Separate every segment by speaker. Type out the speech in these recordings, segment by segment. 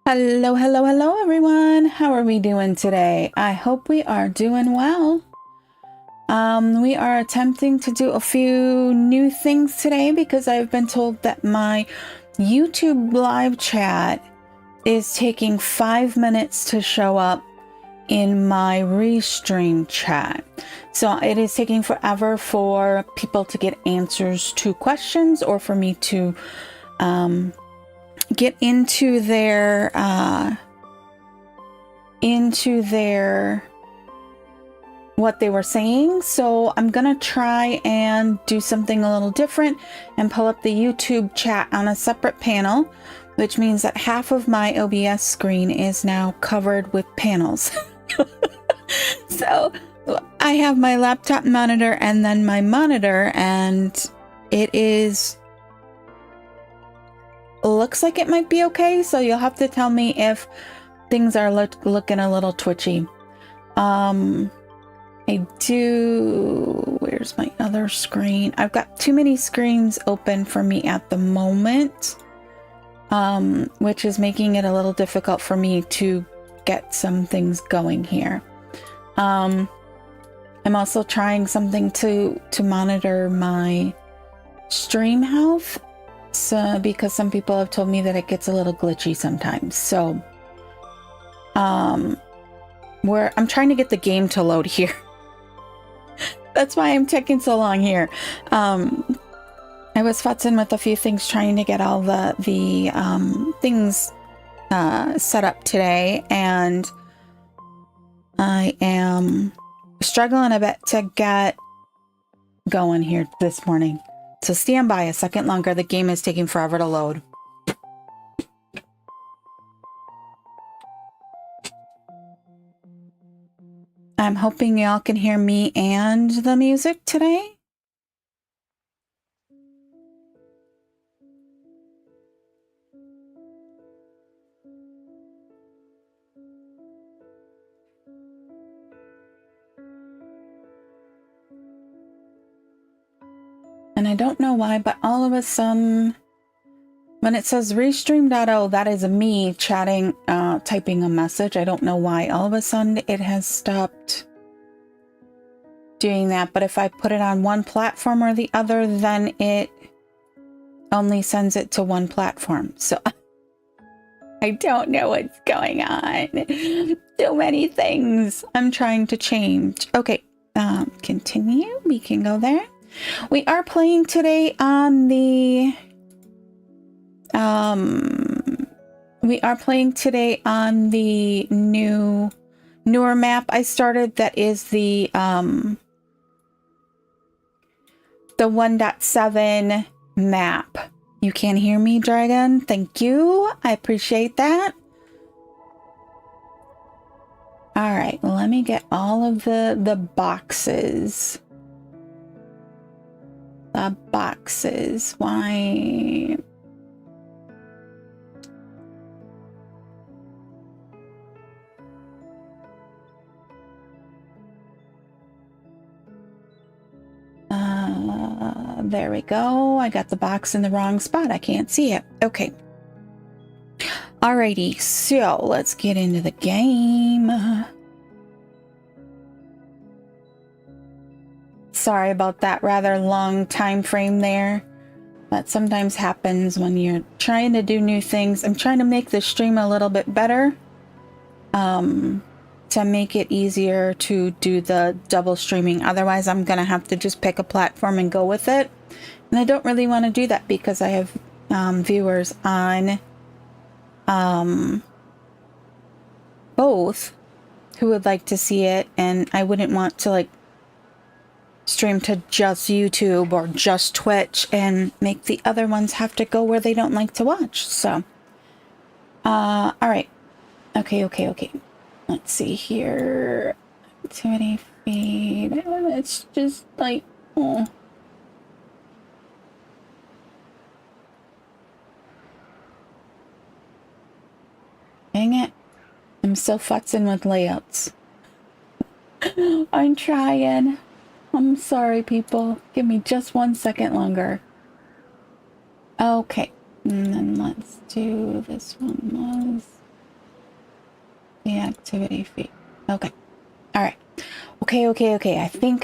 Speaker 1: Hello, hello, hello, everyone. How are we doing today? I hope we are doing well. We are attempting to do a few new things today because I've been told that my YouTube live chat is taking 5 minutes to show up in my restream chat. So it is taking forever for people to get answers to questions or for me to get into their what they were saying. So I'm gonna try and do something a little different and pull up the YouTube chat on a separate panel, which means that half of my OBS screen is now covered with panels. So I have my laptop monitor and then my monitor, and it is looks like it might be okay, so you'll have to tell me if things are looking a little twitchy. Where's my other screen? I've got too many screens open for me at the moment, which is making it a little difficult for me to get some things going here. I'm also trying something to monitor my stream health. So, because some people have told me that it gets a little glitchy sometimes. So, I'm trying to get the game to load here. That's why I'm taking so long here. I was futzing with a few things, trying to get all the things set up today, and I am struggling a bit to get going here this morning. So stand by a second longer. The game is taking forever to load. I'm hoping y'all can hear me and the music today. And I don't know why, but all of a sudden, when it says restream.o, that is me chatting, typing a message. I don't know why. All of a sudden, it has stopped doing that. But if I put it on one platform or the other, then it only sends it to one platform. So I don't know what's going on. So many things I'm trying to change. Okay, continue. We can go there. We are playing today on the newer map I started. That is the 1.7 map. You can hear me, Dragon? Thank you. I appreciate that. All right, let me get all of the boxes. The boxes. Why? There we go. I got the box in the wrong spot. I can't see it. Okay. Alrighty, so let's get into the game. Sorry about that rather long time frame there. That sometimes happens when you're trying to do new things. I'm trying to make the stream a little bit better. to make it easier to do the double streaming. Otherwise, I'm going to have to just pick a platform and go with it. And I don't really want to do that because I have viewers on both who would like to see it, and I wouldn't want to like stream to just YouTube or just Twitch and make the other ones have to go where they don't like to watch. So all right, okay, let's see here. Activity feed. It's just like, oh, dang it, I'm still futzing with layouts. I'm trying. I'm sorry, people. Give me just 1 second longer. Okay, and then let's do this one was the activity feed. Okay. All right. Okay.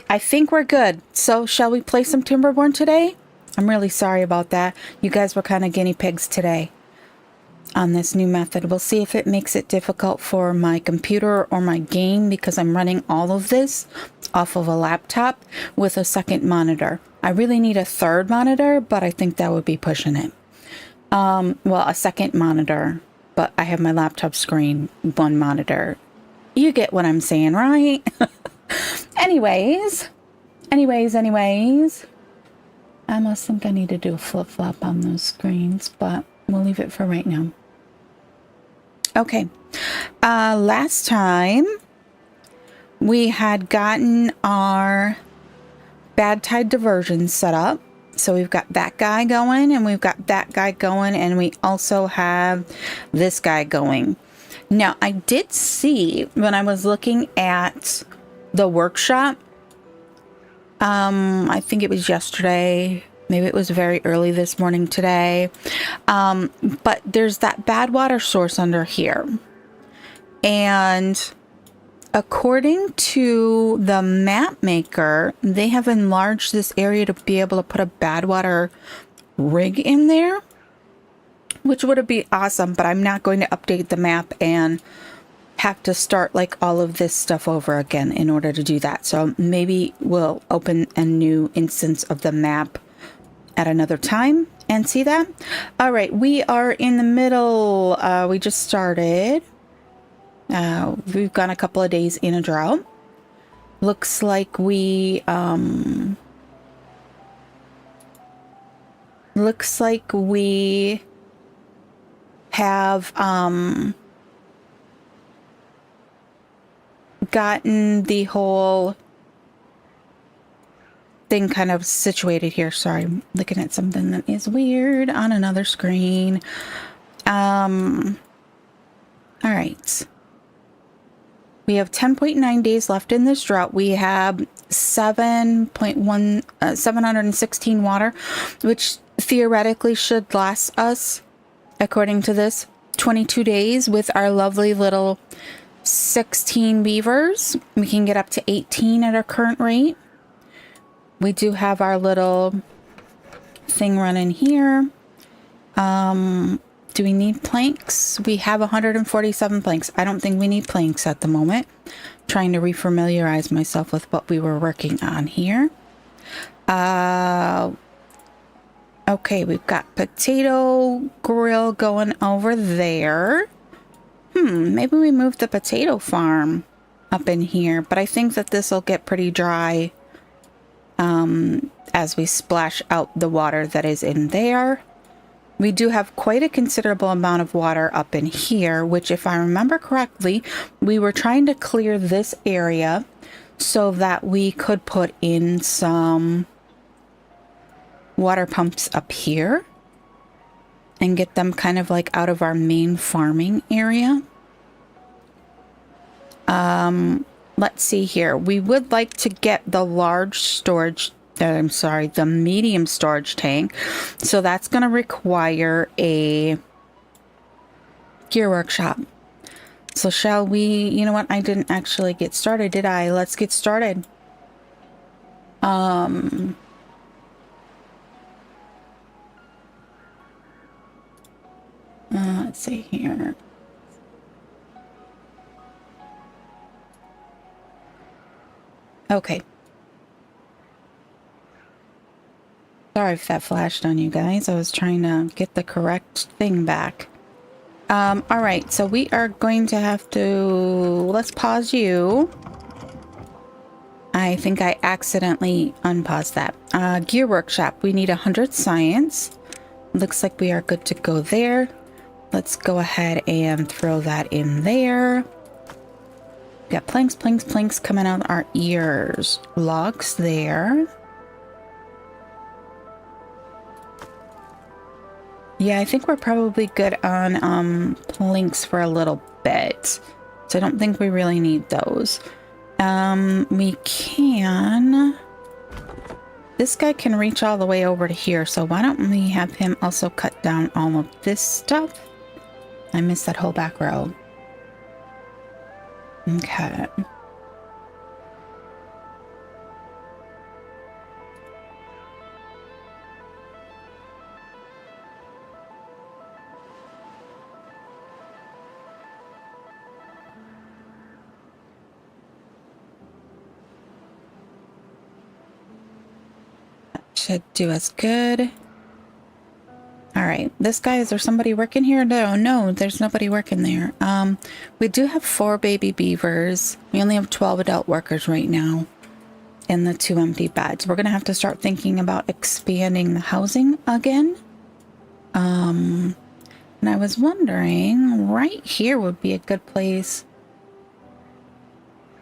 Speaker 1: I think we're good. So shall we play some Timberborn today? I'm really sorry about that. You guys were kind of guinea pigs today on this new method. We'll see if it makes it difficult for my computer or my game because I'm running all of this off of a laptop with a second monitor. I really need a third monitor, but I think that would be pushing it. Well, a second monitor, but I have my laptop screen, one monitor. You get what I'm saying, right? Anyways. I almost think I need to do a flip-flop on those screens, but we'll leave it for right now. Okay. Last time we had gotten our bad tide diversion set up. So we've got that guy going and we've got that guy going, and we also have this guy going. Now, I did see when I was looking at the workshop, I think it was yesterday, maybe it was very early this morning today, but there's that bad water source under here. And according to the map maker, they have enlarged this area to be able to put a bad water rig in there, which would be awesome, but I'm not going to update the map and have to start like all of this stuff over again in order to do that. So maybe we'll open a new instance of the map at another time and see that. All right, we are in the middle. We just started. We've gone a couple of days in a drought. Looks like we have gotten the whole thing kind of situated here. Sorry, I'm looking at something that is weird on another screen. All right. We have 10.9 days left in this drought. We have 716 water, which theoretically should last us, according to this, 22 days with our lovely little 16 beavers. We can get up to 18 at our current rate. We do have our little thing running here. Do we need planks? We have 147 planks. I don't think we need planks at the moment. I'm trying to refamiliarize myself with what we were working on here. Okay, we've got potato grill going over there. Maybe we move the potato farm up in here, but I think that this will get pretty dry as we splash out the water that is in there. We do have quite a considerable amount of water up in here, which, if I remember correctly, we were trying to clear this area so that we could put in some water pumps up here and get them kind of like out of our main farming area. Let's see here. We would like to get the large storage, the medium storage tank. So that's going to require a gear workshop. So shall we, you know what? I didn't actually get started, did I? Let's get started. Let's see here. Okay. Sorry if that flashed on you guys. I was trying to get the correct thing back. All right, so we are going to have to... Let's pause you. I think I accidentally unpaused that. Gear workshop. We need 100 science. Looks like we are good to go there. Let's go ahead and throw that in there. Got planks, planks, planks coming out our ears. Logs there. Yeah, I think we're probably good on planks for a little bit. So I don't think we really need those. We can... This guy can reach all the way over to here, so why don't we have him also cut down all of this stuff? I missed that whole back row. Okay. Should do us good. All right, this guy, is there somebody working here? No, there's nobody working there. We do have 4 baby beavers. We only have 12 adult workers right now in the 2 empty beds. We're gonna have to start thinking about expanding the housing again. And I was wondering, right here would be a good place.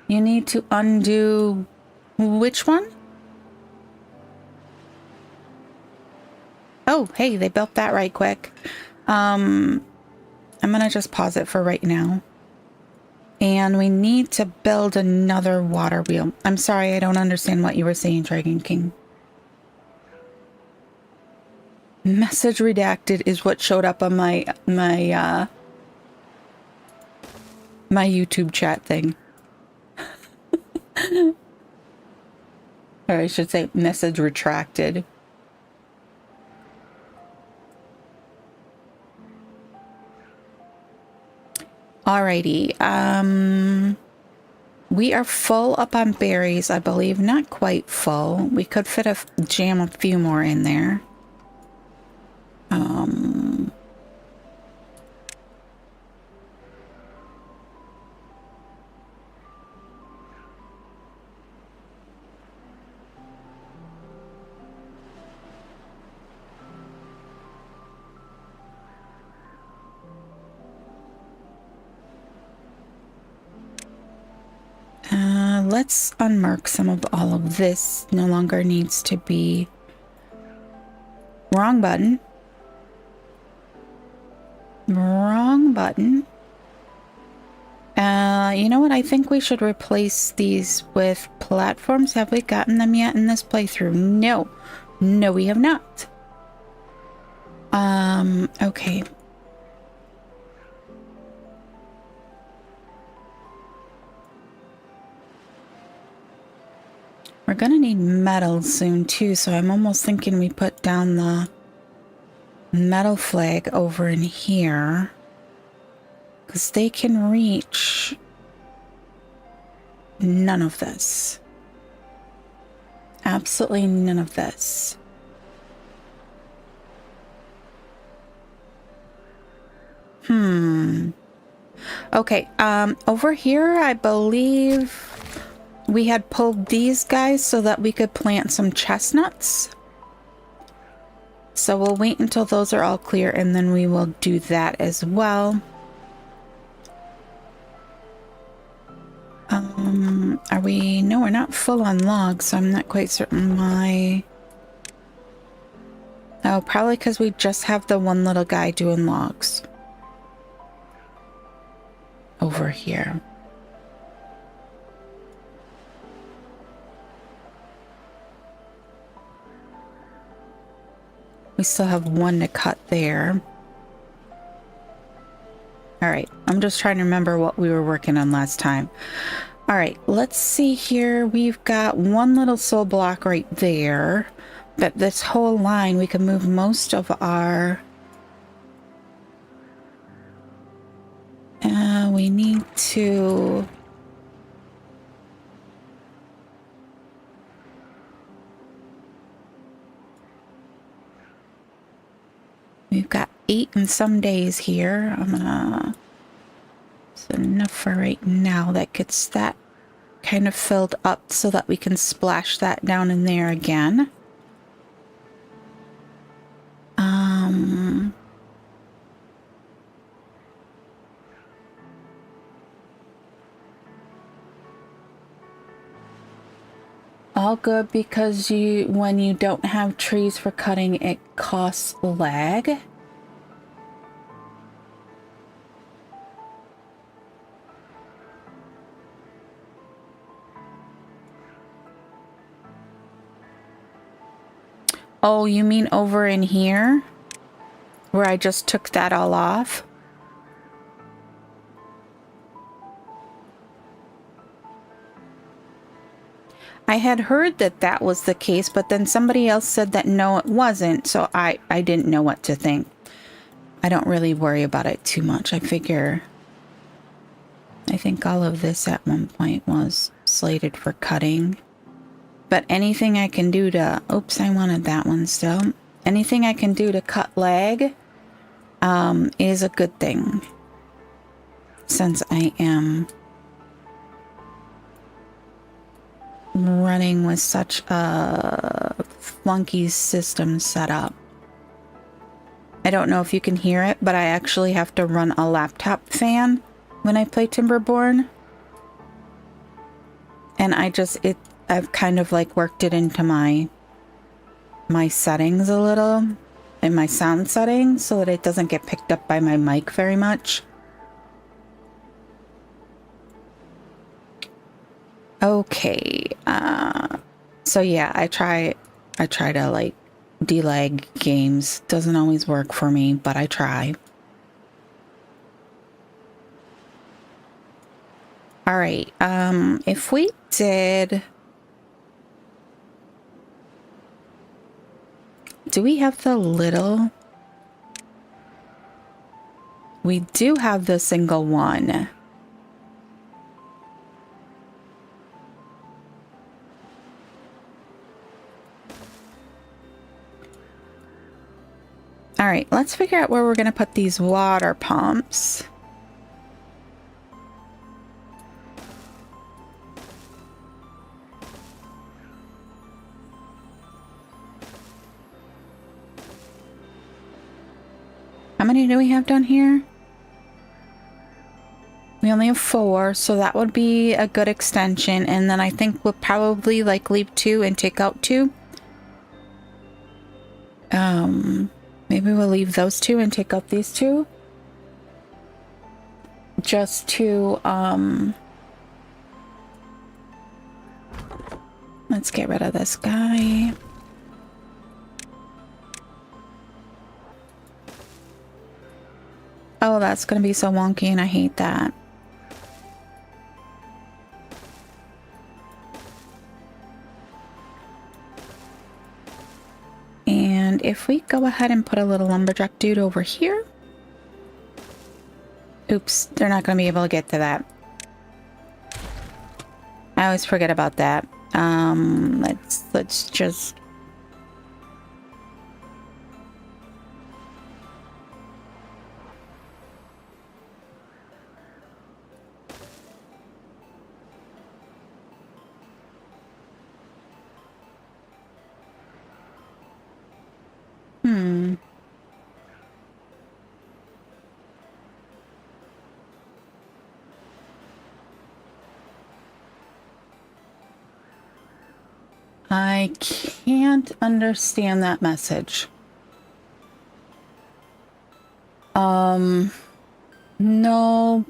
Speaker 1: You need to undo which one? Oh, hey, they built that right quick. I'm gonna just pause it for right now. And we need to build another water wheel. I'm sorry, I don't understand what you were saying, Dragon King. Message redacted is what showed up on my YouTube chat thing. Or I should say message retracted. Alrighty, we are full up on berries, I believe. Not quite full. We could jam a few more in there. Let's unmark some of all of this. No longer needs to be... Wrong button. Wrong button. You know what? I think we should replace these with platforms. Have we gotten them yet in this playthrough? No. No, we have not. Okay. We're gonna need metal soon too, so I'm almost thinking we put down the metal flag over in here. Because they can reach none of this. Absolutely none of this. Okay, over here, I believe we had pulled these guys so that we could plant some chestnuts. So we'll wait until those are all clear and then we will do that as well. Are we? No, we're not full on logs, so I'm not quite certain why. Oh, probably because we just have the one little guy doing logs. Over here. We still have one to cut there. All right, I'm just trying to remember what we were working on last time. All right, let's see here. We've got one little soul block right there. But this whole line, we can move most of our... we need to... We've got 8 and some days here. I'm gonna... It's enough for right now. That gets that kind of filled up so that we can splash that down in there again. All good because when you don't have trees for cutting, it costs lag. Oh, you mean over in here? Where I just took that all off? I had heard that that was the case, but then somebody else said that no, it wasn't, so I didn't know what to think. I don't really worry about it too much. I think all of this at one point was slated for cutting. But anything I can do to... Oops, I wanted that one still. Anything I can do to cut lag is a good thing. Since I am running with such a flunky system set up. I don't know if you can hear it, but I actually have to run a laptop fan when I play Timberborn. And I've kind of like worked it into my settings a little, in my sound settings, so that it doesn't get picked up by my mic very much. Okay, so yeah, I try to like delag games. Doesn't always work for me, but I try. All right, if we did... Do we have the little? We do have the single one. All right, let's figure out where we're going to put these water pumps. How many do we have down here? We only have 4, so that would be a good extension. And then I think we'll probably like leave 2 and take out 2. Maybe we'll leave those 2 and take out these 2. Just to, let's get rid of this guy. Oh, that's gonna be so wonky and I hate that. And if we go ahead and put a little lumberjack dude over here. Oops, they're not gonna be able to get to that. I always forget about that. Let's just... I can't understand that message. No.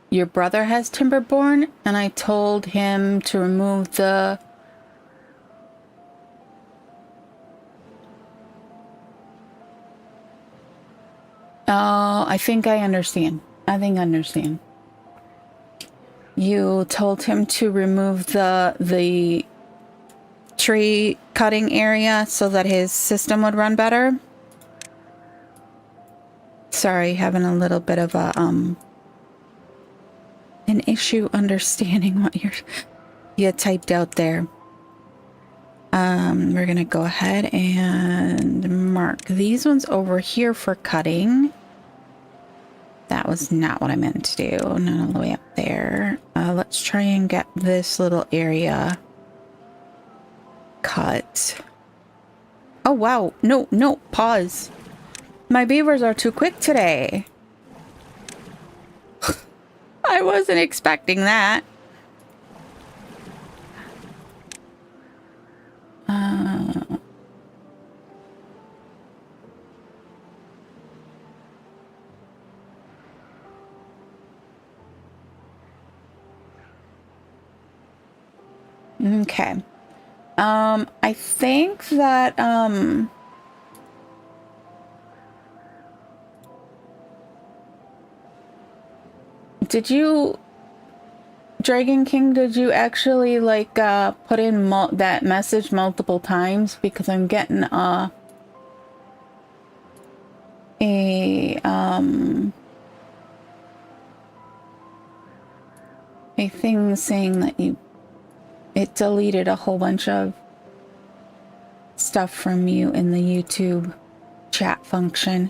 Speaker 1: Your brother has Timberborn, and I told him to remove the... Oh, I think I understand. I understand. You told him to remove the tree cutting area so that his system would run better. Sorry, having a little bit of a an issue understanding what you typed out there. We're gonna go ahead and mark these ones over here for cutting. That was not what I meant to do. Not all the way up there. Let's try and get this little area cut. Oh, wow. No, no, pause. My beavers are too quick today. I wasn't expecting that. Okay. I think that, did you, Dragon King, did you actually, like, put in that message multiple times? Because I'm getting, a thing saying that it deleted a whole bunch of stuff from you in the YouTube chat function.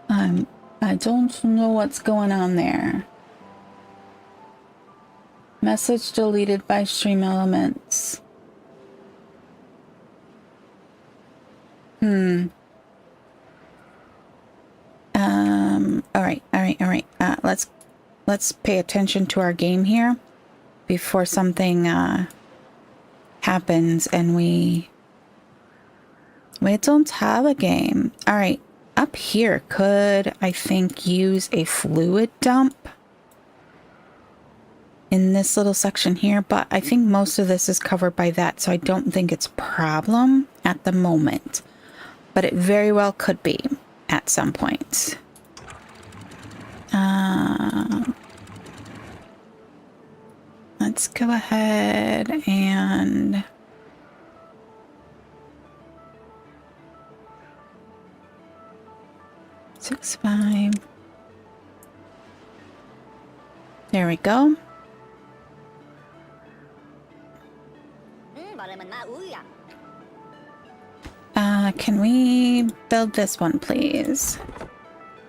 Speaker 1: I don't know what's going on there. Message deleted by Stream Elements. All right. Let's pay attention to our game here before something happens and we don't have a game. All right, up here could, I think, use a fluid dump in this little section here, but I think most of this is covered by that, so I don't think it's a problem at the moment, but it very well could be at some point. Let's go ahead and six, 5. There we go. Can we build this one, please?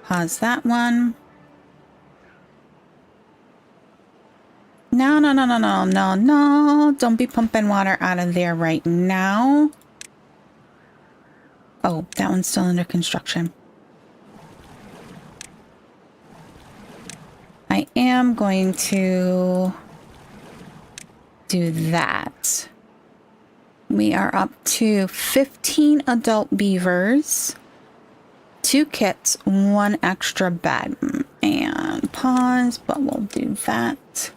Speaker 1: Pause that one. No. Don't be pumping water out of there right now. Oh, that one's still under construction. I am going to do that. We are up to 15 adult beavers, 2 kits, 1 extra bed. And pause, but we'll do that.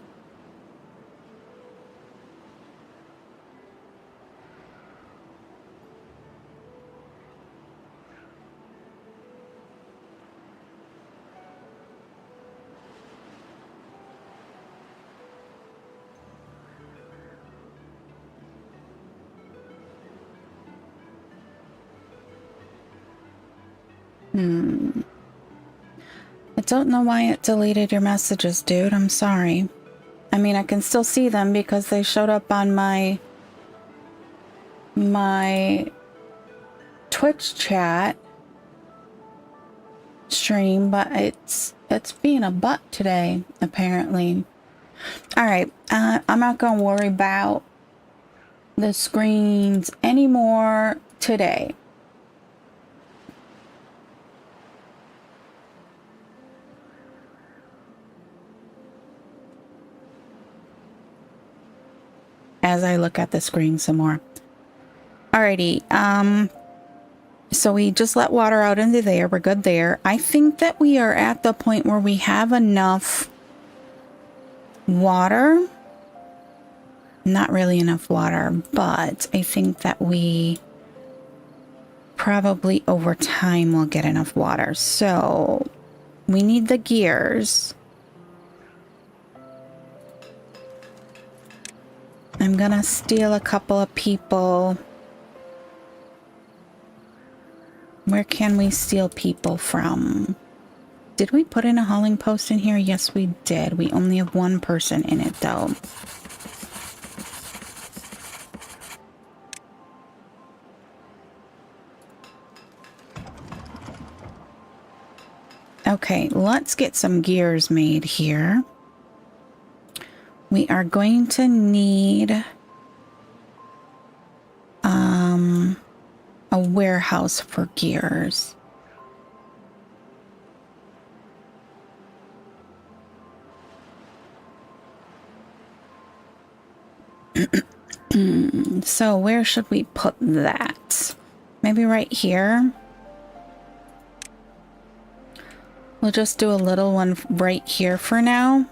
Speaker 1: I don't know why it deleted your messages, dude. I'm sorry. I mean, I can still see them because they showed up on my Twitch chat stream, but it's being a butt today, apparently. All right, I'm not gonna worry about the screens anymore today. As I look at the screen some more. Alrighty, so we just let water out into there. We're good there. I think that we are at the point where we have enough water. Not really enough water, but I think that we probably over time will get enough water. So we need the gears. I'm gonna steal a couple of people. Where can we steal people from? Did we put in a hauling post in here? Yes, we did. We only have 1 person in it, though. Okay, let's get some gears made here. We are going to need a warehouse for gears. So where should we put that? Maybe right here. We'll just do a little one right here for now.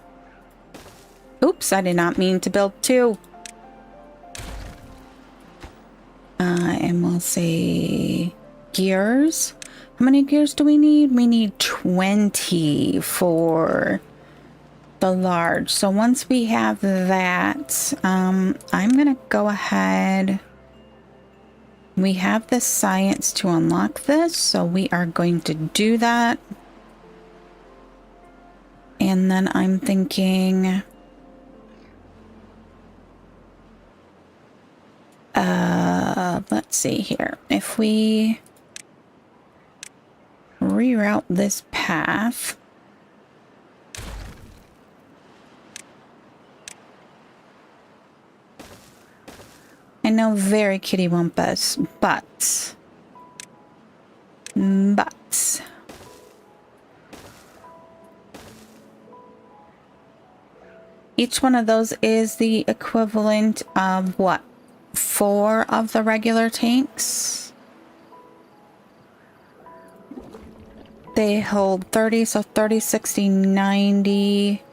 Speaker 1: Oops, I did not mean to build two. And we'll say gears. How many gears do we need? We need 20 for the large. So once we have that, I'm gonna go ahead. We have the science to unlock this, so we are going to do that. And then I'm thinking, let's see here. If we reroute this path, I know very kitty wumpus, but each one of those is the equivalent of what? 4 of the regular tanks. They hold 30, so 30, 60, 90.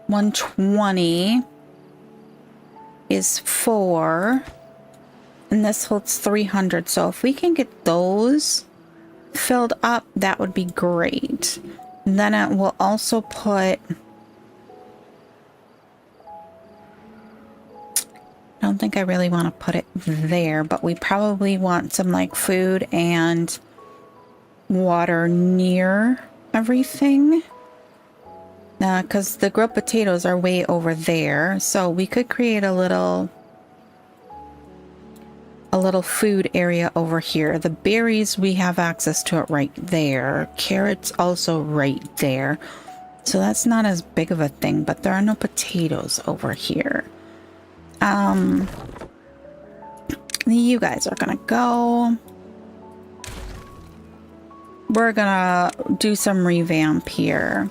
Speaker 1: $120 is 4, and this holds 300. So if we can get those filled up, that would be great. And then it will also put, I don't think I really want to put it there, but we probably want some like food and water near everything. Because the grilled potatoes are way over there, so we could create a little food area over here. The berries, we have access to it right there. Carrots also right there. So that's not as big of a thing, but there are no potatoes over here. You guys are gonna go. We're gonna do some revamp here.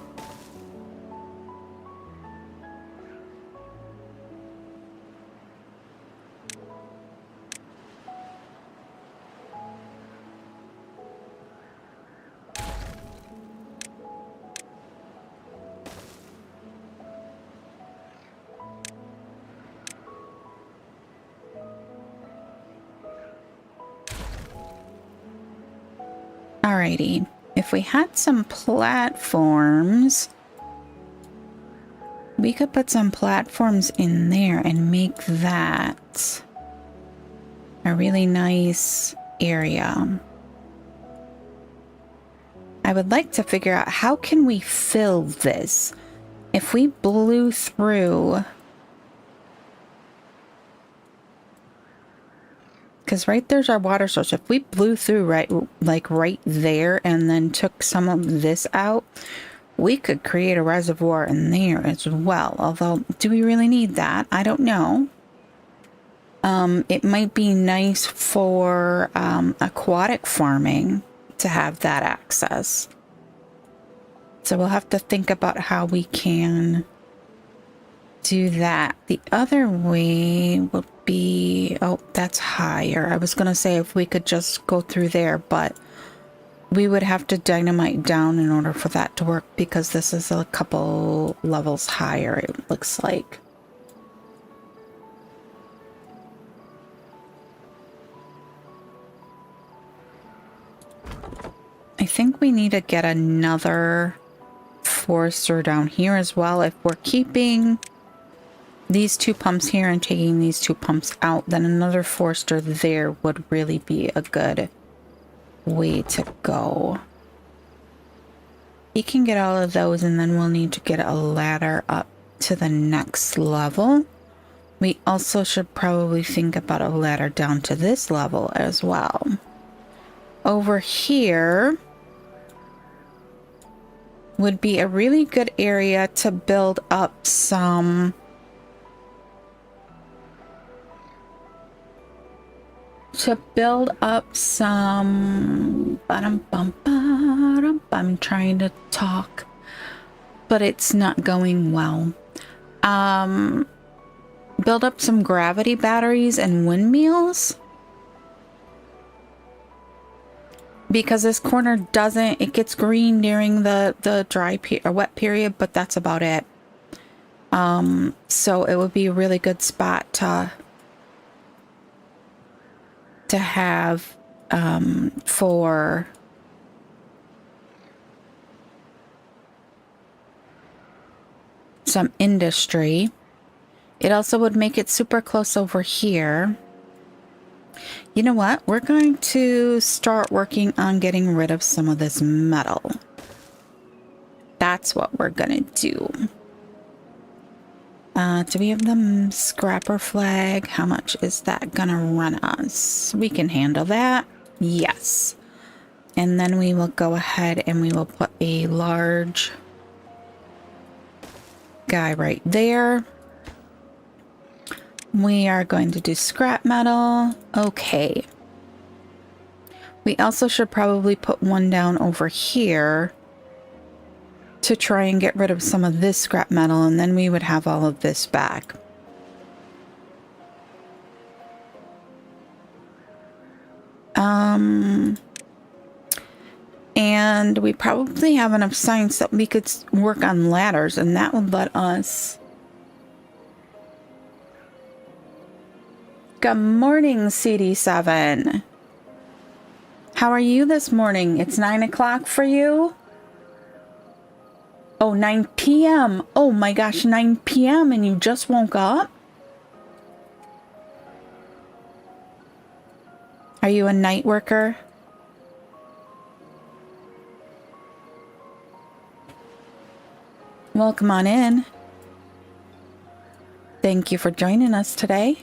Speaker 1: Alrighty, if we had some platforms, we could put some platforms in there and make that a really nice area. I would like to figure out how can we fill this. If we blew through, because right there's our water source. If we blew through right there and then took some of this out, we could create a reservoir in there as well. Although, do we really need that? I don't know. It might be nice for aquatic farming to have that access. So we'll have to think about how we can do that. The other way would be, oh, that's higher. I was gonna say if we could just go through there, but we would have to dynamite down in order for that to work, because this is a couple levels higher, it looks like. I think we need to get another forester down here as well. If we're keeping these 2 pumps here and taking these 2 pumps out, then another forester there would really be a good way to go. You can get all of those, and then we'll need to get a ladder up to the next level. We also should probably think about a ladder down to this level as well. Over here would be a really good area to build up some I'm trying to talk, but it's not going well. Build up some gravity batteries and windmills. Because this corner doesn't, it gets green during the wet period, but that's about it. So it would be a really good spot to have for some industry. It also would make it super close over here. You know what? We're going to start working on getting rid of some of this metal. That's what we're gonna do. Do we have the scrapper flag? How much is that gonna run us? We can handle that. Yes. And then we will go ahead and we will put a large guy right there. We are going to do scrap metal. Okay. We also should probably put one down over here to try and get rid of some of this scrap metal, and then we would have all of this back. And we probably have enough science that we could work on ladders, and that would let us... Good morning, CD7. How are you this morning? It's 9 o'clock for you? Oh, 9 p.m. Oh my gosh, 9 p.m. and you just woke up? Are you a night worker? Well, come on in. Thank you for joining us today.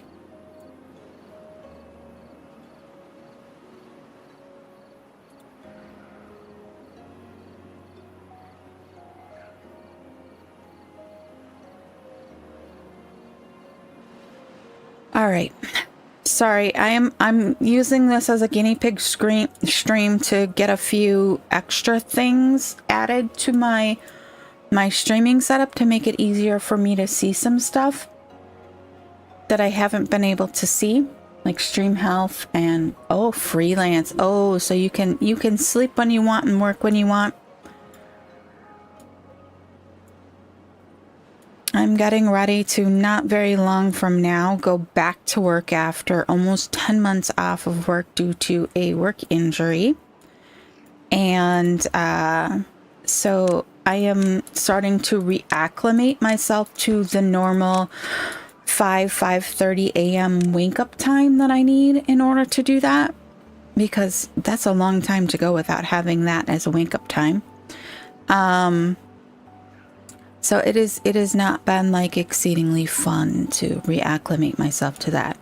Speaker 1: All right. Sorry, I'm using this as a guinea pig stream to get a few extra things added to my streaming setup to make it easier for me to see some stuff that I haven't been able to see, like stream health and freelance. Oh, so you can sleep when you want and work when you want. I'm getting ready to, not very long from now, go back to work after almost 10 months off of work due to a work injury. And so I am starting to reacclimate myself to the normal 5:30 a.m. wake up time that I need in order to do that, because that's a long time to go without having that as a wake up time. So it has not been like exceedingly fun to reacclimate myself to that.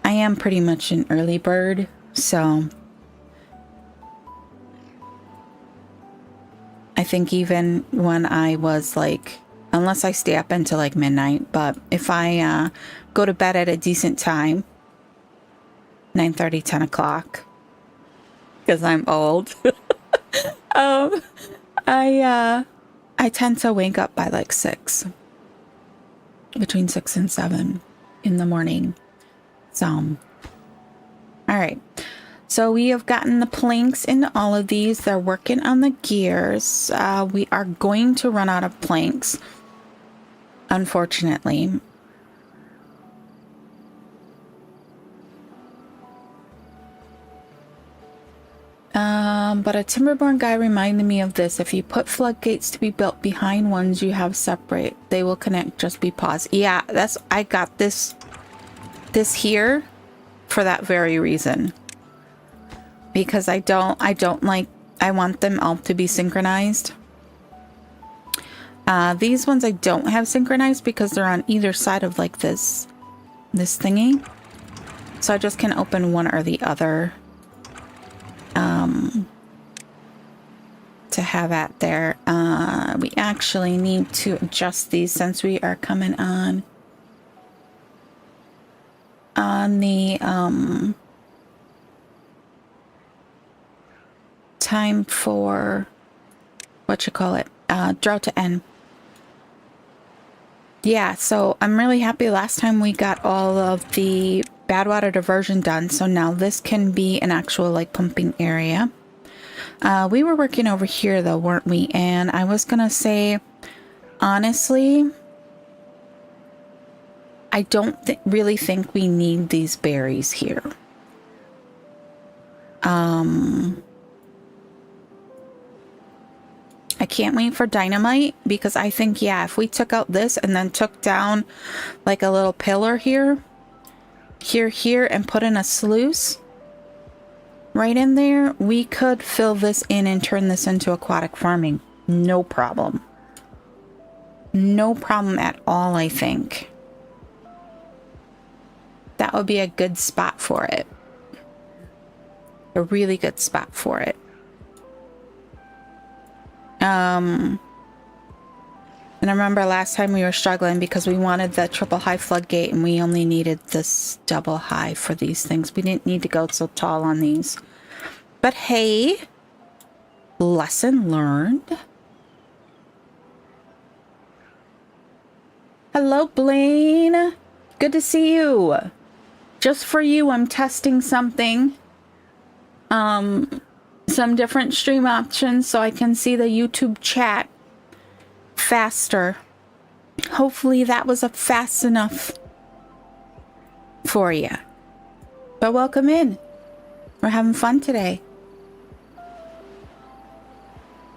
Speaker 1: I am pretty much an early bird, so I think even when I was like, unless I stay up until like midnight, but if I go to bed at a decent time, 9:30, 10 o'clock, because I'm old, I tend to wake up by like 6, between 6 and 7 in the morning. So, all right. So we have gotten the planks into all of these. They're working on the gears. We are going to run out of planks, unfortunately. But a Timberborn guy reminded me of this. If you put floodgates to be built behind ones you have separate, they will connect, just be paused. Yeah, I got this here for that very reason. Because I want them all to be synchronized. These ones I don't have synchronized because they're on either side of like this thingy. So I just can open one or the other to have at there. We actually need to adjust these since we are coming on the time for drought to end. Yeah, so I'm really happy. Last time we got all of the bad water diversion done, so now this can be an actual like pumping area. We were working over here though, weren't we? And I was gonna say, honestly, I don't really think we need these berries here. I can't wait for dynamite because I think, yeah, if we took out this and then took down like a little pillar here, and put in a sluice right in there, we could fill this in and turn this into aquatic farming. No problem. No problem at all, I think. That would be a good spot for it. A really good spot for it. And I remember last time we were struggling because we wanted the triple high floodgate and we only needed this double high for these things. We didn't need to go so tall on these. But hey, lesson learned. Hello, Blaine. Good to see you. Just for you, I'm testing something. Some different stream options so I can see the YouTube chat faster. Hopefully that was fast enough for you. But welcome in. We're having fun today.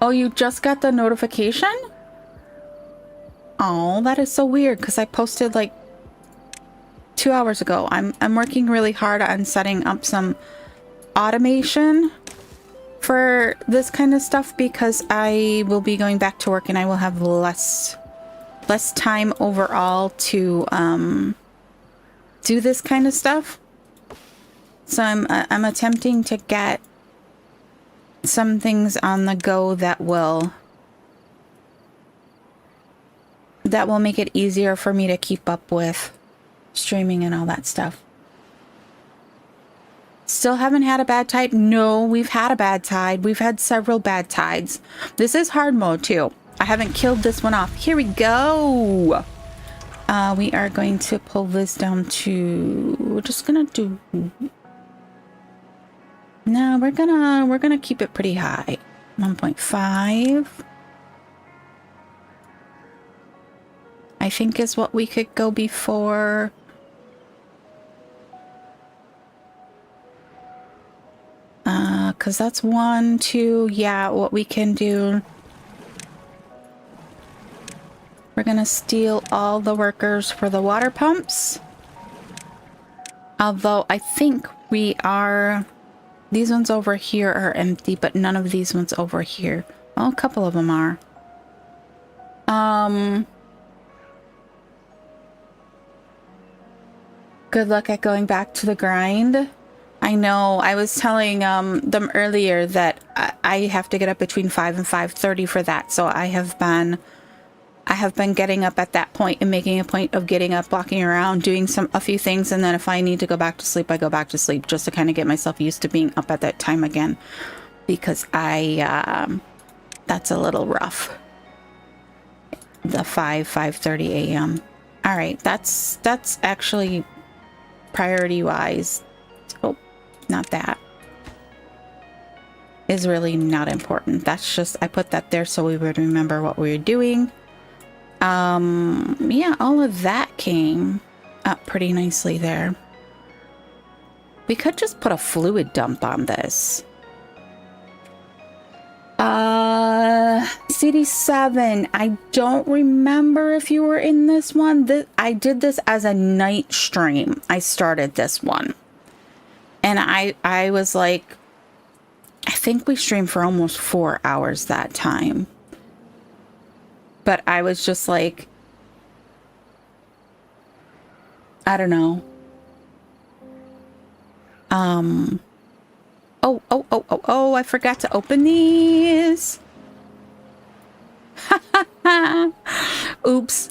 Speaker 1: Oh, you just got the notification? Oh, that is so weird because I posted like 2 hours ago. I'm working really hard on setting up some automation for this kind of stuff because I will be going back to work and I will have less time overall to do this kind of stuff. So I'm attempting to get some things on the go that will make it easier for me to keep up with streaming and all that stuff. Still haven't had a bad tide? No, we've had a bad tide. We've had several bad tides. This is hard mode too. I haven't killed this one off. Here we go. We are going to pull this down to, we're just gonna do, no, we're gonna keep it pretty high. 1.5. I think is what we could go before. Because that's 1, 2, yeah, what we can do. We're gonna steal all the workers for the water pumps. Although I think we are, these ones over here are empty, but none of these ones over here. Well, a couple of them are. Good luck at going back to the grind. I know, I was telling them earlier that I have to get up between 5 and 5:30 for that. So I have been getting up at that point and making a point of getting up, walking around, doing a few things, and then if I need to go back to sleep, I go back to sleep just to kind of get myself used to being up at that time again, because that's a little rough. The 5:30 a.m. All right, that's actually priority wise. Oh, not that. Is really not important. That's just, I put that there so we would remember what we were doing. Yeah, all of that came up pretty nicely there. We could just put a fluid dump on this. CD7, I don't remember if you were in this one. I did this as a night stream. I started this one. And I was like, I think we streamed for almost 4 hours that time. But I was just like, I don't know. Oh, I forgot to open these. Oops.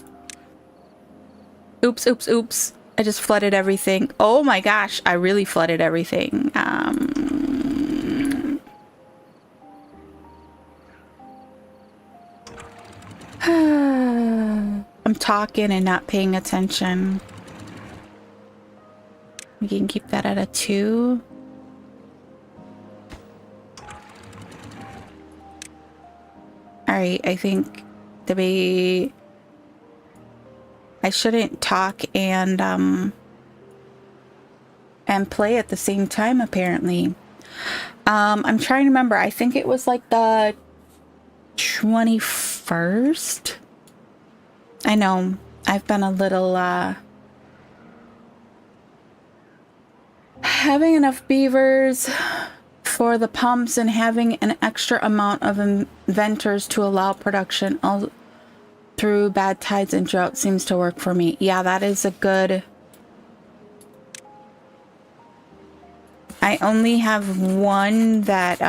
Speaker 1: Oops. I just flooded everything. Oh my gosh, I really flooded everything. I'm talking and not paying attention. We can keep that at a 2. Alright, I think I shouldn't talk and play at the same time, apparently. I'm trying to remember. I think it was like the 21st. I know. I've been a little, having enough beavers for the pumps and having an extra amount of inventors to allow production all through bad tides and drought seems to work for me. Yeah, that is a good... I only have one that,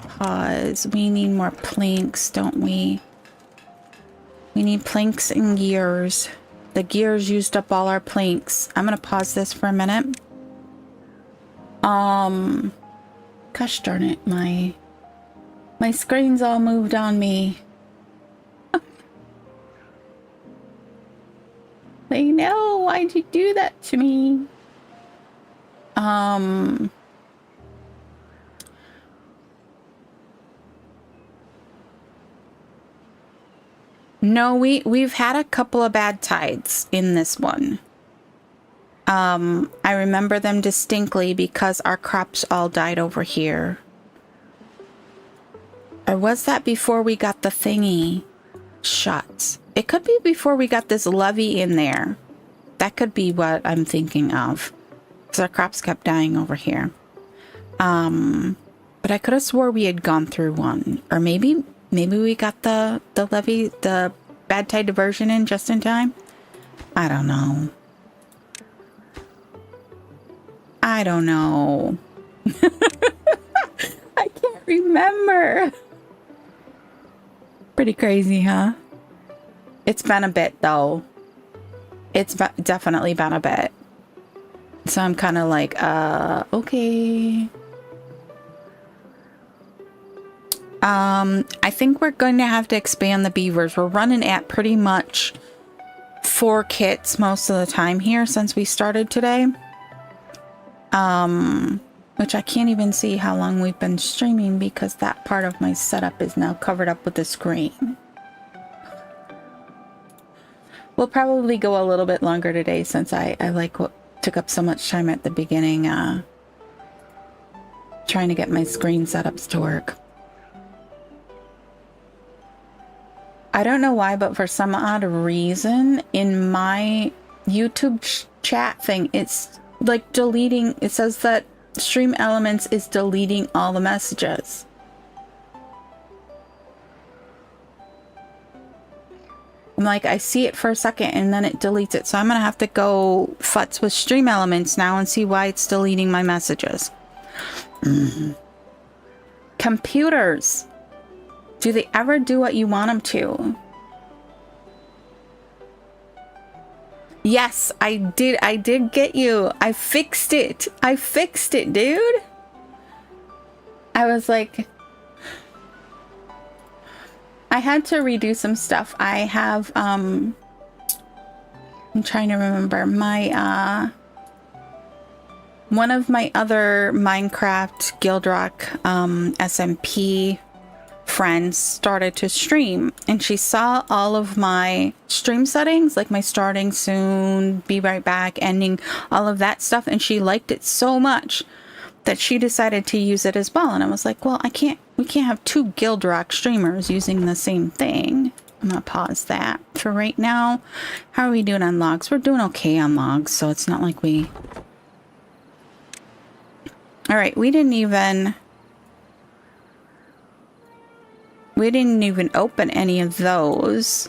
Speaker 1: pause. We need more planks, don't we? We need planks and gears. The gears used up all our planks. I'm gonna pause this for a minute. Gosh darn it, my screen's all moved on me. Like, no, why'd you do that to me? No, we've had a couple of bad tides in this one. I remember them distinctly because our crops all died over here. Or was that before we got the thingy shut? It could be before we got this levee in there. That could be what I'm thinking of. Because our crops kept dying over here. But I could have swore we had gone through one. Or maybe we got the levee, the bad tide diversion in just in time. I don't know. I don't know. I can't remember. Pretty crazy, huh? It's been a bit, though. It's definitely been a bit. So I'm kind of like, okay. I think we're going to have to expand the beavers. We're running at pretty much 4 kits most of the time here since we started today. Which I can't even see how long we've been streaming because that part of my setup is now covered up with the screen. We'll probably go a little bit longer today since I took up so much time at the beginning, trying to get my screen setups to work. I don't know why, but for some odd reason in my YouTube chat thing, it's like deleting. It says that Stream Elements is deleting all the messages. I'm like, I see it for a second and then it deletes it. So I'm gonna have to go futz with Stream Elements now and see why it's deleting my messages. Computers. Do they ever do what you want them to? Yes, I did. I did get you. I fixed it. I fixed it, dude. I was like... I had to redo some stuff. I have, I'm trying to remember my, one of my other Minecraft Guildrock, SMP friends started to stream and she saw all of my stream settings, like my starting soon, be right back, ending, all of that stuff. And she liked it so much that she decided to use it as well. And I was like, well, we can't have 2 Guildrock streamers using the same thing. I'm gonna pause that for right now. How are we doing on logs? We're doing okay on logs, so it's not like we... All right, we didn't even We didn't even open any of those.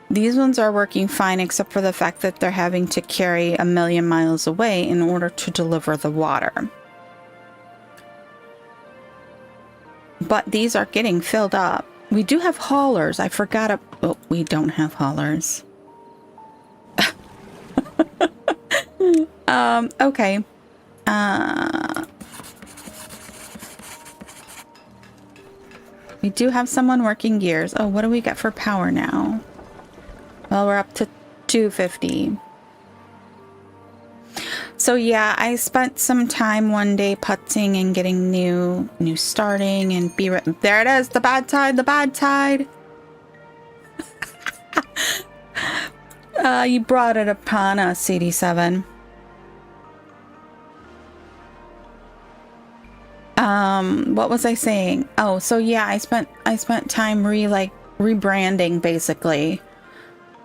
Speaker 1: These ones are working fine, except for the fact that they're having to carry 1,000,000 miles away in order to deliver the water. But these are getting filled up. We do have haulers. I forgot. Oh, we don't have haulers. Okay. We do have someone working gears. Oh, what do we got for power now? Well, we're up to 250. So yeah, I spent some time one day putzing and getting new starting and there it is, the bad tide, the bad tide. You brought it upon us, CD7. What was I saying? Oh, so yeah, I spent time rebranding basically.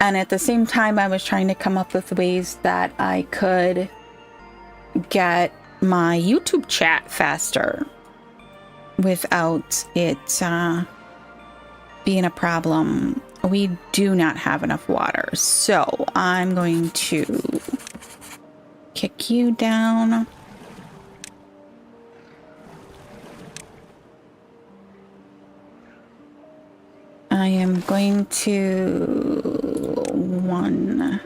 Speaker 1: And at the same time, I was trying to come up with ways that I could get my YouTube chat faster without it being a problem. We do not have enough water, so I'm going to kick you down. I am going to one.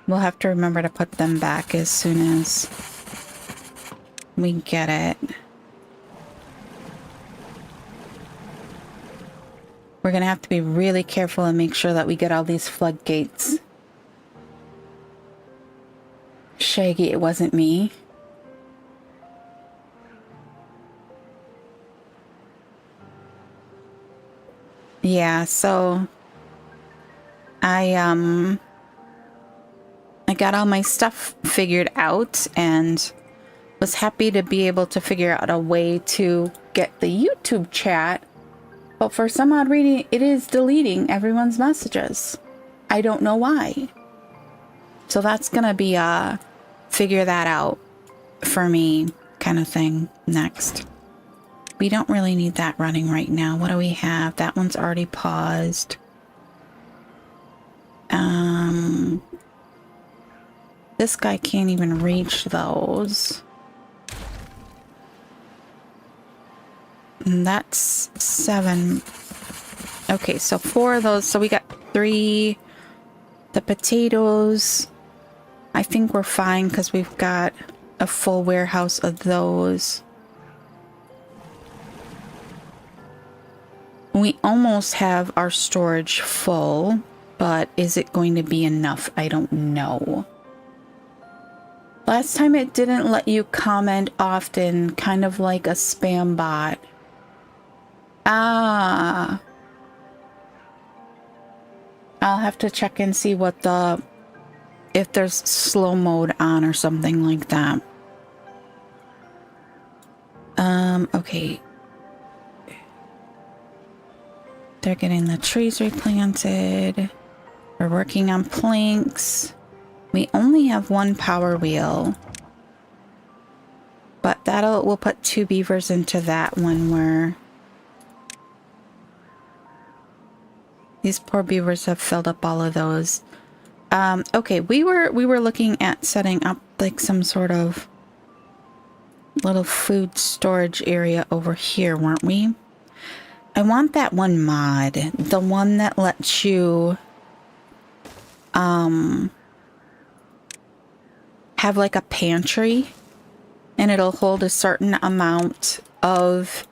Speaker 1: We'll have to remember to put them back as soon as we get it. We're gonna have to be really careful and make sure that we get all these floodgates. Shaggy, it wasn't me. Yeah, so I got all my stuff figured out and was happy to be able to figure out a way to get the YouTube chat. But for some odd reason, it is deleting everyone's messages. I don't know why. So that's gonna be a figure that out for me kind of thing next. We don't really need that running right now. What do we have? That one's already paused. This guy can't even reach those. And that's 7. Okay, so 4 of those. So we got 3. The potatoes, I think we're fine because we've got a full warehouse of those. We almost have our storage full, but is it going to be enough? I don't know. Last time it didn't let you comment often, kind of like a spam bot. Ah. I'll have to check and see what if there's slow mode on or something like that. Okay. They're getting the trees replanted. We're working on planks. We only have 1 power wheel. But we'll put 2 beavers into that one where these poor beavers have filled up all of those. Okay, we were looking at setting up like some sort of little food storage area over here, weren't we? I want that one mod, the one that lets you have like a pantry and it'll hold a certain amount of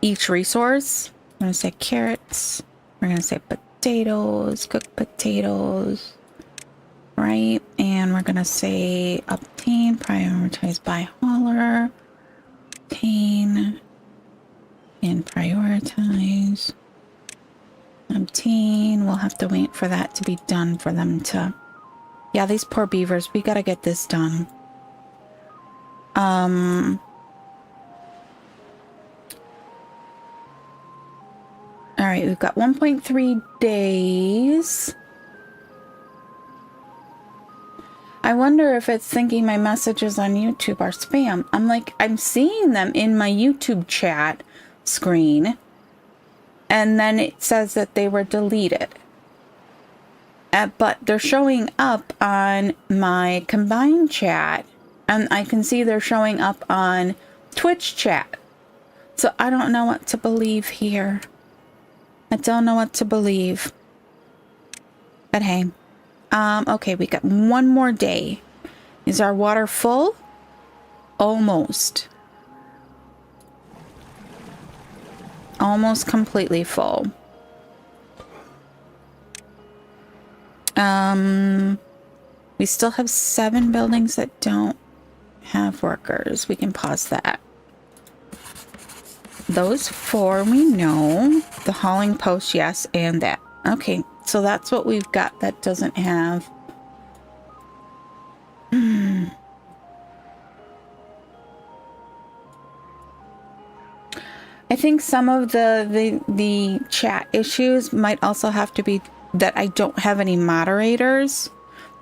Speaker 1: each resource. I'm gonna say carrots. We're gonna say potatoes, cooked potatoes, right? And we're gonna say obtain, prioritize by hauler, obtain, and prioritize. Obtain. We'll have to wait for that to be done for them to. Yeah, these poor beavers. We gotta get this done. All right, we've got 1.3 days. I wonder if it's thinking my messages on YouTube are spam. I'm seeing them in my YouTube chat screen, and then it says that they were deleted. But they're showing up on my combined chat, and I can see they're showing up on Twitch chat. So I don't know what to believe here. I don't know what to believe. But hey. Okay, we got one more day. Is our water full? Almost. Almost completely full. We still have 7 buildings that don't have workers. We can pause that. Those 4 we know. The hauling post, yes, and that. Okay, so that's what we've got that doesn't have. I think some of the chat issues might also have to be that I don't have any moderators.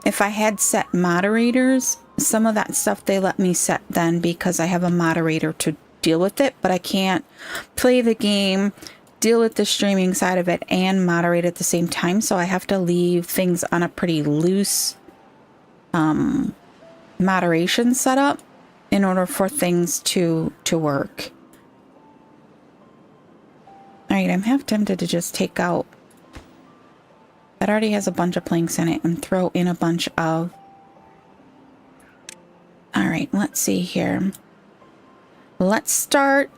Speaker 1: If I had set moderators, some of that stuff they let me set then because I have a moderator to deal with it, but I can't play the game, deal with the streaming side of it, and moderate at the same time. So I have to leave things on a pretty loose moderation setup in order for things to work. All right, I'm half tempted to just take out that already has a bunch of planks in it and throw in a bunch of. All right, let's see here. Let's start.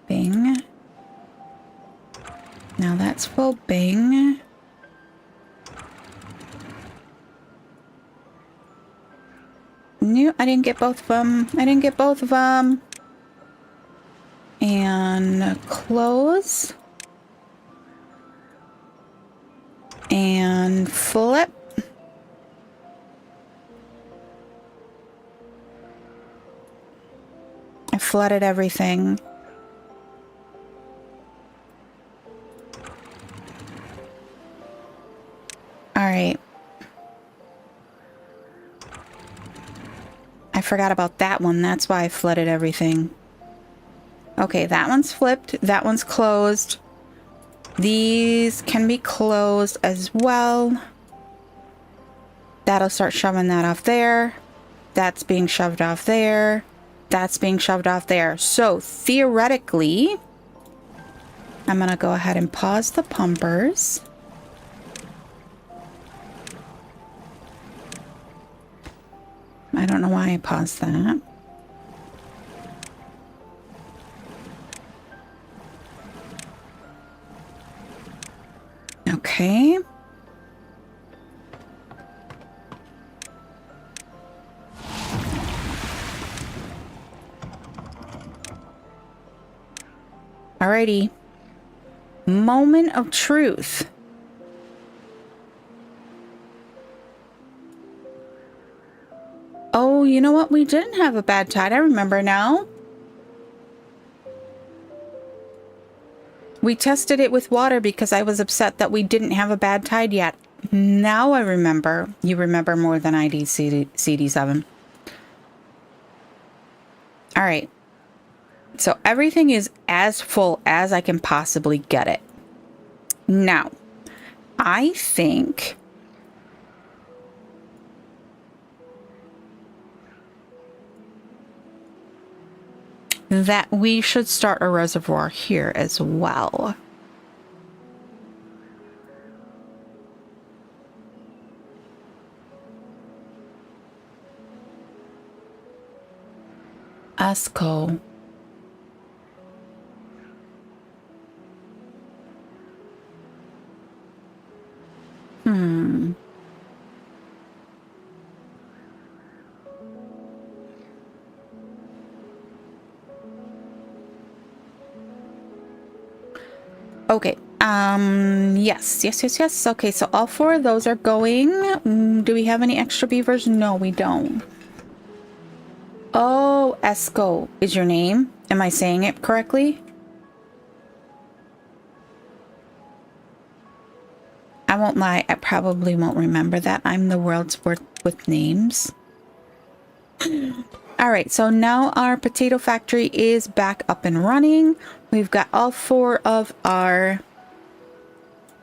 Speaker 1: Bing. Now that's full bing. No, I didn't get both of them. I didn't get both of them. And close. And flip. I flooded everything. All right. I forgot about that one. That's why I flooded everything. Okay, that one's flipped. That one's closed. These can be closed as well. That'll start shoving that off there. That's being shoved off there. That's being shoved off there. So theoretically, I'm going to go ahead and pause the pumpers. I don't know why I paused that. Okay. Alrighty. Moment of truth. Oh, you know what? We didn't have a bad tide. I remember now. We tested it with water because I was upset that we didn't have a bad tide yet. Now I remember. You remember more than I do, CD7. All right. So everything is as full as I can possibly get it. Now, I think that we should start a reservoir here as well. Asco. Okay. Yes. Okay, so all 4 of those are going. Do we have any extra beavers? No, we don't. Oh, Esco is your name. Am I saying it correctly? I won't lie, I probably won't remember that. I'm the world's worst with names. All right, so now our potato factory is back up and running. We've got all 4 of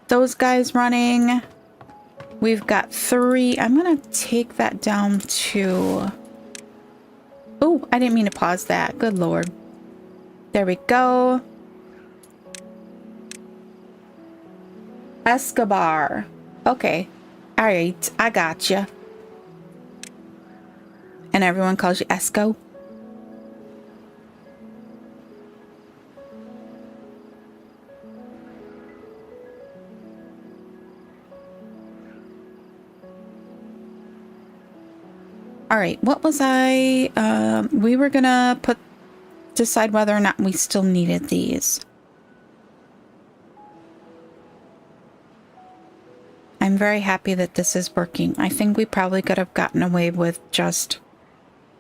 Speaker 1: those guys running. We've got 3. I'm gonna take that down to... Oh, I didn't mean to pause that. Good Lord. There we go. Escobar. Okay. All right. I got you. And everyone calls you Esco. All right. What was I? We were gonna decide whether or not we still needed these. I'm very happy that this is working. I think we probably could have gotten away with just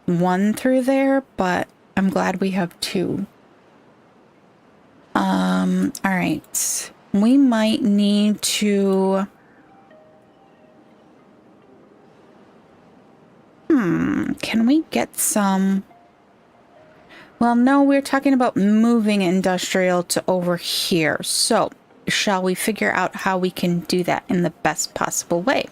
Speaker 1: 1 through there, but I'm glad we have 2. All right. We might need to... Can we get some... Well, no, we're talking about moving industrial to over here. So, shall we figure out how we can do that in the best possible way?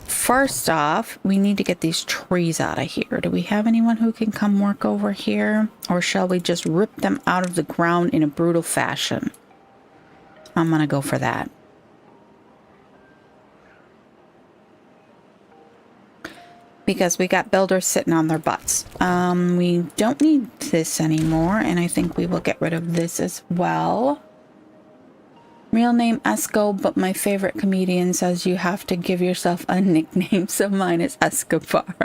Speaker 1: First off, we need to get these trees out of here. Do we have anyone who can come work over here? Or shall we just rip them out of the ground in a brutal fashion? I'm gonna go for that. Because we got builders sitting on their butts. We don't need this anymore, and I think we will get rid of this as well. Real name Esco, but my favorite comedian says you have to give yourself a nickname, so mine is Escobar.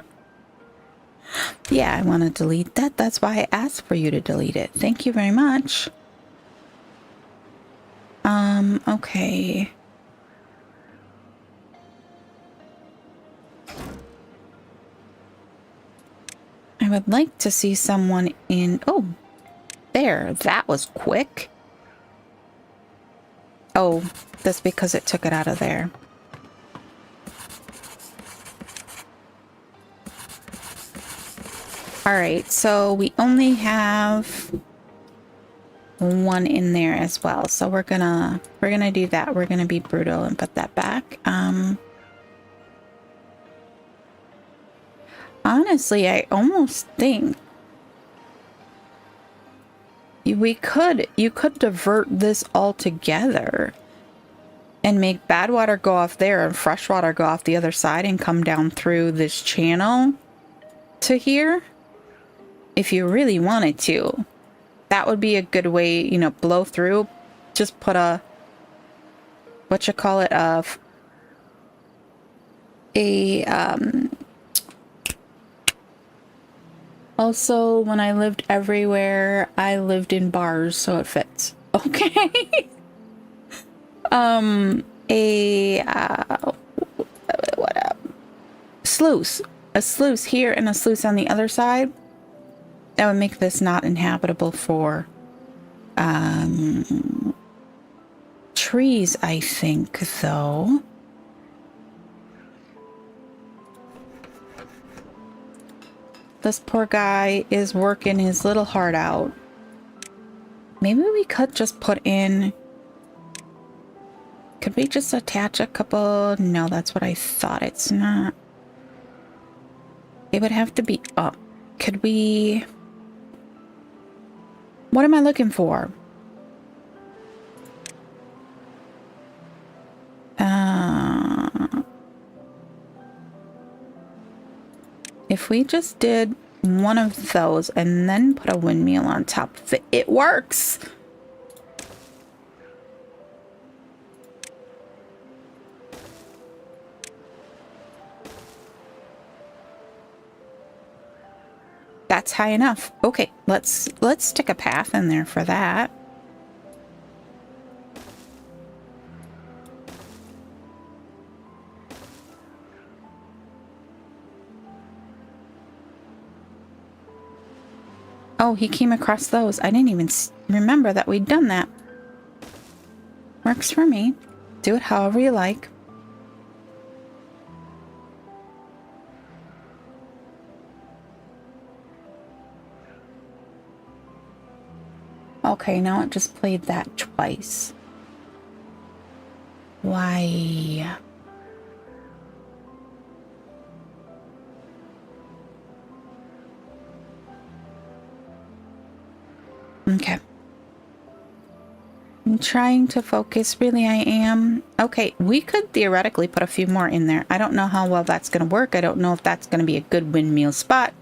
Speaker 1: Yeah, I want to delete that. That's why I asked for you to delete it. Thank you very much. Okay. I would like to see someone in... Oh, there. That was quick. Oh, that's because it took it out of there. All right, so we only have 1 in there as well. So we're gonna do that. We're gonna be brutal and put that back. Honestly, I almost think you could divert this altogether and make bad water go off there and fresh water go off the other side and come down through this channel to here. If you really wanted to, that would be a good way, you know, blow through. Just put a, also, when I lived everywhere, I lived in bars, so it fits. Okay. Sluice. A sluice here and a sluice on the other side. That would make this not inhabitable for trees, I think, though. This poor guy is working his little heart out. Maybe we could just put in... Could we just attach a couple? No, that's what I thought. It's not. It would have to be up. Could we... What am I looking for? If we just did one of those and then put a windmill on top of it, it works. That's high enough. Okay, let's stick a path in there for that. Oh, he came across those. I didn't even remember that we'd done that. Works for me. Do it however you like. Okay, now it just played that twice. Why? Okay. I'm trying to focus. Really, I am. Okay, we could theoretically put a few more in there. I don't know how well that's going to work. I don't know if that's going to be a good windmill spot.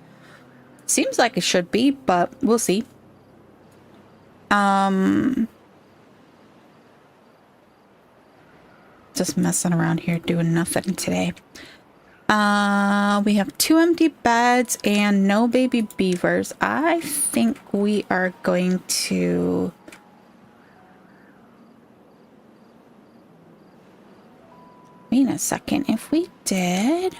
Speaker 1: Seems like it should be, but we'll see. Just messing around here doing nothing today. We have 2 empty beds and no baby beavers. I think we are going to... Wait a second. If we did...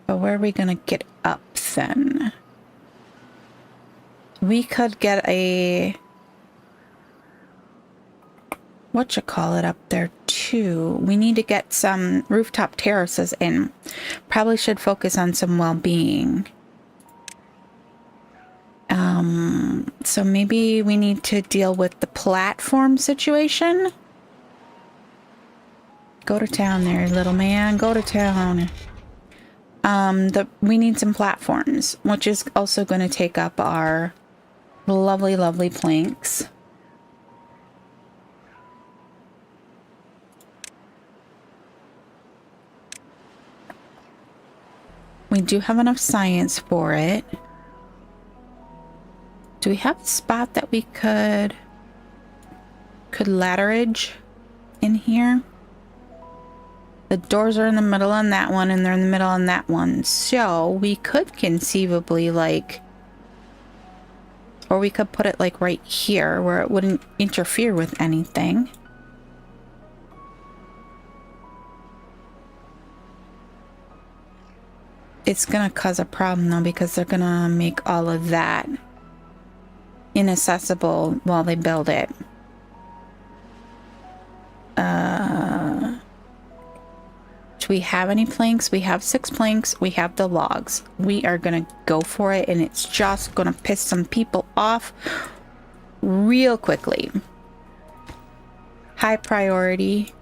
Speaker 1: But where are we going to get up then? We could get a... whatchamacallit up there too. We need to get some rooftop terraces in. Probably should focus on some well-being. So maybe we need to deal with the platform situation. Go to town there, little man. Go to town. We need some platforms, which is also going to take up our lovely, lovely planks. We do have enough science for it. Do we have a spot that we could ladderage in here? The doors are in the middle on that one, and they're in the middle on that one. So we could conceivably, like... Or we could put it, like, right here, where it wouldn't interfere with anything. It's gonna cause a problem, though, because they're gonna make all of that inaccessible while they build it. Do we have any planks? We have 6 planks. We have the logs. We are gonna go for it, and it's just gonna piss some people off real quickly. High priority.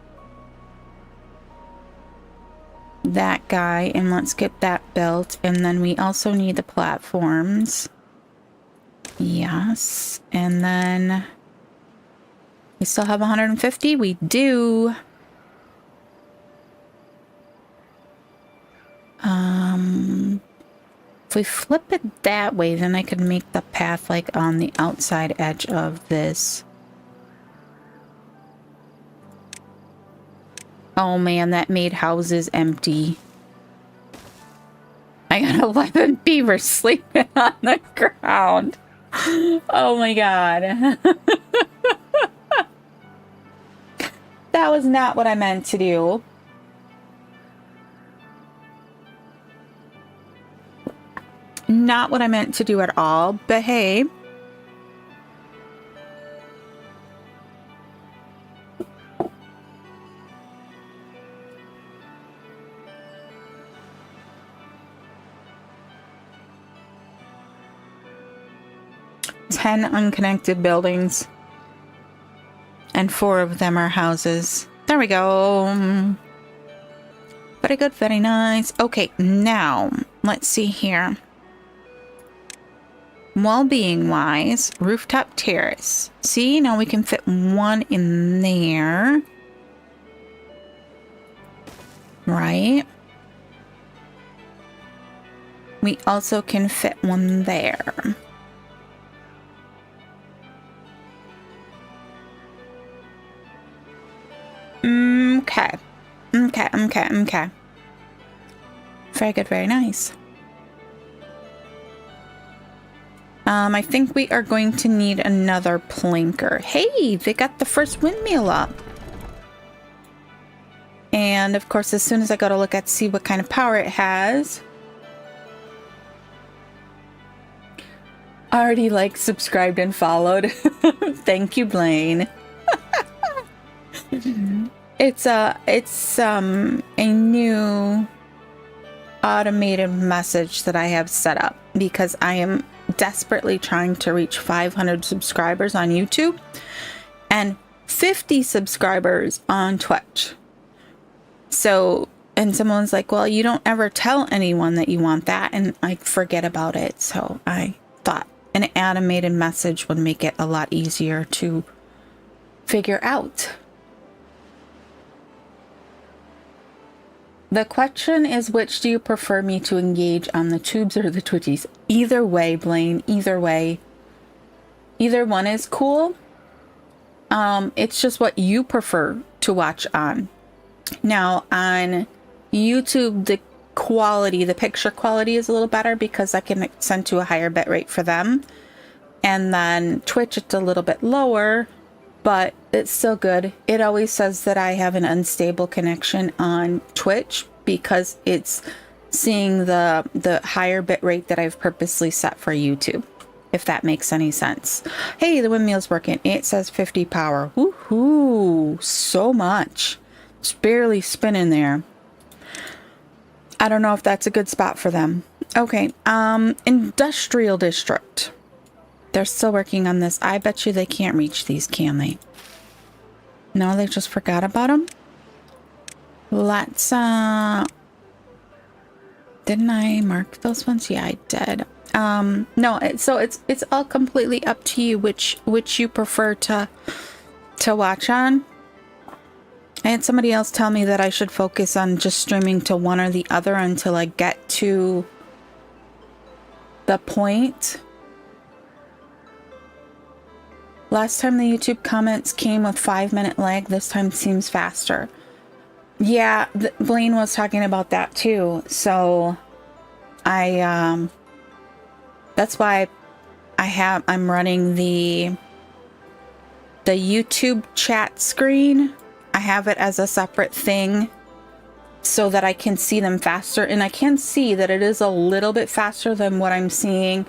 Speaker 1: That guy, and let's get that built. And then we also need the platforms. Yes. And then we still have 150. We do. If we flip it that way, then I could make the path like on the outside edge of this. Oh man, that made houses empty. I got 11 beavers sleeping on the ground. Oh my god. That was not what I meant to do. Not what I meant to do at all, but hey. Ten unconnected buildings. And 4 of them are houses. There we go. Very good, very nice. Okay, now, let's see here. Well-being wise, rooftop terrace. See, now we can fit 1 in there. Right? We also can fit 1 there. Okay. Okay. Very good, very nice. I think we are going to need another planker. Hey, they got the first windmill up. And of course, as soon as I go to look at see what kind of power it has, already like, subscribed, and followed. Thank you, Blaine. It's a new automated message that I have set up because I am desperately trying to reach 500 subscribers on YouTube and 50 subscribers on Twitch. So, and someone's like, well, you don't ever tell anyone that you want that, and I forget about it. So I thought an automated message would make it a lot easier to figure out. The question is, which do you prefer me to engage on, the tubes or the Twitchies? Either way, Blaine, either way. Either one is cool. It's just what you prefer to watch on. Now, on YouTube, the quality, the picture quality is a little better because I can send to a higher bit rate for them. And then Twitch, it's a little bit lower, but it's still good. It always says that I have an unstable connection on Twitch because it's seeing the higher bit rate that I've purposely set for YouTube, if that makes any sense. Hey, the windmill's working. It says 50 power. Woohoo! So much. It's barely spinning there. I don't know if that's a good spot for them. Okay, industrial district. They're still working on this. I bet you they can't reach these, can they? No, they just forgot about them. Let's, didn't I mark those ones? Yeah, I did. No, so it's all completely up to you which you prefer to watch on. I had somebody else tell me that I should focus on just streaming to one or the other until I get to the point. Last time the YouTube comments came with 5-minute lag. This time seems faster. Yeah, Blaine was talking about that too. So I that's why I'm running the YouTube chat screen. I have it as a separate thing so that I can see them faster, and I can see that it is a little bit faster than what I'm seeing,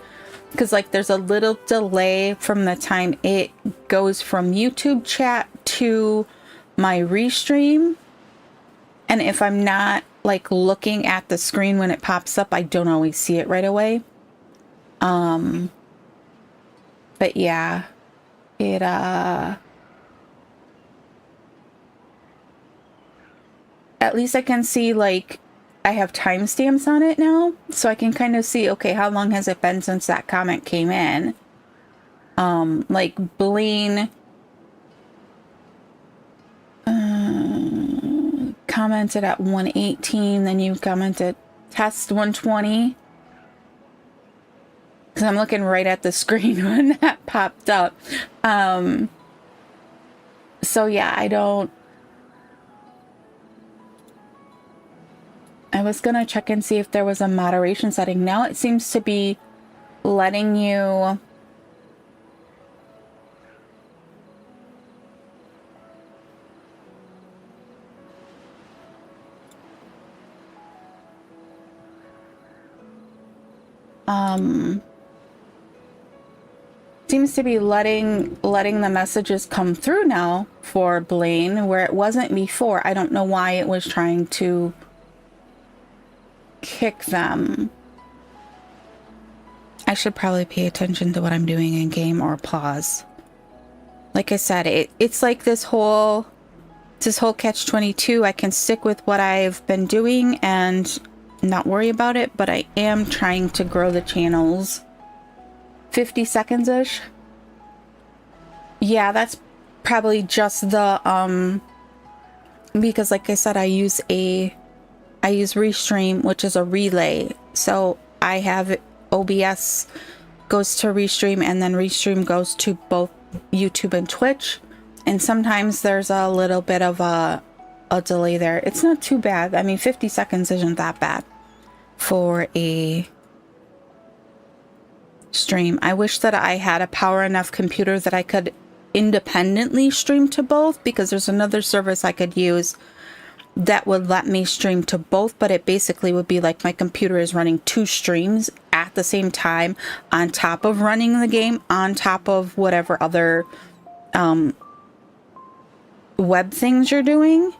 Speaker 1: because like there's a little delay from the time it goes from YouTube chat to my restream, and if I'm not like looking at the screen when it pops up, I don't always see it right away. But yeah, it at least I can see, like, I have timestamps on it now, so I can kind of see, okay, how long has it been since that comment came in? Like Blaine commented at 118, then you commented test 120. Because I'm looking right at the screen when that popped up. So yeah, I was going to check and see if there was a moderation setting. Now it seems to be letting you seems to be letting the messages come through now for Blaine, where it wasn't before. I don't know why it was trying to kick them. I should probably pay attention to what I'm doing in game or pause. Like I said, it's like this whole catch-22. I can stick with what I've been doing and not worry about it, but I am trying to grow the channels. 50 seconds-ish. Yeah, that's probably just the because like I said, I use Restream, which is a relay. So I have OBS goes to Restream, and then Restream goes to both YouTube and Twitch. And sometimes there's a little bit of a delay there. It's not too bad. I mean, 50 seconds isn't that bad for a stream. I wish that I had a power enough computer that I could independently stream to both, because there's another service I could use that would let me stream to both, but it basically would be like my computer is running 2 streams at the same time on top of running the game, on top of whatever other web things you're doing.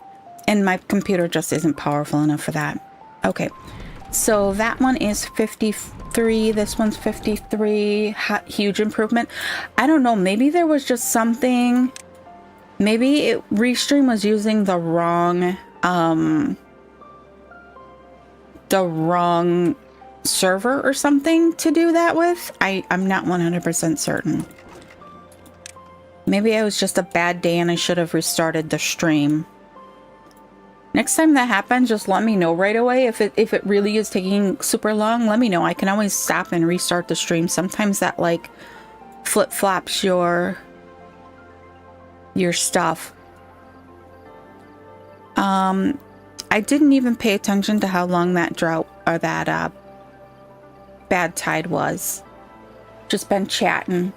Speaker 1: And my computer just isn't powerful enough for that. Okay, so that one is 53. This one's 53. Huge improvement. I don't know. Maybe there was just something. Maybe Restream was using the wrong server or something to do that with. I'm not 100% certain. Maybe it was just a bad day and I should have restarted the stream. Next time that happens, just let me know right away. If it really is taking super long, let me know. I can always stop and restart the stream. Sometimes that like flip-flops your stuff. I didn't even pay attention to how long that drought or that bad tide was. Just been chatting.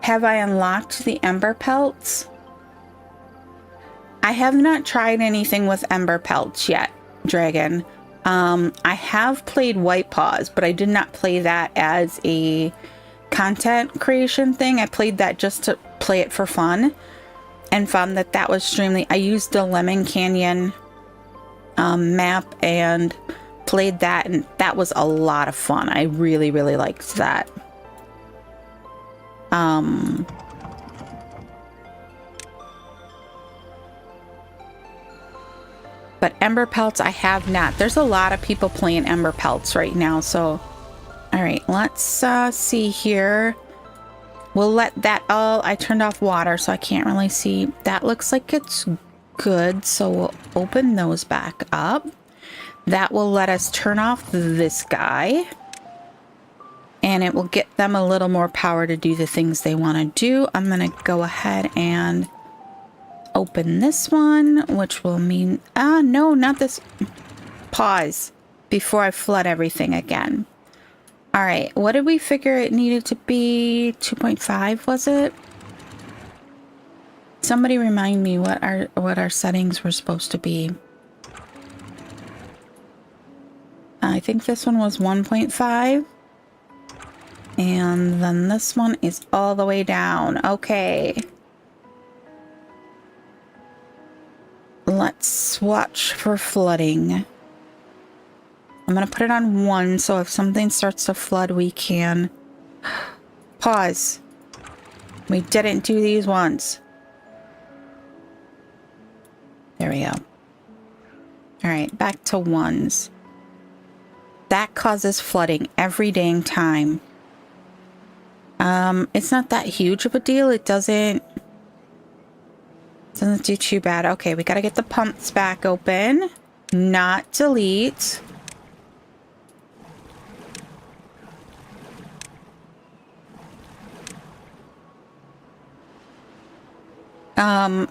Speaker 1: Have I unlocked the ember pelts? I have not tried anything with ember pelts yet, Dragon. I have played White Paws, but I did not play that as a content creation thing. I played that just to play it for fun and found that that was extremely... I used the Lemon Canyon map and played that, and that was a lot of fun. I really, really liked that. But Ember Pelts, I have not. There's a lot of people playing Ember Pelts right now, so... Alright, let's see here. We'll let that all... I turned off water, so I can't really see. That looks like it's good, so we'll open those back up. That will let us turn off this guy. And it will get them a little more power to do the things they want to do. I'm going to go ahead and open this one, which will mean... no, not this. Pause before I flood everything again. All right, what did we figure it needed to be? 2.5, was it? Somebody remind me what our settings were supposed to be. I think this one was 1.5. And then this one is all the way down. Okay. Let's watch for flooding. I'm going to put it on 1, so if something starts to flood, we can... Pause. We didn't do these ones. There we go. Alright, back to 1s. That causes flooding every dang time. It's not that huge of a deal. It doesn't do too bad. Okay, we gotta get the pumps back open. Not delete.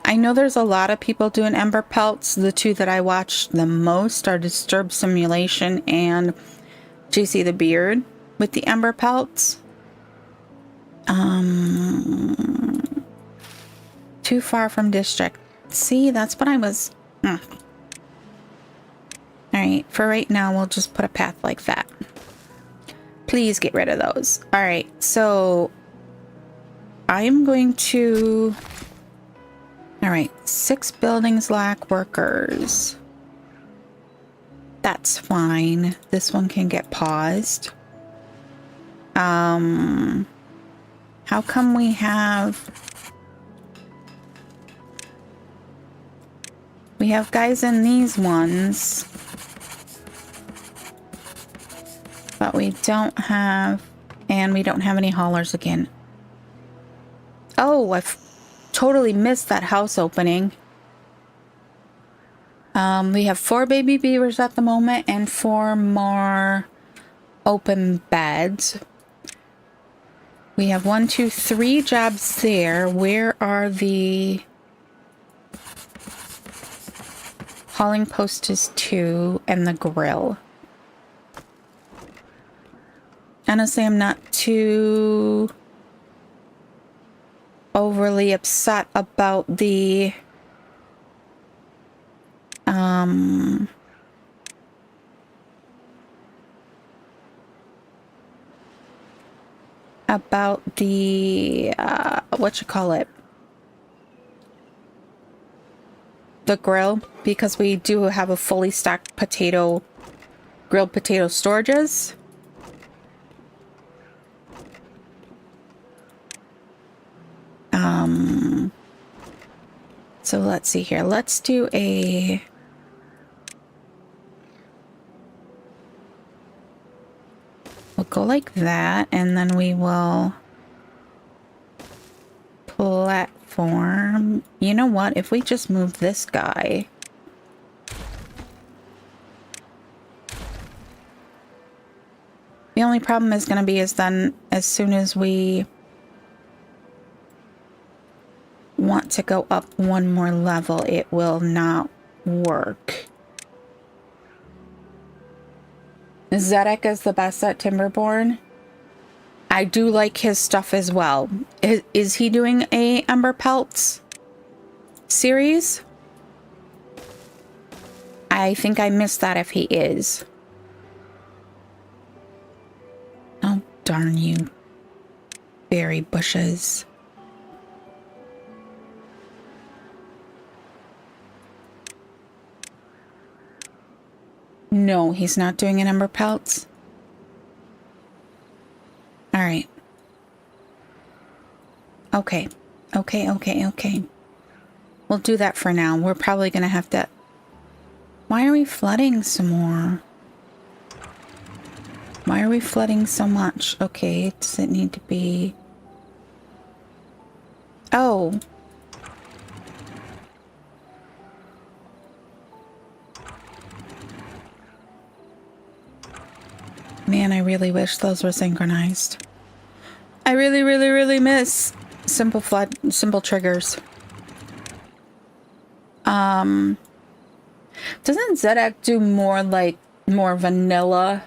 Speaker 1: I know there's a lot of people doing Ember Pelts. The two that I watch the most are Disturbed Simulation and JC the Beard with the Ember Pelts. Too far from district. See, that's what I was... Alright, for right now, we'll just put a path like that. Please get rid of those. Alright, so... I'm going to... Alright, 6 buildings lack workers. That's fine. This one can get paused. How come we have... We have guys in these ones. But we don't have... And we don't have any haulers again. Oh, I've totally missed that house opening. We have 4 baby beavers at the moment and 4 more open beds. We have 1, 2, 3 jobs there. Where are the... Hauling post is 2 and the grill. Honestly, I'm not too overly upset about the About the, what you call it? The grill, because we do have a fully stacked grilled potato storages. So let's see here. Let's do we'll go like that, and then we will platform. You know what? If we just move this guy. The only problem is going to be is then as soon as we want to go up one more level, it will not work. Zedek is the best at Timberborn. I do like his stuff as well. Is he doing a Ember Pelts series? I think I missed that if he is. Oh, darn you. Berry bushes. No, he's not doing an Ember Pelts. All right. Okay. Okay. We'll do that for now. We're probably going to have to... Why are we flooding some more? Why are we flooding so much? Okay, does it need to be... Oh. Man, I really wish those were synchronized. I really miss simple triggers. Doesn't Zedek do more vanilla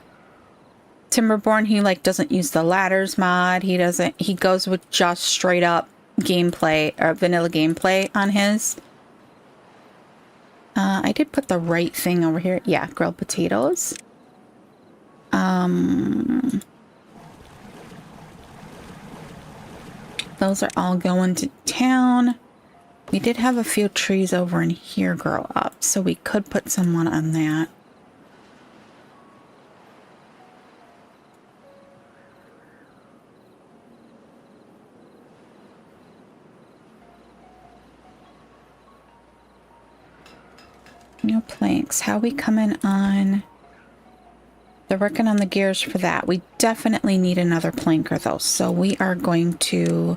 Speaker 1: Timberborn? He doesn't use the ladders mod. He goes with just straight up gameplay or vanilla gameplay on his. I did put the right thing over here. Yeah, grilled potatoes. Those are all going to town. We did have a few trees over in here grow up, so we could put someone on that. No planks. How we coming on? They're working on the gears for that. We definitely need another planker though, so we are going to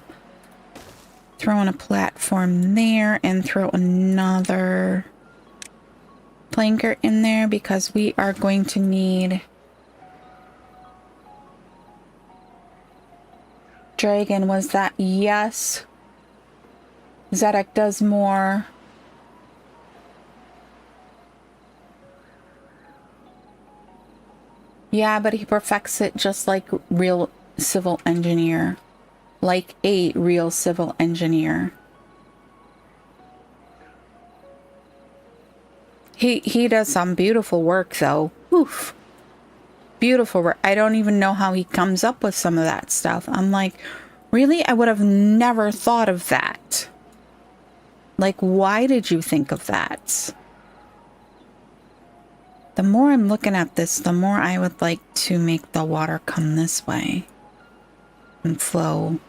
Speaker 1: throw in a platform there and throw another planker in there because we are going to need dragon. Was that yes? Zedek does more. Yeah, but he perfects it just like real civil engineer. Like a real civil engineer. He does some beautiful work though. Oof. Beautiful work. I don't even know how he comes up with some of that stuff. I'm like, really? I would have never thought of that. Like, why did you think of that? The more I'm looking at this, the more I would like to make the water come this way and flow.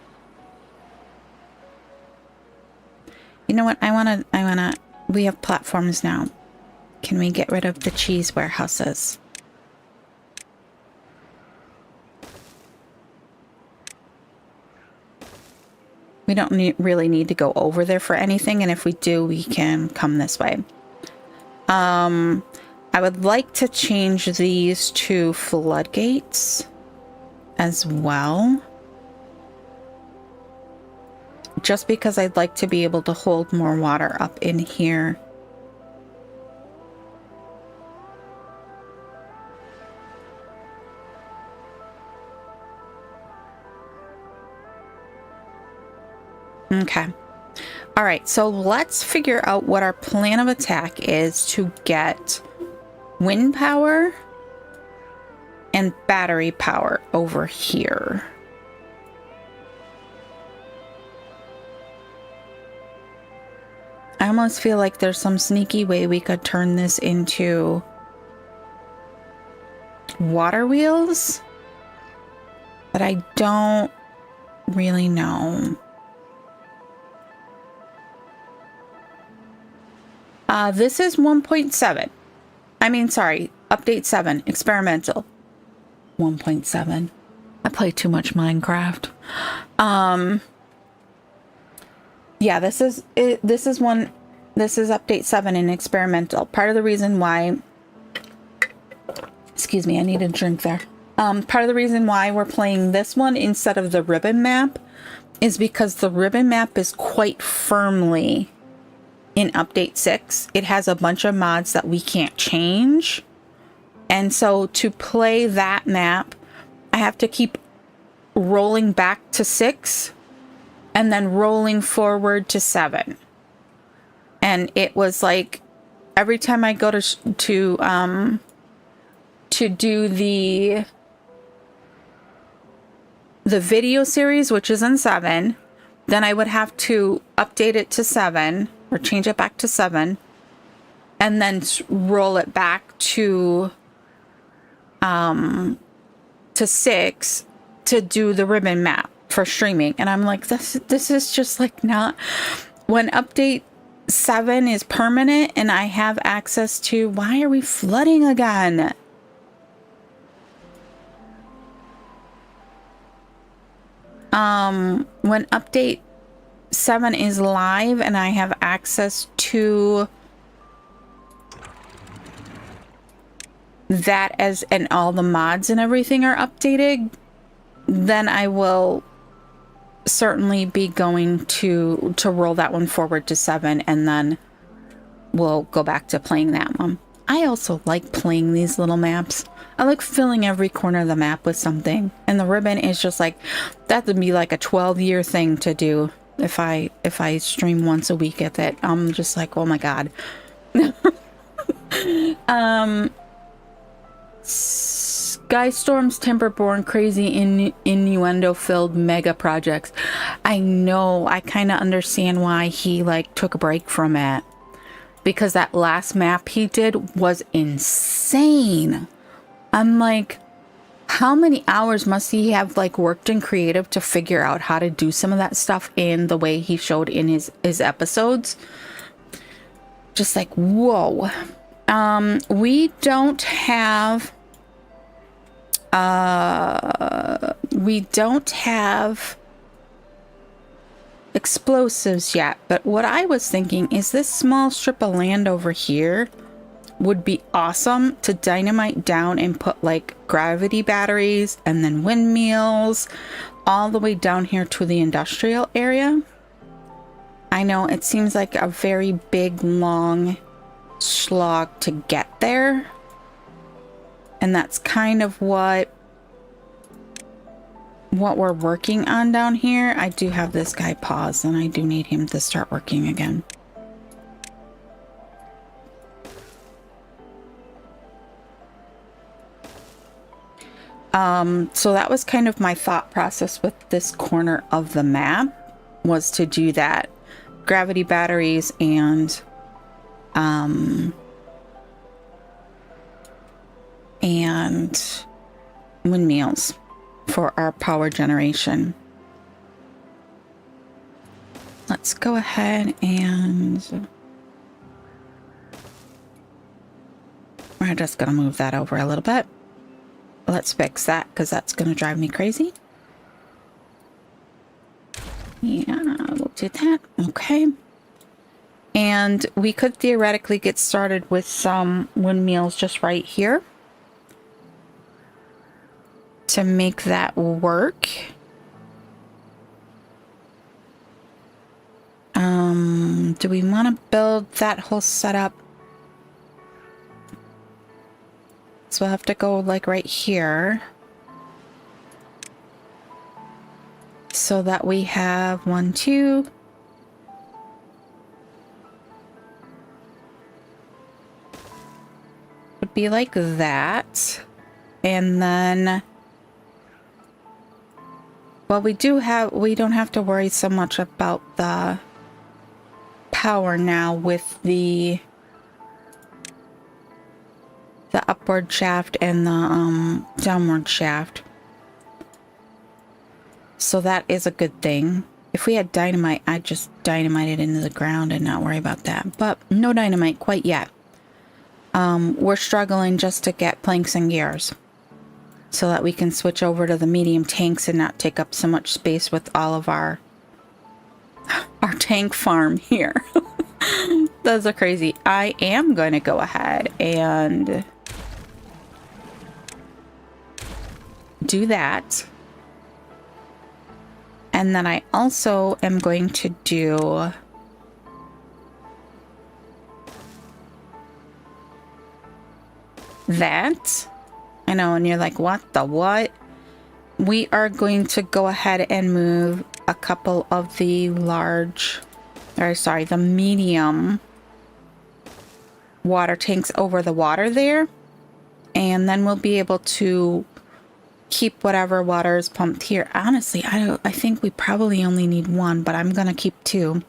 Speaker 1: You know what? We have platforms now. Can we get rid of the cheese warehouses? We don't really need to go over there for anything, and if we do, we can come this way. I would like to change these to floodgates as well. Just because I'd like to be able to hold more water up in here. Okay. All right, so let's figure out what our plan of attack is to get wind power and battery power over here. I almost feel like there's some sneaky way we could turn this into water wheels, but I don't really know. This is 1.7. I mean, sorry, update 7, experimental. 1.7. I play too much Minecraft. Yeah, this is update 7 in experimental. Part of the reason why, excuse me, I need a drink there. Part of the reason why we're playing this one instead of the ribbon map is because the ribbon map is quite firmly in update 6. It has a bunch of mods that we can't change. And so to play that map, I have to keep rolling back to 6 and then rolling forward to 7. And it was like every time I go to do the video series, which is in 7, then I would have to update it to 7 or change it back to 7 and then roll it back to 6 to do the ribbon map for streaming. And I'm like, this is just like not when update 7 is permanent and I have access to, why are we flooding again? When update 7 is live and I have access to that and all the mods and everything are updated, then I will certainly be going to roll that one forward to 7 and then we'll go back to playing that one. I also like playing these little maps. I like filling every corner of the map with something. And the ribbon is just like, that would be like a 12-year thing to do if I stream once a week at it. I'm just like, oh my god. Skystorm's Timberborn, crazy innuendo-filled mega projects. I know, I kind of understand why he like took a break from it. Because that last map he did was insane. I'm like, how many hours must he have like worked in creative to figure out how to do some of that stuff in the way he showed in his episodes? Just like, whoa. We don't have explosives yet, but what I was thinking is this small strip of land over here would be awesome to dynamite down and put like gravity batteries and then windmills all the way down here to the industrial area. I know it seems like a very big long slog to get there, and that's kind of what we're working on down here. I do have this guy paused and I do need him to start working again. So that was kind of my thought process with this corner of the map, was to do that. Gravity batteries and windmills for our power generation. Let's go ahead and we're just gonna move that over a little bit. Let's fix that because that's gonna drive me crazy. Yeah, we'll do that. Okay. And we could theoretically get started with some windmills just right here to make that work. Do we want to build that whole setup? So we'll have to go like right here so that we have 1, 2, be like that. And then, well, we don't have to worry so much about the power now with the upward shaft and the downward shaft. So that is a good thing. If we had dynamite, I'd just dynamite it into the ground and not worry about that. But no dynamite quite yet. We're struggling just to get planks and gears so that we can switch over to the medium tanks and not take up so much space with all of our tank farm here. Those are crazy. I am going to go ahead and do that. And then I also am going to do that. I know, and you're like, what the what? We are going to go ahead and move a couple of the the medium water tanks over the water there. And then we'll be able to keep whatever water is pumped here. Honestly, I think we probably only need one, but I'm gonna keep two.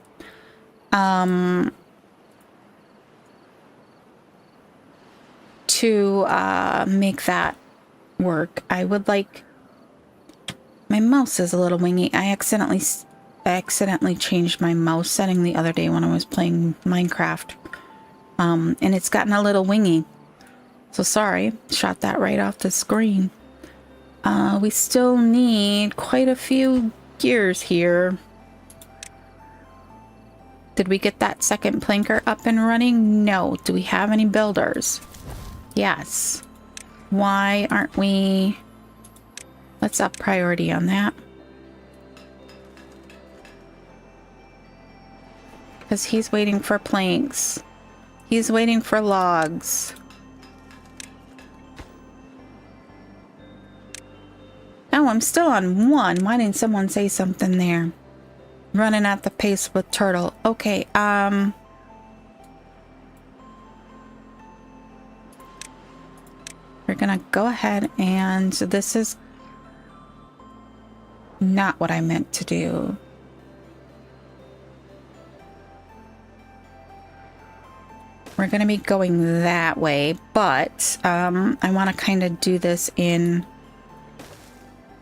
Speaker 1: To make that work. I would like, my mouse is a little wingy. I accidentally changed my mouse setting the other day when I was playing Minecraft. And it's gotten a little wingy. So sorry, shot that right off the screen. We still need quite a few gears here. Did we get that second planker up and running? No. Do we have any builders? Yes. Why aren't we... Let's up priority on that. Because he's waiting for planks. He's waiting for logs. Oh, I'm still on one. Why didn't someone say something there? Running at the pace with turtle. Okay, we're gonna go ahead and... So this is not what I meant to do. We're gonna be going that way, but I want to kind of do this in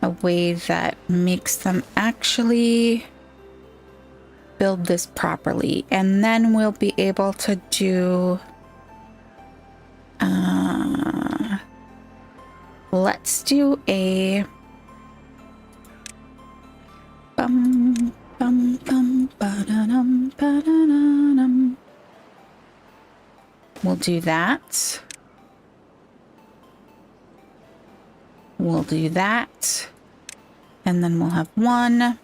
Speaker 1: a way that makes them actually build this properly, and then we'll be able to do let's do a bum bum bum ba-da-dum, ba-da-da-dum. We'll do that. We'll do that. And then we'll have one.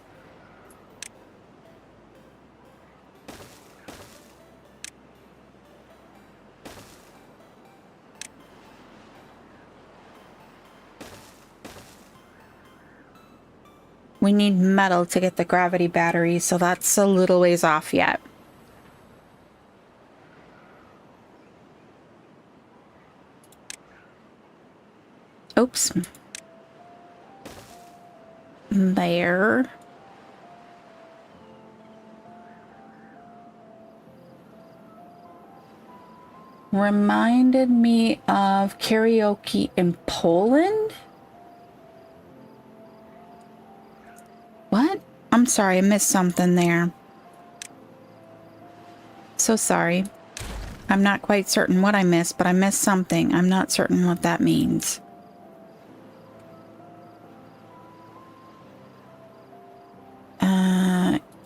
Speaker 1: We need metal to get the gravity battery, so that's a little ways off yet. Oops. There. Reminded me of karaoke in Poland? What? I'm sorry, I missed something there. So sorry. I'm not quite certain what I missed, but I missed something. I'm not certain what that means.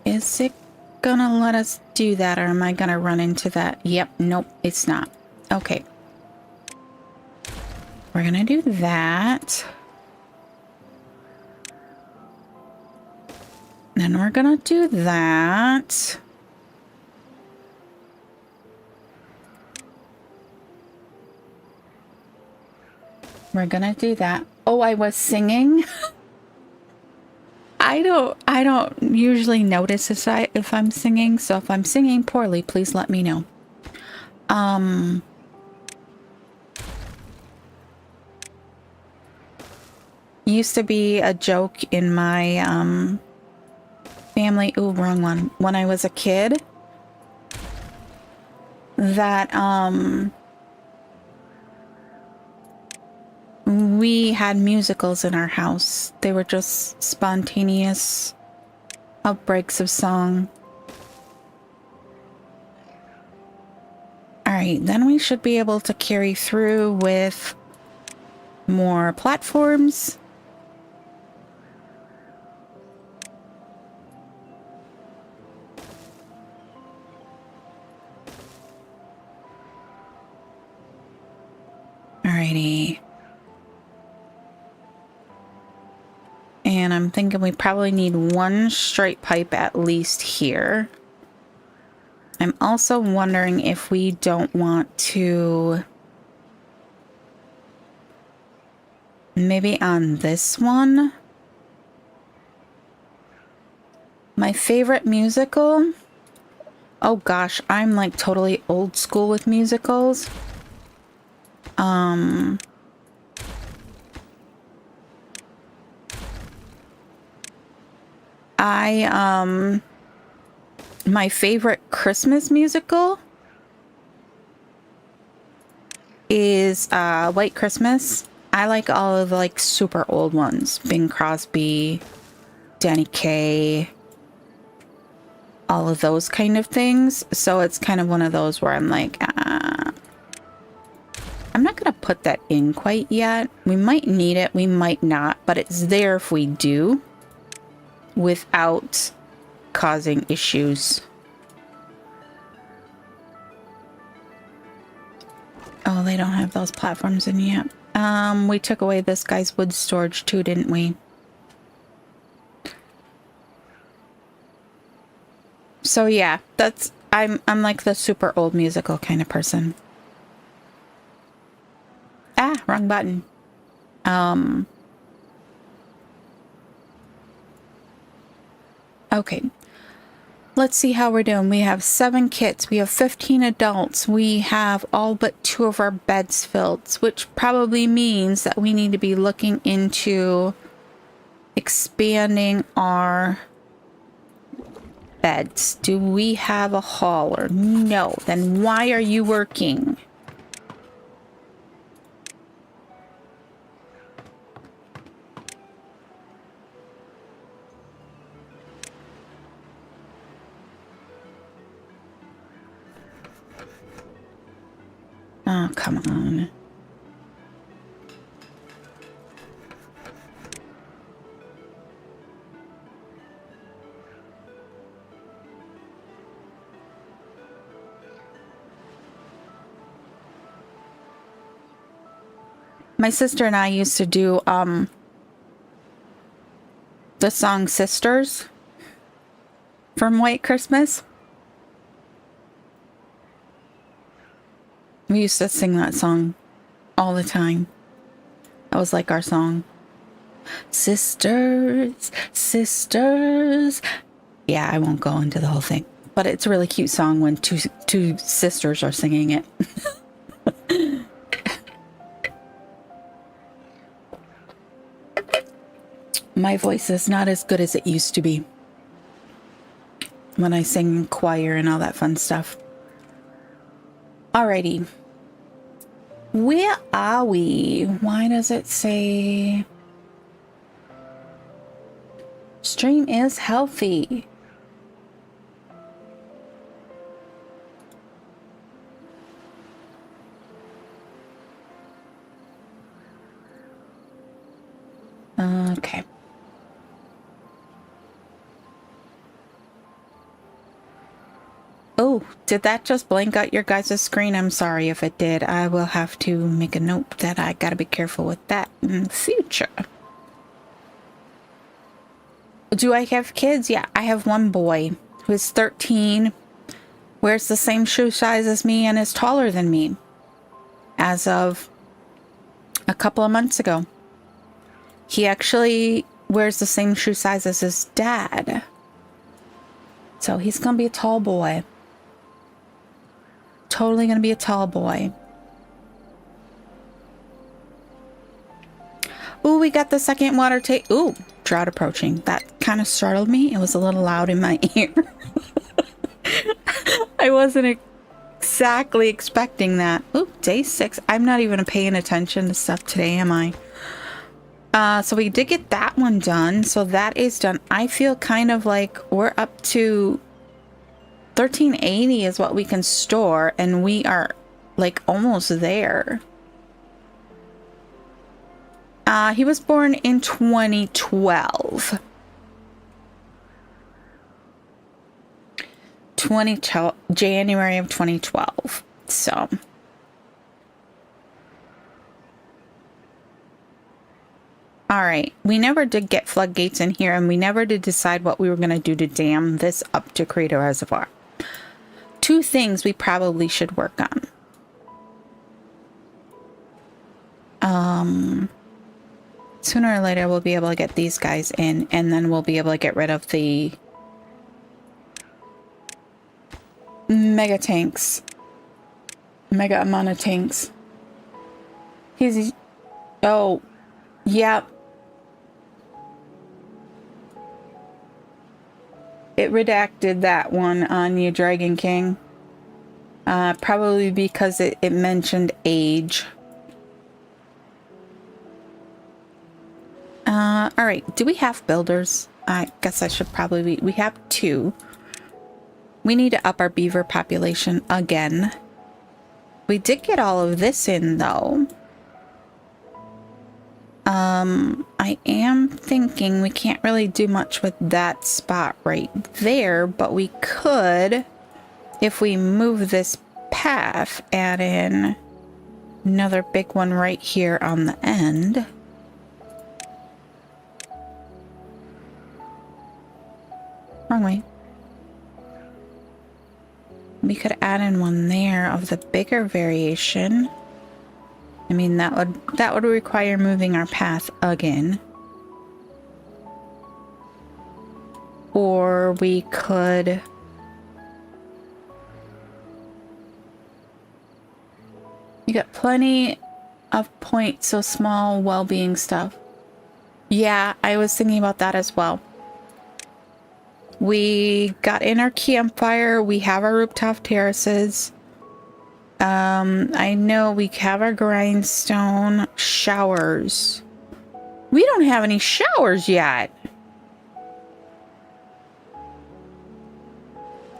Speaker 1: Is it gonna let us do that, or am I gonna run into that? Yep, nope, it's not. Okay. We're gonna do that. Then we're gonna do that. We're gonna do that. Oh, I was singing. I don't usually notice if I'm singing, so if I'm singing poorly, please let me know. used to be a joke in my family. Ooh, wrong one. When I was a kid, that we had musicals in our house. They were just spontaneous outbreaks of song. All right, then we should be able to carry through with more platforms. Alrighty. And I'm thinking we probably need one straight pipe at least here. I'm also wondering if we don't want to... maybe on this one. My favorite musical? Oh gosh, I'm like totally old school with musicals. My favorite Christmas musical is White Christmas. I like all of the like super old ones. Bing Crosby, Danny Kaye, all of those kind of things. So it's kind of one of those where I'm like, I'm not gonna put that in quite yet. We might need it, we might not, but it's there if we do, without causing issues. Oh, they don't have those platforms in yet. We took away this guy's wood storage too, didn't we? So yeah, that's I'm like the super old musical kind of person. Ah, wrong button. Okay. Let's see how we're doing. We have 7 kits. We have 15 adults. We have all but 2 of our beds filled, which probably means that we need to be looking into expanding our beds. Do we have a hauler? No. Then why are you working? Oh, come on. My sister and I used to do the song Sisters from White Christmas. We used to sing that song all the time. That was like our song. Sisters, sisters. Yeah, I won't go into the whole thing. But it's a really cute song when two sisters are singing it. My voice is not as good as it used to be when I sing in choir and all that fun stuff. Alrighty. Where are we? Why does it say stream is healthy? Okay. Oh, did that just blank out your guys' screen? I'm sorry if it did. I will have to make a note that I gotta be careful with that in the future. Do I have kids? Yeah, I have one boy who is 13, wears the same shoe size as me, and is taller than me as of a couple of months ago. He actually wears the same shoe size as his dad. So he's gonna be a tall boy. Totally gonna be a tall boy. Ooh, we got the second water take. Ooh, drought approaching. That kind of startled me. It was a little loud in my ear. I wasn't exactly expecting that. Ooh, day 6. I'm not even paying attention to stuff today, am I? So we did get that one done. So that is done. I feel kind of like we're up to 1380 is what we can store, and we are like almost there. He was born in 2012. January of 2012. So all right, we never did get floodgates in here, and we never did decide what we were going to do to dam this up to create a reservoir. 2 things we probably should work on. Sooner or later we'll be able to get these guys in, and then we'll be able to get rid of the mega tanks. Mega amount of tanks. Oh, yeah. It redacted that one on you, Dragon King. Probably because it mentioned age. All right. Do we have builders? I guess I should probably we have 2. We need to up our beaver population again. We did get all of this in, though. I am thinking we can't really do much with that spot right there, but we could, if we move this path, add in another big one right here on the end. Wrong way. We could add in one there of the bigger variation. I mean, that would require moving our path again. Or we could you got plenty of points, so small well-being stuff. Yeah, I was thinking about that as well. We got in our campfire. We have our rooftop terraces. I know we have our grindstone showers. We don't have any showers yet.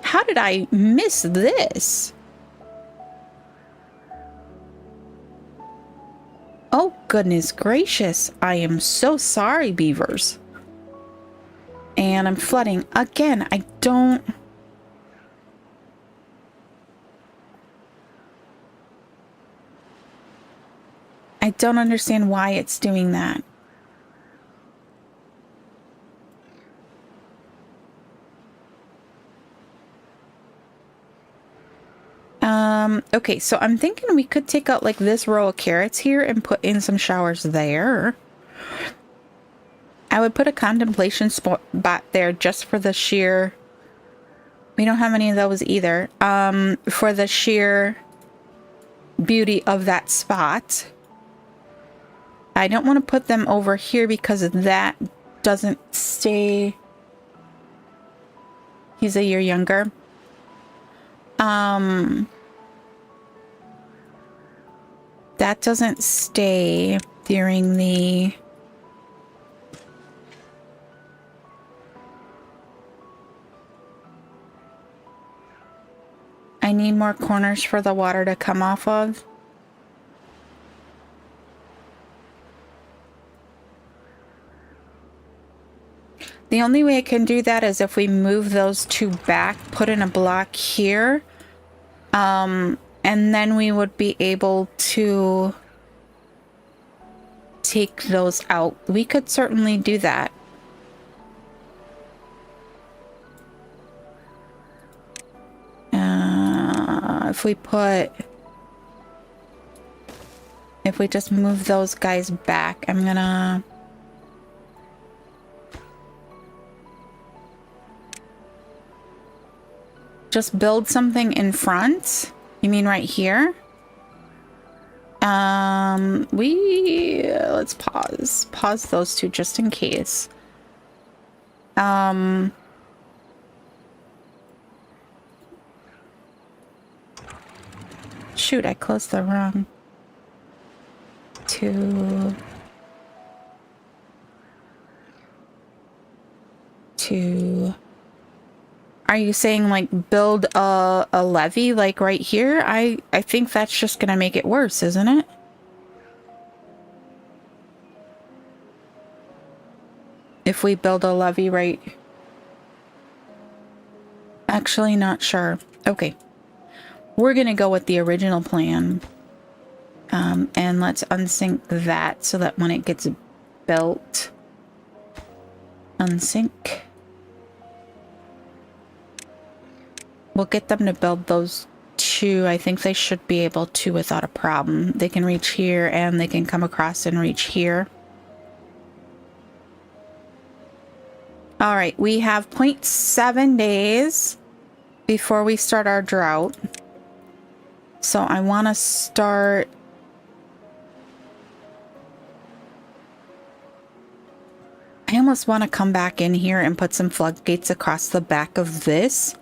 Speaker 1: How did I miss this? Oh, goodness gracious. I am so sorry, beavers. And I'm flooding again. I don't understand why it's doing that. Okay, so I'm thinking we could take out like this row of carrots here and put in some showers there. I would put a contemplation spot there just for the sheer... We don't have any of those either. For the sheer beauty of that spot. I don't want to put them over here because that doesn't stay... He's a year younger. That doesn't stay during the... I need more corners for the water to come off of. The only way I can do that is if we move those 2 back, put in a block here, and then we would be able to take those out. We could certainly do that. If we just move those guys back, I'm gonna... just build something in front? You mean right here? Let's pause those two just in case. Shoot, I closed the wrong two. Are you saying like build a levee like right here? I think that's just gonna make it worse, isn't it? If we build a levee right... Actually, not sure. Okay. We're gonna go with the original plan. And let's unsync that so that when it gets built... Unsync. We'll get them to build those two. I think they should be able to without a problem. They can reach here and they can come across and reach here. All right, we have 0.7 days before we start our drought. So I want to start... I almost want to come back in here and put some floodgates across the back of this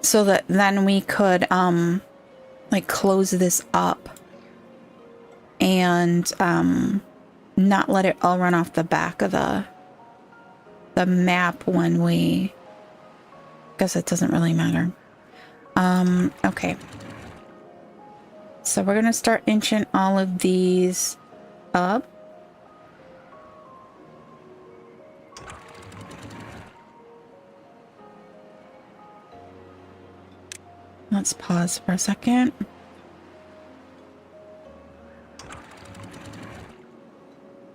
Speaker 1: so that then we could like close this up and not let it all run off the back of the map when we... Guess it doesn't really matter. Okay. So we're gonna start inching all of these up. Let's pause for a second.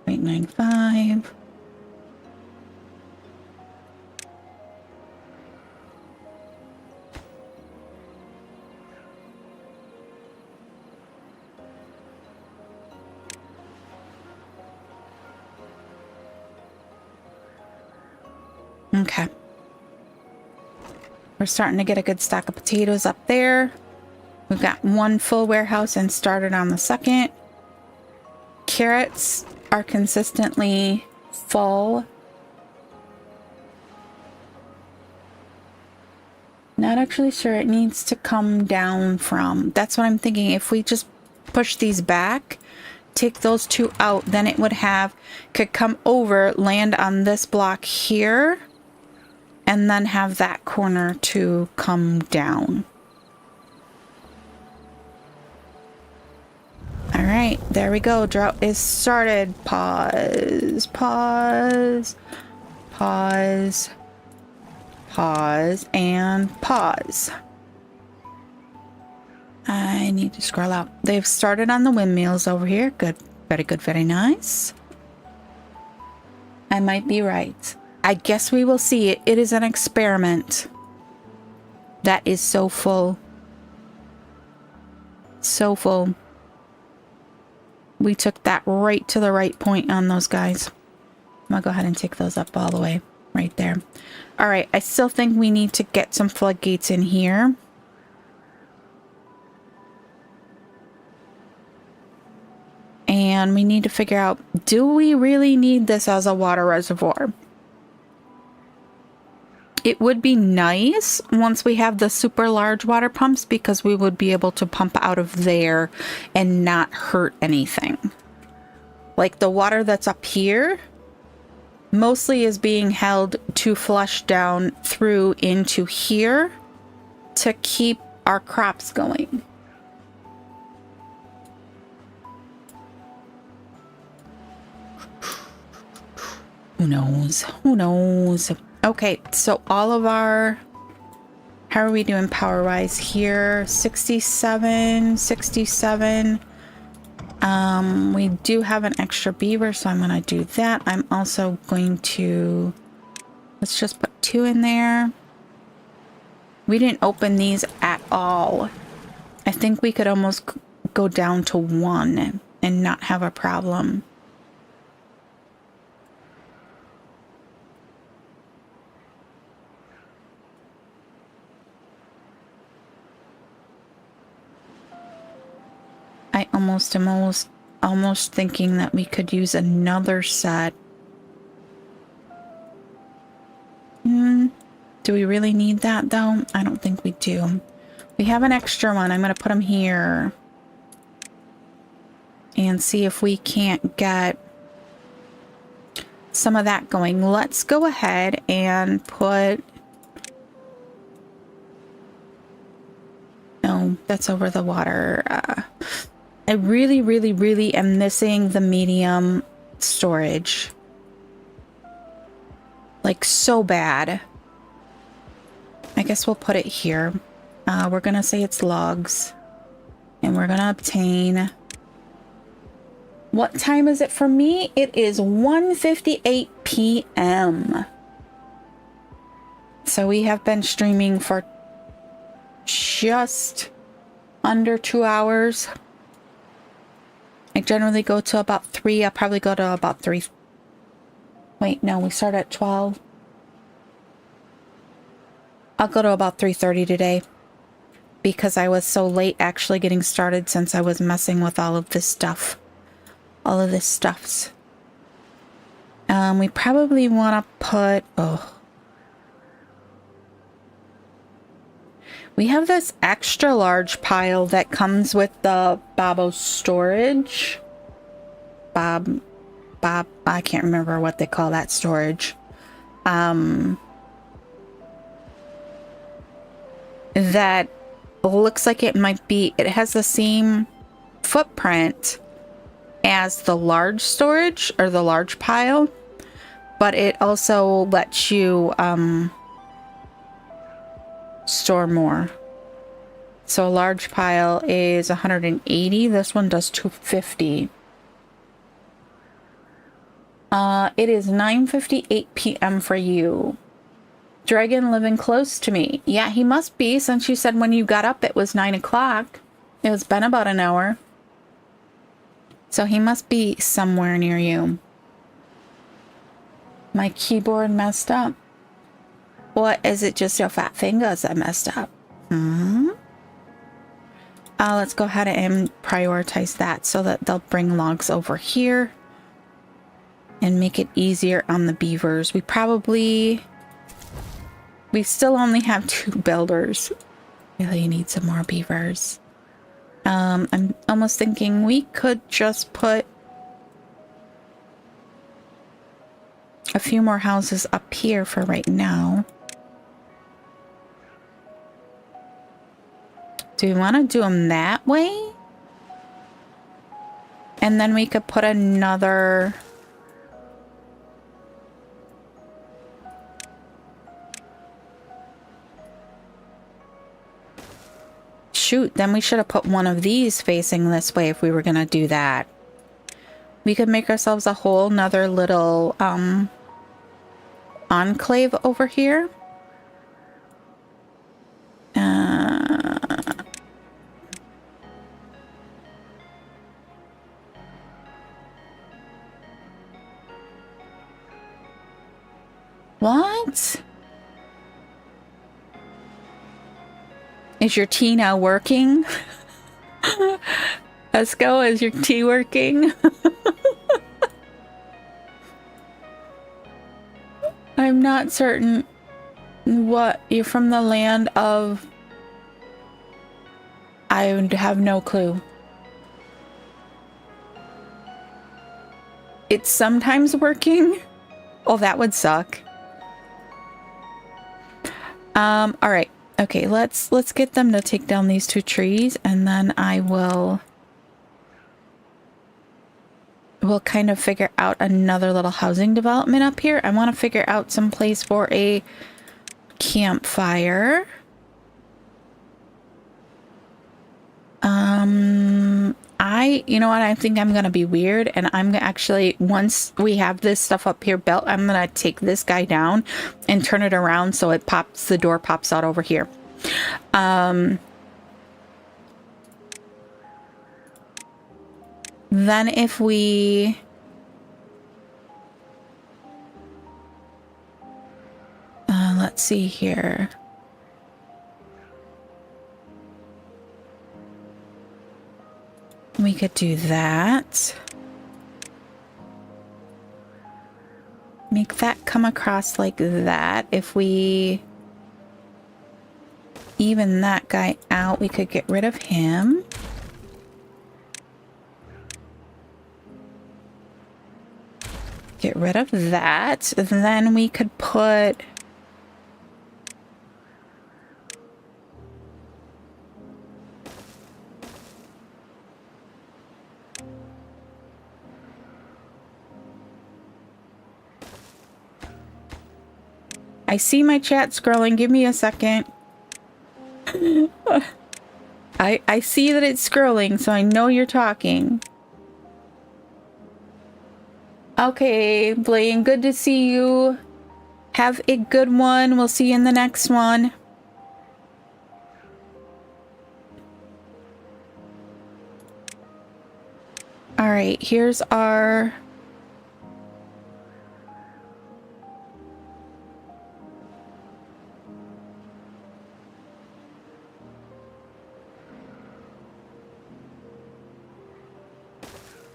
Speaker 1: .95. Okay. We're starting to get a good stack of potatoes up there. We've got one full warehouse and started on the second. Carrots are consistently full. Not actually sure it needs to come down from. That's what I'm thinking. If we just push these back, take those two out, then it would have, could come over, land on this block here, and then have that corner to come down. All right, there we go. Drought is started. Pause, pause, pause, pause, and pause. I need to scroll out. They've started on the windmills over here. Good, very nice. I might be right. I guess we will see it. It is an experiment. That is so full. So full. We took that right to the right point on those guys. I'm gonna go ahead and take those up all the way. Right there. All right. I still think we need to get some floodgates in here. And we need to figure out, do we really need this as a water reservoir? It would be nice once we have the super large water pumps because we would be able to pump out of there and not hurt anything. Like the water that's up here mostly is being held to flush down through into here to keep our crops going. Who knows? Who knows? Okay, so all of our... How are we doing power-wise here? 67, 67. We do have an extra beaver, so I'm going to do that. I'm also going to... Let's just put 2 in there. We didn't open these at all. I think we could almost go down to 1 and not have a problem. I almost almost thinking that we could use another set. Do we really need that though? I don't think we do. We have an extra one. I'm going to put them here and see if we can't get some of that going. Let's go ahead and put... No, that's over the water. I really, really, really am missing the medium storage. Like, so bad. I guess we'll put it here. We're gonna say it's logs. And we're gonna obtain... What time is it for me? It is 1:58 p.m. So we have been streaming for just under 2 hours. I generally go to about 3. I'll probably go to about 3. Wait, no, we start at 12. I'll go to about 3:30 today because I was so late actually getting started since I was messing with all of this stuff. All of this stuffs. We probably want to put... Oh. We have this extra large pile that comes with the Babbo storage. Bob, I can't remember what they call that storage. That looks like it might be... It has the same footprint as the large storage or the large pile, but it also lets you store more. So a large pile is 180. This one does 250. It is 9:58 p.m. for you. Dragon living close to me. Yeah, he must be, since you said when you got up it was 9 o'clock. It's been about an hour. So he must be somewhere near you. My keyboard messed up. What, is it just your fat fingers that messed up? Let's go ahead and prioritize that so that they'll bring logs over here and make it easier on the beavers. We still only have 2 builders. Really need some more beavers. I'm almost thinking we could just put a few more houses up here for right now. Do we want to do them that way? And then we could put another... Shoot, then we should have put one of these facing this way if we were gonna do that. We could make ourselves a whole nother little enclave over here. What? Is your tea now working? Esco, is your tea working? I'm not certain what you're from the land of... I have no clue. It's sometimes working? Oh, that would suck. All right. Okay, let's get them to take down these 2 trees, and then we'll kind of figure out another little housing development up here. I want to figure out some place for a campfire. You know what? I think I'm gonna be weird, and I'm actually, once we have this stuff up here built, I'm gonna take this guy down and turn it around so it pops, the door pops out over here. Then if we... let's see here. We could do that. Make that come across like that. If we even that guy out, we could get rid of him. Get rid of that. Then we could put... I see my chat scrolling. Give me a second. I see that it's scrolling, so I know you're talking. Okay, Blaine, good to see you. Have a good one. We'll see you in the next one. All right, here's our...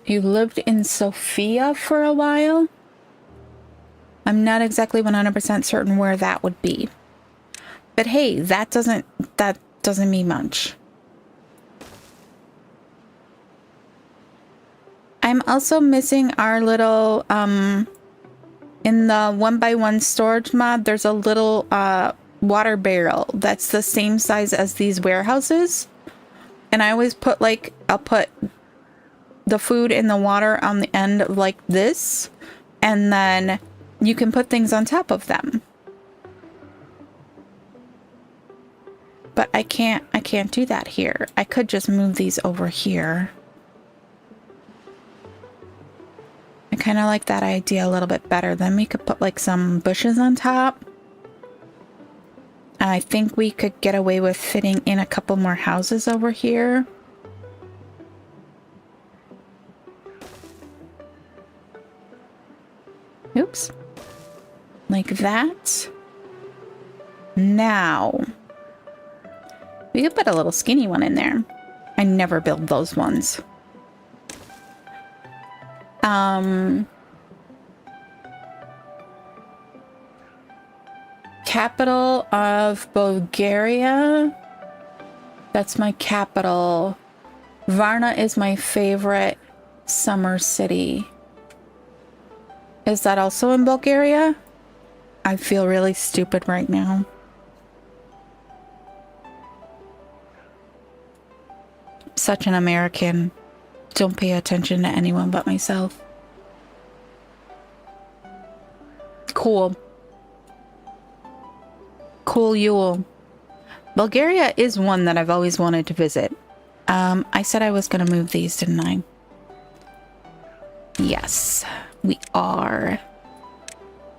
Speaker 1: You lived in Sofia for a while? I'm not exactly 100% certain where that would be. But hey, that doesn't mean much. I'm also missing our little, in the 1x1 storage mod, there's a little, water barrel that's the same size as these warehouses. And I always put, like, I'll put the food in the water on the end of like this, and then you can put things on top of them. But I can't do that here. I could just move these over here. I kind of like that idea a little bit better. Then we could put like some bushes on top. I think we could get away with fitting in a couple more houses over here. Oops. Like that. Now, we could put a little skinny one in there. I never build those ones. Capital of Bulgaria. That's my capital. Varna is my favorite summer city. Is that also in Bulgaria? I feel really stupid right now. Such an American. Don't pay attention to anyone but myself. Cool. Cool Yule. Bulgaria is one that I've always wanted to visit. I said I was going to move these, didn't I? Yes. We are.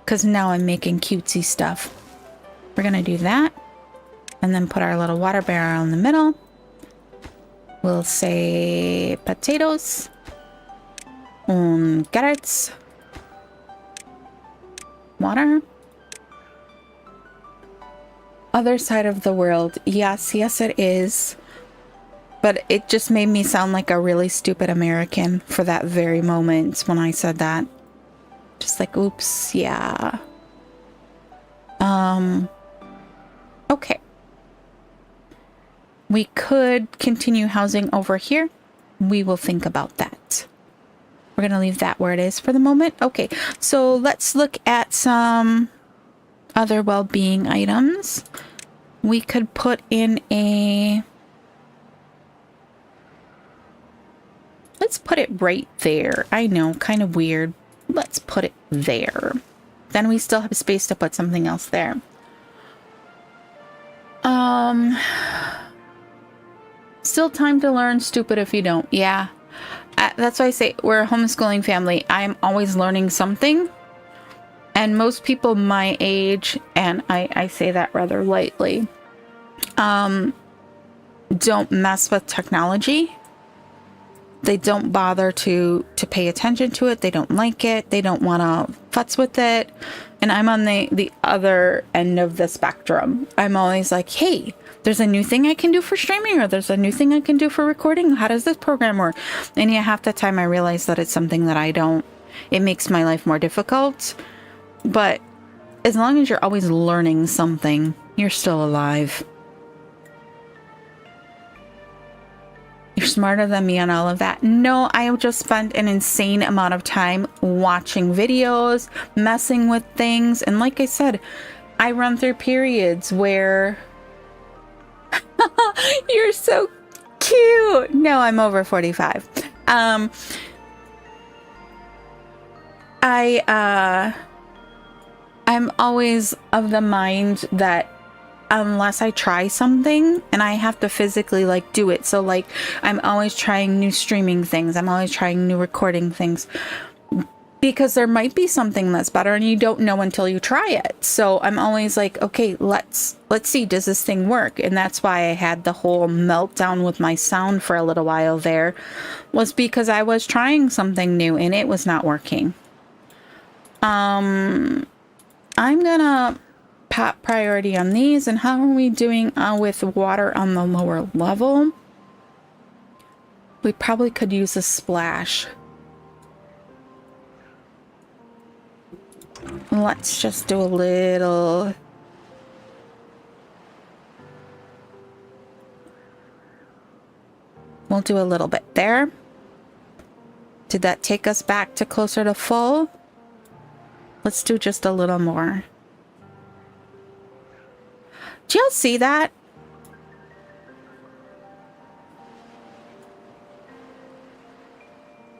Speaker 1: Because now I'm making cutesy stuff. We're going to do that. And then put our little water barrel in the middle. We'll say potatoes. Carrots. Water. Other side of the world. Yes, yes it is. But it just made me sound like a really stupid American for that very moment when I said that. Just like, oops, yeah. Okay. We could continue housing over here. We will think about that. We're going to leave that where it is for the moment. Okay, so let's look at some other well-being items. We could put in a... Let's put it right there. I know, kind of weird. Let's put it there. Then we still have space to put something else there. Still time to learn. Stupid if you don't. Yeah. That's why I say we're a homeschooling family. I'm always learning something. And most people my age, and I say that rather lightly, don't mess with technology. They don't bother to pay attention to it. They don't like it. They don't want to futz with it. And I'm on the other end of the spectrum. I'm always like, hey, there's a new thing I can do for streaming, or there's a new thing I can do for recording. How does this program work? And yeah, half the time I realize that it's something that I don't. It makes my life more difficult. But as long as you're always learning something, you're still alive. You're smarter than me on all of that. No, I just spent an insane amount of time watching videos, messing with things. And like I said, I run through periods where you're so cute. No, I'm over 45. I'm always of the mind that unless I try something, and I have to physically like do it. So like I'm always trying new streaming things. I'm always trying new recording things, because there might be something that's better and you don't know until you try it. So I'm always like, okay, let's see, does this thing work? And that's why I had the whole meltdown with my sound for a little while there, was because I was trying something new and it was not working. I'm gonna pop priority on these. And how are we doing with water on the lower level? We probably could use a splash. Let's just do a little. We'll do a little bit there. Did that take us back to closer to full? Let's do just a little more. Do y'all see that?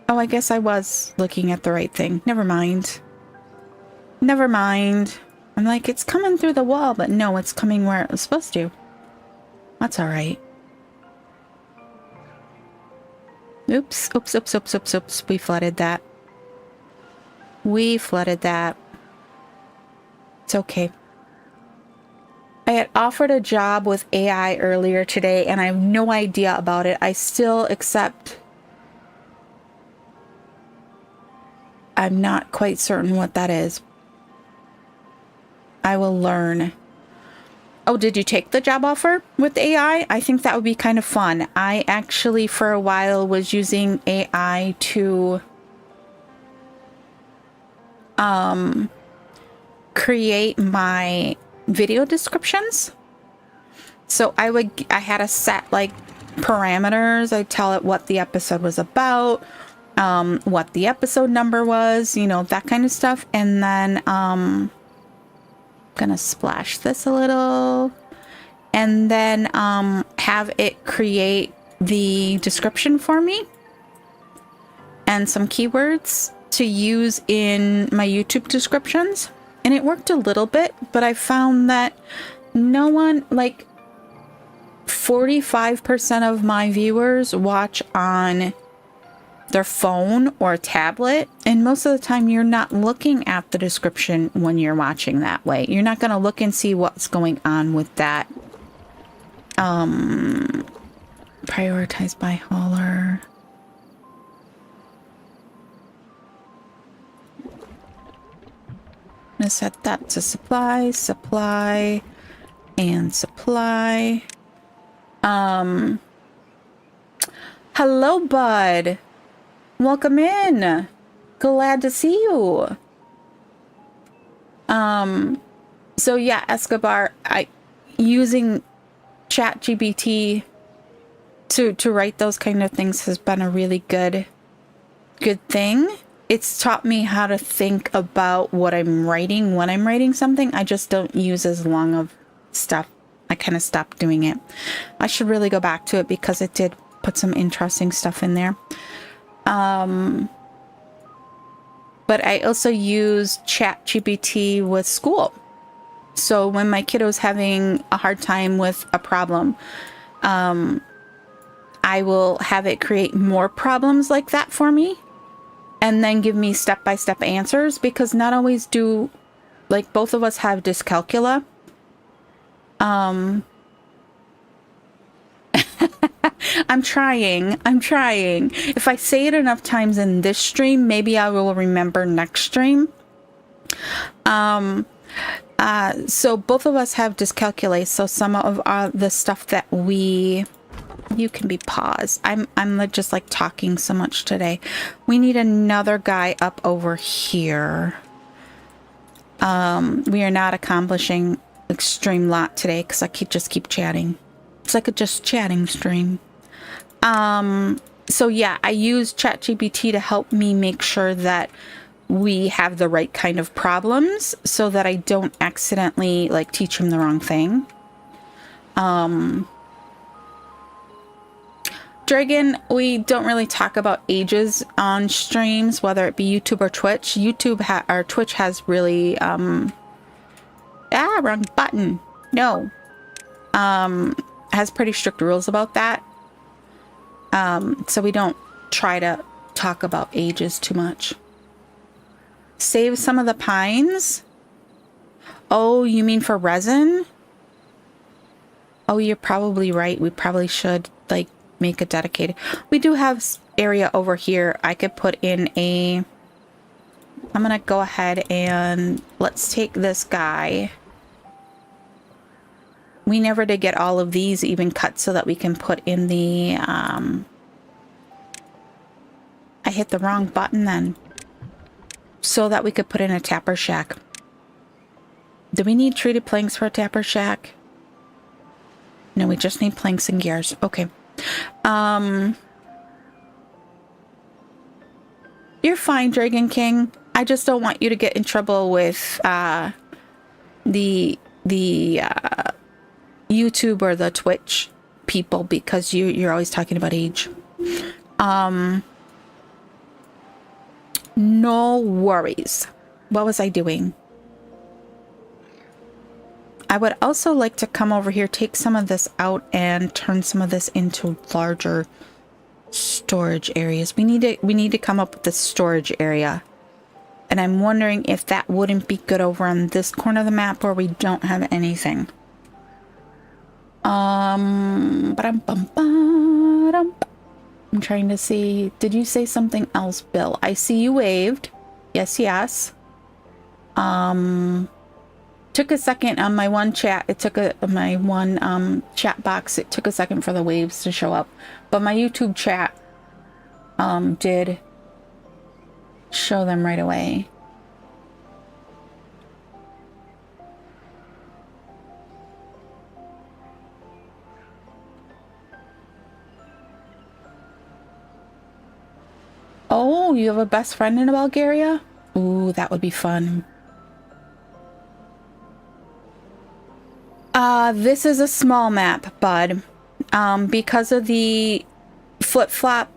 Speaker 1: Oh, I guess I was looking at the right thing. Never mind. Never mind. I'm like, it's coming through the wall, but no, it's coming where it was supposed to. That's all right. Oops, oops, oops, oops, oops, oops. We flooded that. We flooded that. It's okay. I had offered a job with AI earlier today, and I have no idea about it. I still accept. I'm not quite certain what that is. I will learn. Oh, did you take the job offer with AI? I think that would be kind of fun. I actually, for a while, was using AI to create my video descriptions. So I had a set like parameters. I'd tell it what the episode was about, what the episode number was, you know, that kind of stuff. And then gonna splash this a little, and then have it create the description for me and some keywords to use in my YouTube descriptions. And it worked a little bit, but I found that no one, like 45% of my viewers watch on their phone or tablet, and most of the time you're not looking at the description when you're watching that way. You're not going to look and see what's going on with that. Prioritize by hauler. I'm gonna set that to supply, supply, and supply. Hello, bud. Welcome in. Glad to see you. So yeah, Escobar, using ChatGPT to write those kind of things has been a really good thing. It's taught me how to think about what I'm writing when I'm writing something. I just don't use as long of stuff. I kind of stopped doing it. I should really go back to it because it did put some interesting stuff in there. But I also use ChatGPT with school. So when my kiddo's having a hard time with a problem, I will have it create more problems like that for me, and then give me step-by-step answers, because not always do, like, both of us have dyscalculia. I'm trying. If I say it enough times in this stream, maybe I will remember next stream. So both of us have dyscalculia, so some of the stuff that we... You can be paused. I'm like, just like talking so much today. We need another guy up over here. We are not accomplishing extreme lot today because I keep chatting. It's like a just chatting stream. So yeah, I use ChatGPT to help me make sure that we have the right kind of problems so that I don't accidentally like teach him the wrong thing. Dragon, we don't really talk about ages on streams, whether it be YouTube or Twitch. Or Twitch has really, wrong button. No. Has pretty strict rules about that. So we don't try to talk about ages too much. Save some of the pines? Oh, you mean for resin? Oh, you're probably right. We probably should, like, make a dedicated... We do have area over here. I could put in a... I'm gonna go ahead and let's take this guy. We never did get all of these even cut so that we can put in the... I hit the wrong button then. So that we could put in a tapper shack. Do we need treated planks for a tapper shack? No, we just need planks and gears. Okay. You're fine, Dragon King. I just don't want you to get in trouble with the YouTube or the Twitch people because you're always talking about age. No worries. What was I doing? I would also like to come over here, take some of this out and turn some of this into larger storage areas. We need to come up with this storage area. And I'm wondering if that wouldn't be good over on this corner of the map where we don't have anything. I'm trying to see. Did you say something else, Bill? I see you waved. Yes, yes. Took a second on my one chat. It took my one chat box. It took a second for the waves to show up, but my YouTube chat did show them right away. Oh, you have a best friend in Bulgaria? Ooh, that would be fun. This is a small map, bud. Because of the flip-flop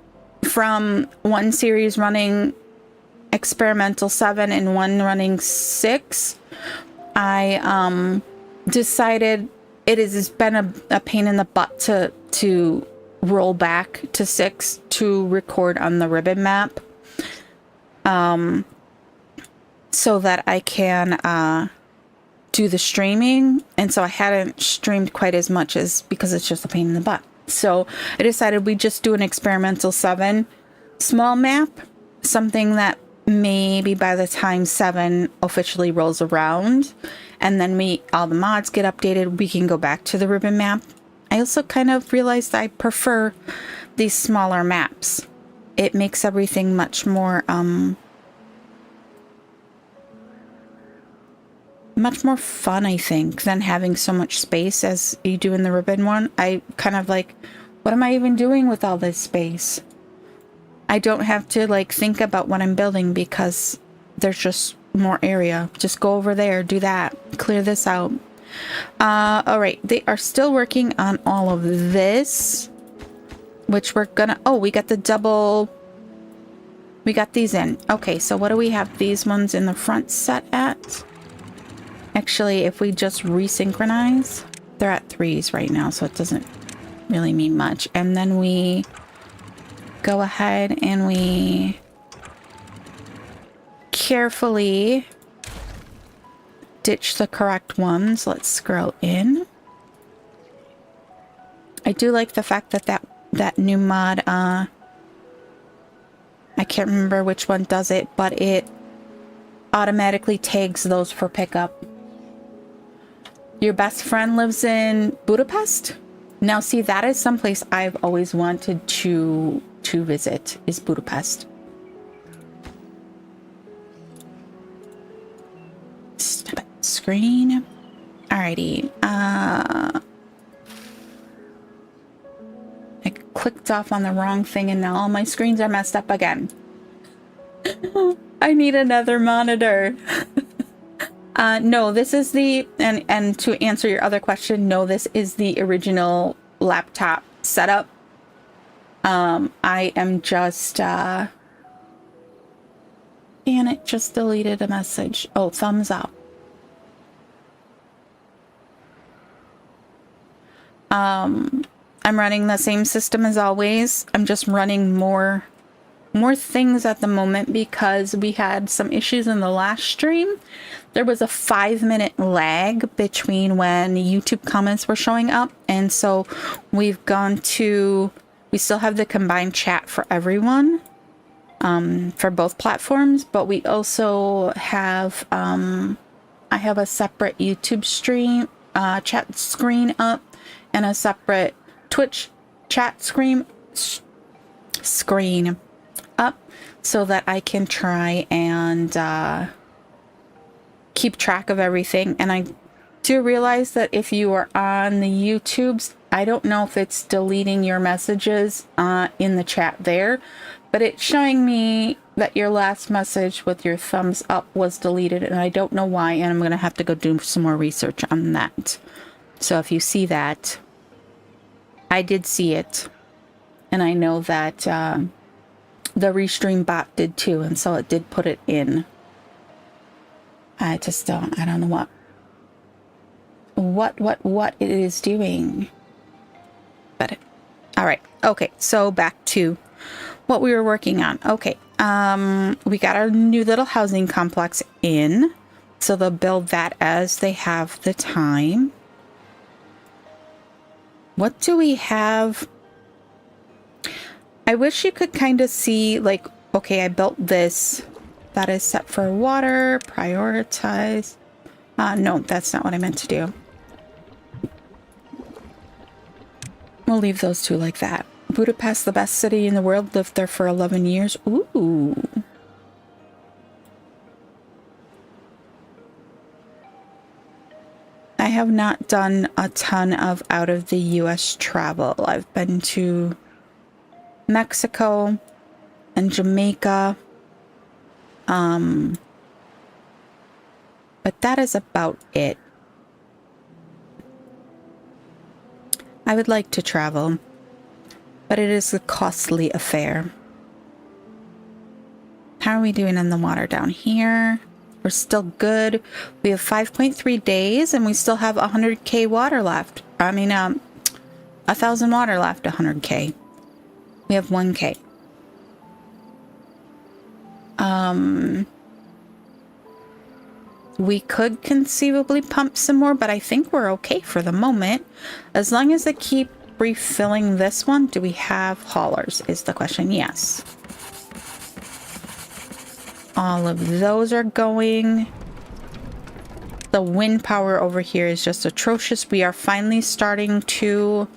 Speaker 1: from one series running experimental 7 and one running 6, I decided it has been a pain in the butt to roll back to 6 to record on the ribbon map, so that I can do the streaming. And so I hadn't streamed quite as much as because it's just a pain in the butt. So I decided we'd just do an experimental 7 small map, something that maybe by the time 7 officially rolls around and then all the mods get updated, we can go back to the ribbon map. I also kind of realized I prefer these smaller maps. It makes everything much more fun, I think, than having so much space as you do in the ribbon one. I kind of like, what am I even doing with all this space? I don't have to like think about what I'm building because there's just more area. Just go over there, do that, clear this out. All right, they are still working on all of this, which we're gonna, oh, we got the double, we got these in. Okay, so what do we have these ones in the front set at? Actually, if we just resynchronize, they're at 3s right now, so it doesn't really mean much. And then we go ahead and we carefully ditch the correct ones. Let's scroll in. I do like the fact that that new mod, I can't remember which one does it, but it automatically tags those for pickup. Your best friend lives in Budapest? Now, see, that is someplace I've always wanted to visit, is Budapest. Stop it. Screen. Alrighty. I clicked off on the wrong thing and now all my screens are messed up again. I need another monitor. No, this is the, and to answer your other question, no, this is the original laptop setup. I am just, and it just deleted a message. Oh, thumbs up. I'm running the same system as always. I'm just running more things at the moment because we had some issues in the last stream. There was a 5-minute lag between when YouTube comments were showing up, and so we still have the combined chat for everyone for both platforms, but we also have I have a separate YouTube stream chat screen up and a separate Twitch chat screen up so that I can try and keep track of everything. And I do realize that if you are on the YouTubes, I don't know if it's deleting your messages in the chat there, but it's showing me that your last message with your thumbs up was deleted, and I don't know why, and I'm going to have to go do some more research on that. So if you see that, I did see it, and I know that the Restream bot did too, and so it did put it in. I don't know what it is doing. But all right. Okay, so back to what we were working on. Okay. We got our new little housing complex in. So they'll build that as they have the time. What do we have? I wish you could kind of see, like, okay, I built this. That is set for water, prioritize. No, that's not what I meant to do. We'll leave those two like that. Budapest, the best city in the world, lived there for 11 years. Ooh. I have not done a ton of out of the US travel. I've been to Mexico and Jamaica. But that is about it. I would like to travel, but it is a costly affair. How are we doing in the water down here? We're still good. We have 5.3 days and we still have 100k water left. I mean, 1,000 water left, 100k. We have 1k. We could conceivably pump some more, but I think we're okay for the moment. As long as they keep refilling this one. Do we have haulers is the question. Yes. All of those are going. The wind power over here is just atrocious. We are finally starting to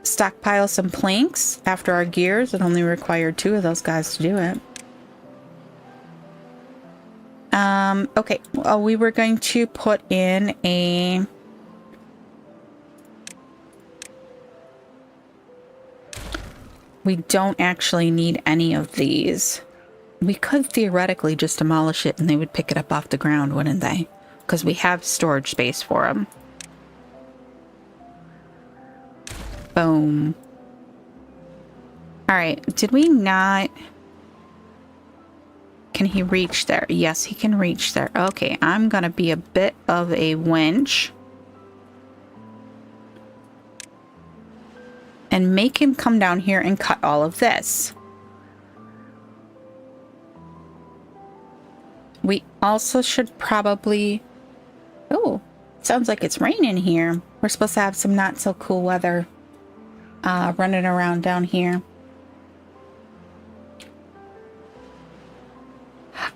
Speaker 1: stockpile some planks after our gears. It only required 2 of those guys to do it. Okay. Well, we were going to put in a... We don't actually need any of these. We could theoretically just demolish it and they would pick it up off the ground, wouldn't they? Because we have storage space for them. Boom. Alright, did we not... Can he reach there? Yes, he can reach there. Okay, I'm gonna be a bit of a winch. And make him come down here and cut all of this. We also should probably... Oh, sounds like it's raining here. We're supposed to have some not so cool weather running around down here.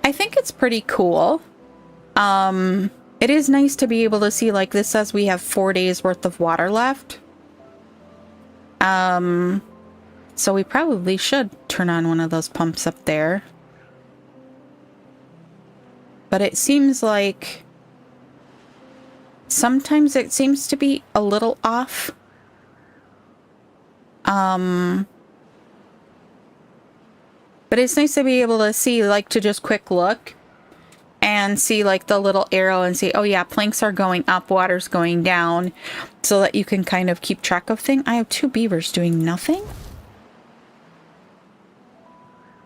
Speaker 1: I think it's pretty cool. It is nice to be able to see, like, this says we have 4 days worth of water left. So we probably should turn on one of those pumps up there. But it seems like sometimes it seems to be a little off. But it's nice to be able to see, like, to just quick look and see, like, the little arrow and see, oh yeah, planks are going up, water's going down, so that you can kind of keep track of things. I have 2 beavers doing nothing.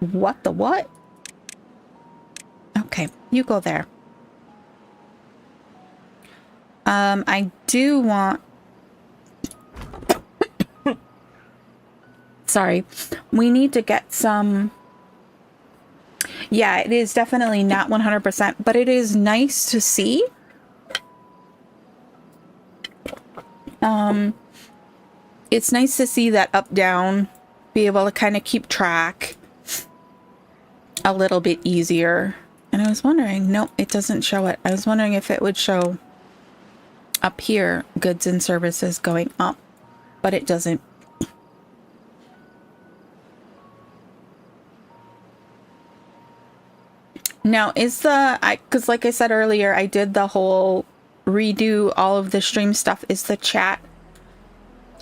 Speaker 1: What the what? Okay, you go there. I do want... Sorry. We need to get some... Yeah, it is definitely not 100%, but it is nice to see. It's nice to see that up, down, be able to kind of keep track a little bit easier. And I was wondering, nope, it doesn't show it. I was wondering if it would show up here, goods and services going up, but it doesn't. Now, is the, because like I said earlier, I did the whole redo all of the stream stuff. Is the chat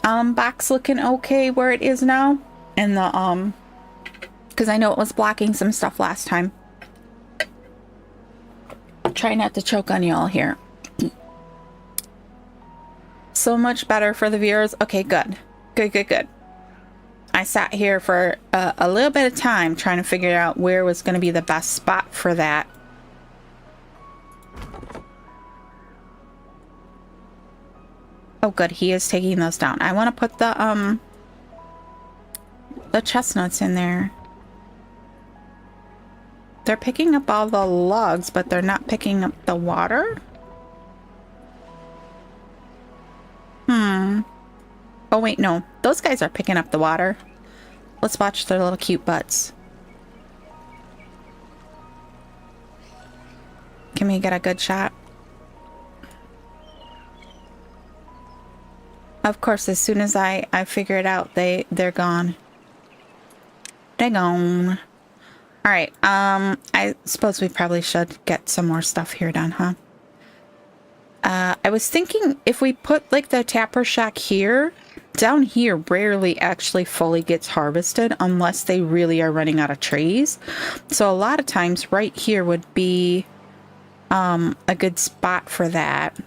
Speaker 1: box looking okay where it is now? And the, because I know it was blocking some stuff last time. Try not to choke on y'all here. So much better for the viewers. Okay, good. Good. I sat here for a little bit of time trying to figure out where was going to be the best spot for that. Oh, good. He is taking those down. I want to put the chestnuts in there. They're picking up all the logs, but they're not picking up the water. Oh, wait, no. Those guys are picking up the water. Let's watch their little cute butts. Can we get a good shot? Of course, as soon as I figure it out, they're gone. They're gone. Alright, I suppose we probably should get some more stuff here done, huh? I was thinking if we put, like, the tapper shack here, down here rarely actually fully gets harvested unless they really are running out of trees. So a lot of times right here would be a good spot for that.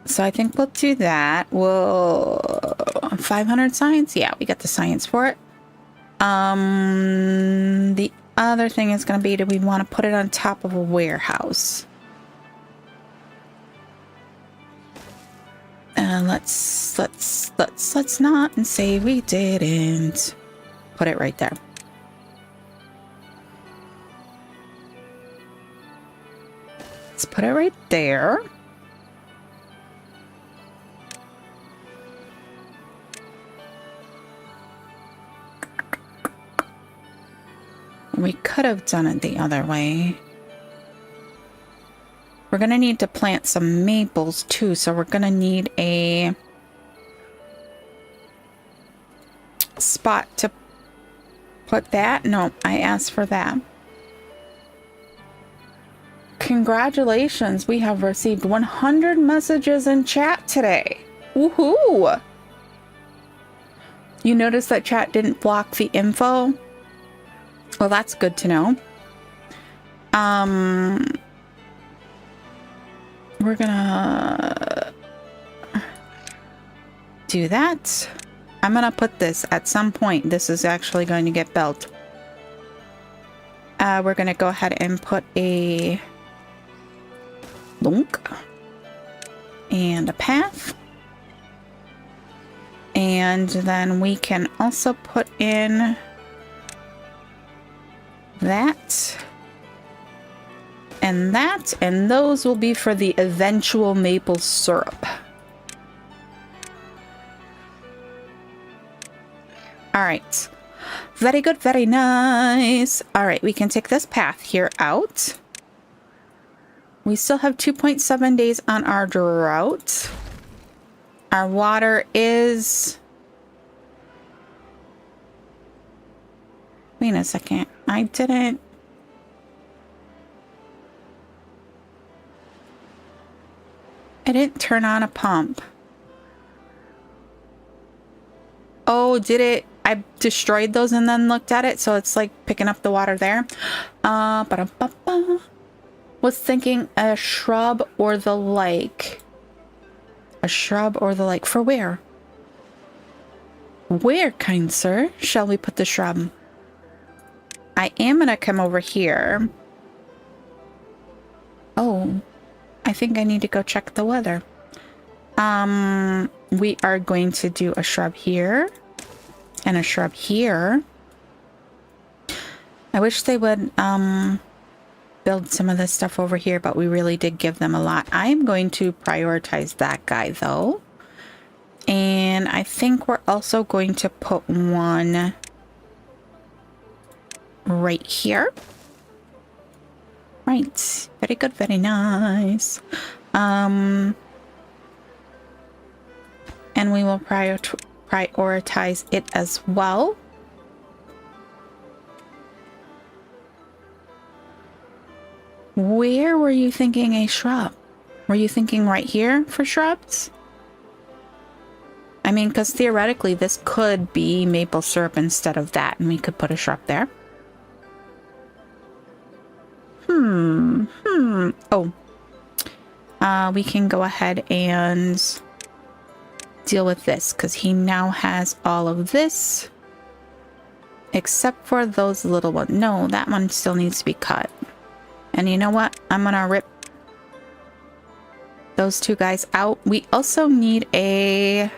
Speaker 1: So I think we'll do that. We'll 500 science. Yeah, we got the science for it. The other thing is going to be, do we want to put it on top of a warehouse? Let's not and say we didn't. Put it right there. Let's put it right there. We could have done it the other way. We're gonna need to plant some maples too, so we're gonna need a spot to put that. No, I asked for that. Congratulations, we have received 100 messages in chat today. Woohoo! You notice that chat didn't block the info? Well, that's good to know. We're gonna do that. I'm gonna put this at some point. This is actually going to get built. We're gonna go ahead and put a lunk and a path. And then we can also put in that and that, and those will be for the eventual maple syrup. All right, Very good, very nice. All right, we can take this path here out. We still have 2.7 days on our drought. Our water is... Wait a second. I didn't... turn on a pump. Oh, did it? I destroyed those and then looked at it, so it's like picking up the water there. Was thinking a shrub or the lake. A shrub or the lake. For where? Where, kind sir, shall we put the shrub? I am gonna come over here. Oh, I think I need to go check the weather. We are going to do a shrub here and a shrub here. I wish they would build some of this stuff over here, but we really did give them a lot. I'm going to prioritize that guy though. And I think we're also going to put one right here. Right. Very good, very nice. And we will prioritize it as well. Where were you thinking a shrub? Were you thinking right here for shrubs? I mean, because theoretically this could be maple syrup instead of that, and we could put a shrub there. Oh. We can go ahead and deal with this, because he now has all of this. Except for those little ones. No, that one still needs to be cut. And you know what? I'm gonna rip those two guys out. We also need a...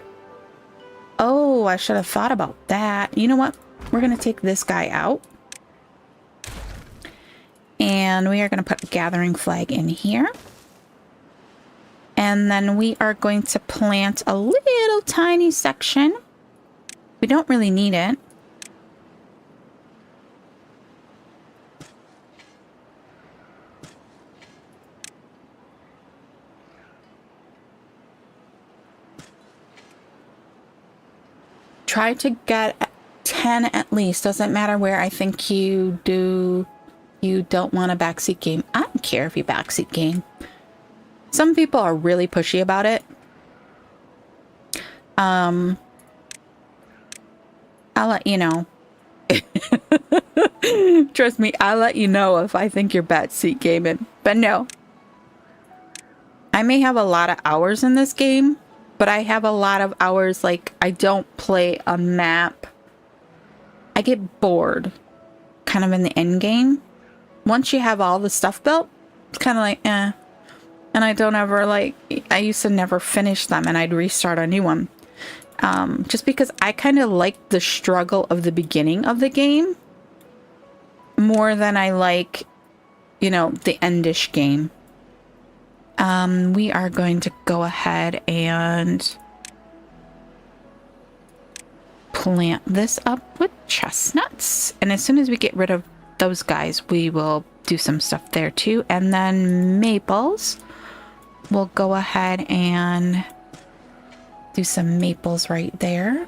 Speaker 1: Oh, I should have thought about that. You know what? We're gonna take this guy out. And we are going to put a gathering flag in here. And then we are going to plant a little tiny section. We don't really need it. Try to get 10 at least. Doesn't matter where. I think you do... You don't want a backseat game. I don't care if you backseat game. Some people are really pushy about it. I'll let you know. Trust me, I'll let you know if I think you're backseat gaming. But no. I may have a lot of hours in this game, but I have a lot of hours, like, I don't play a map. I get bored kind of in the end game. Once you have all the stuff built, it's kind of like, eh. And I don't ever, like, I used to never finish them and I'd restart a new one. Just because I kind of like the struggle of the beginning of the game more than I like, you know, the endish game. We are going to go ahead and plant this up with chestnuts. And as soon as we get rid of those guys, we will do some stuff there too. And then maples, we'll go ahead and do some maples right there.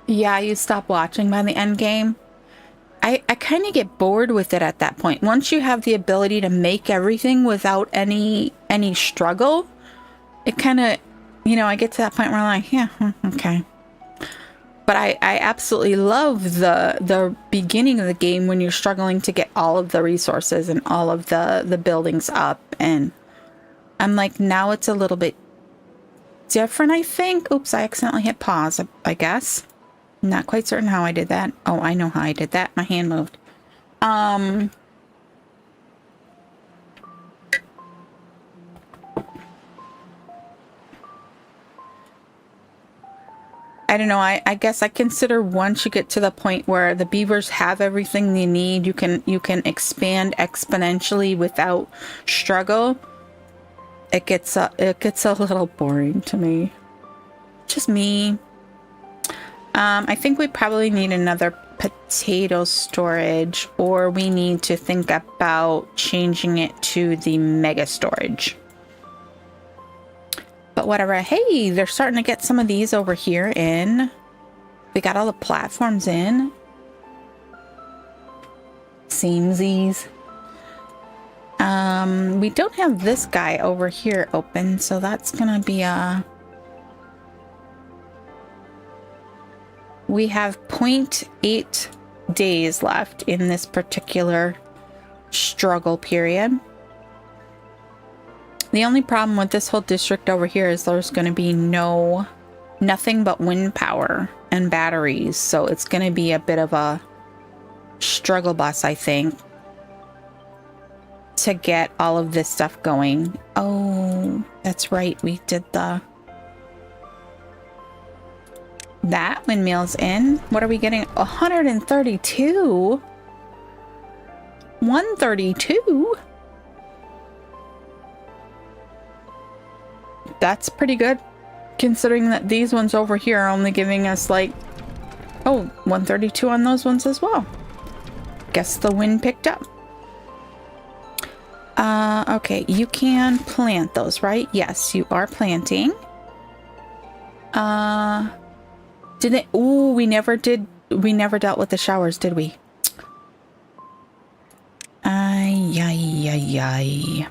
Speaker 1: Yeah, you stop watching by the end game. I kind of get bored with it at that point. Once you have the ability to make everything without any struggle, it kind of, you know, I get to that point where I'm like, yeah, okay. But I absolutely love the beginning of the game when you're struggling to get all of the resources and all of the buildings up. And I'm like, now it's a little bit different, I think. Oops, I accidentally hit pause, I guess. Not quite certain how I did that. Oh, I know how I did that. My hand moved. I don't know. I guess I consider once you get to the point where the beavers have everything they need, you can expand exponentially without struggle. it gets a little boring to me. Just me. I think we probably need another potato storage, or we need to think about changing it to the mega storage. But whatever. Hey, they're starting to get some of these over here in. We got all the platforms in. Seamsies. We don't have this guy over here open, so that's gonna be a... We have 0.8 days left in this particular struggle period. The only problem with this whole district over here is there's going to be nothing but wind power and batteries. So it's going to be a bit of a struggle bus, I think, to get all of this stuff going. Oh, that's right. We did that windmill's in. What are we getting? 132? 132? That's pretty good, considering that these ones over here are only giving us like, oh, 132 on those ones as well. Guess the wind picked up. Okay, you can plant those, right? Yes, you are planting. Did it? Ooh, we never dealt with the showers, did we? Ay, ay, ay, ay.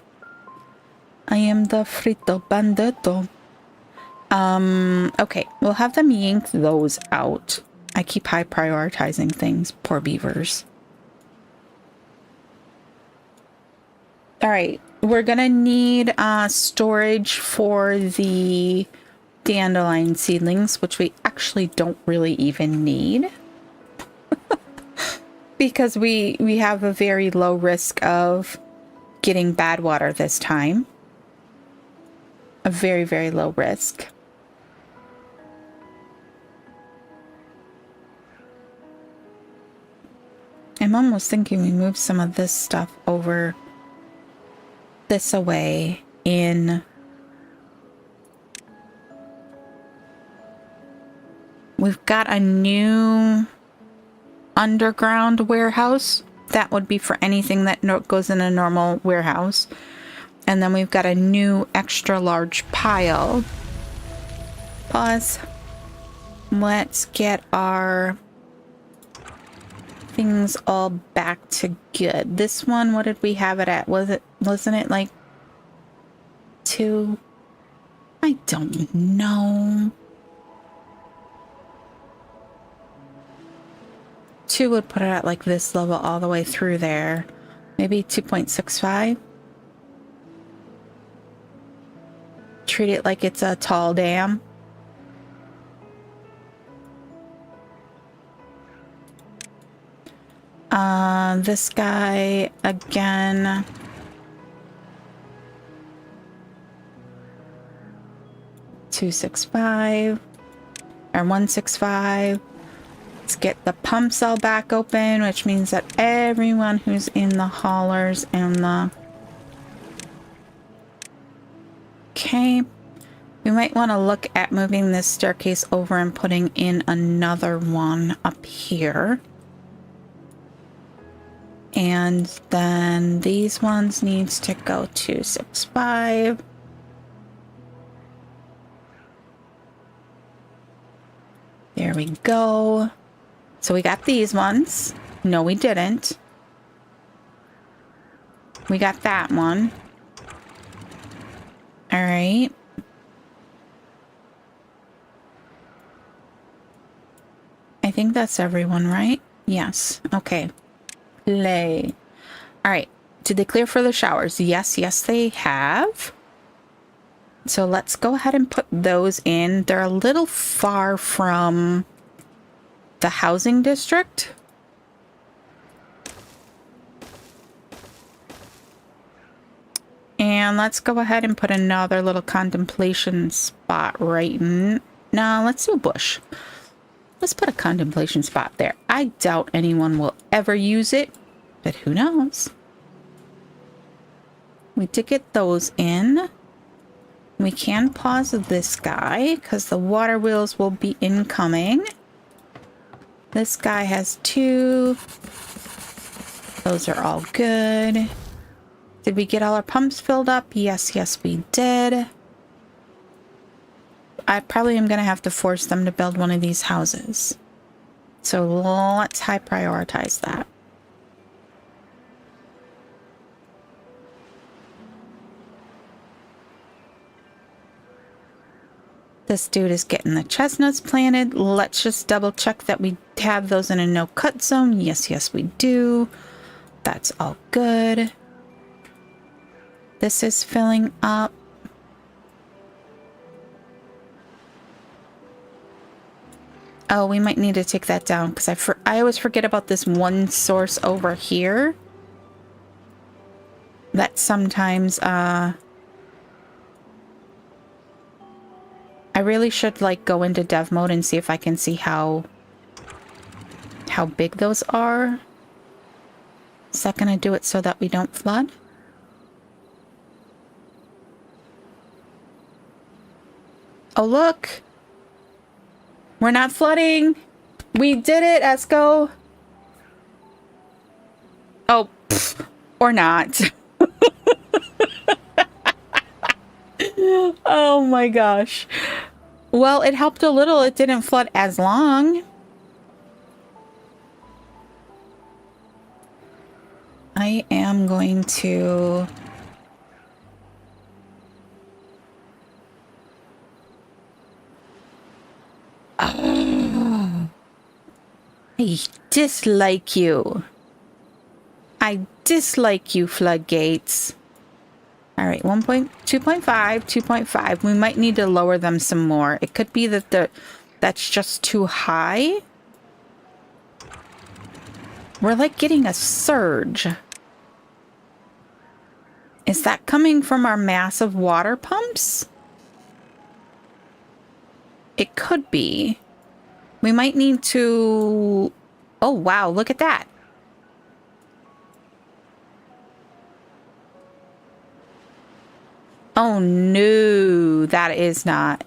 Speaker 1: I am the frito bandito. Okay, we'll have them yank those out. I keep high prioritizing things. Poor beavers. All right, we're gonna need storage for the dandelion seedlings, which we actually don't really even need. Because we have a very low risk of getting bad water this time. A very, very low risk. I'm almost thinking we move some of this stuff over this away in... We've got a new underground warehouse. That would be for anything that goes in a normal warehouse. And then we've got a new extra large pile. Pause. Let's get our things all back to good. This one, what did we have it at? Wasn't it like 2? I don't know. 2 would put it at like this level all the way through there. Maybe 2.65. Treat it like it's a tall dam. This guy again. $265 or $165. Let's get the pumps all back open, which means that everyone who's in the haulers and the... Okay. We might want to look at moving this staircase over and putting in another one up here. And then these ones needs to go to 65. There we go. So we got these ones. No, we didn't. We got that one. All right. I think that's everyone, right? Yes. Okay. Play. All right. Did they clear for the showers? Yes, yes, they have. So let's go ahead and put those in. They're a little far from the housing district. And let's go ahead and put another little contemplation spot right in. No, let's do a bush. Let's put a contemplation spot there. I doubt anyone will ever use it, but who knows? We did get those in. We can pause this guy because the water wheels will be incoming. This guy has 2. Those are all good. Did we get all our pumps filled up? Yes, we did. I probably am going to have to force them to build one of these houses. So let's high prioritize that. This dude is getting the chestnuts planted. Let's just double check that we have those in a no-cut zone. Yes, we do. That's all good. This is filling up. Oh, we might need to take that down because I always forget about this one source over here. That sometimes, I really should like go into dev mode and see if I can see how big those are. Is that gonna do it so that we don't flood? Oh, look! We're not flooding! We did it, Esco! Oh, pff, or not. Oh my gosh. Well, it helped a little. It didn't flood as long. I am going to... Oh, I dislike you. I dislike you, floodgates. All right, 2.5, 2.5. We might need to lower them some more. It could be that that's just too high. We're like getting a surge. Is that coming from our massive water pumps? It could be. We might need to... Oh, wow, look at that. Oh, no, that is not.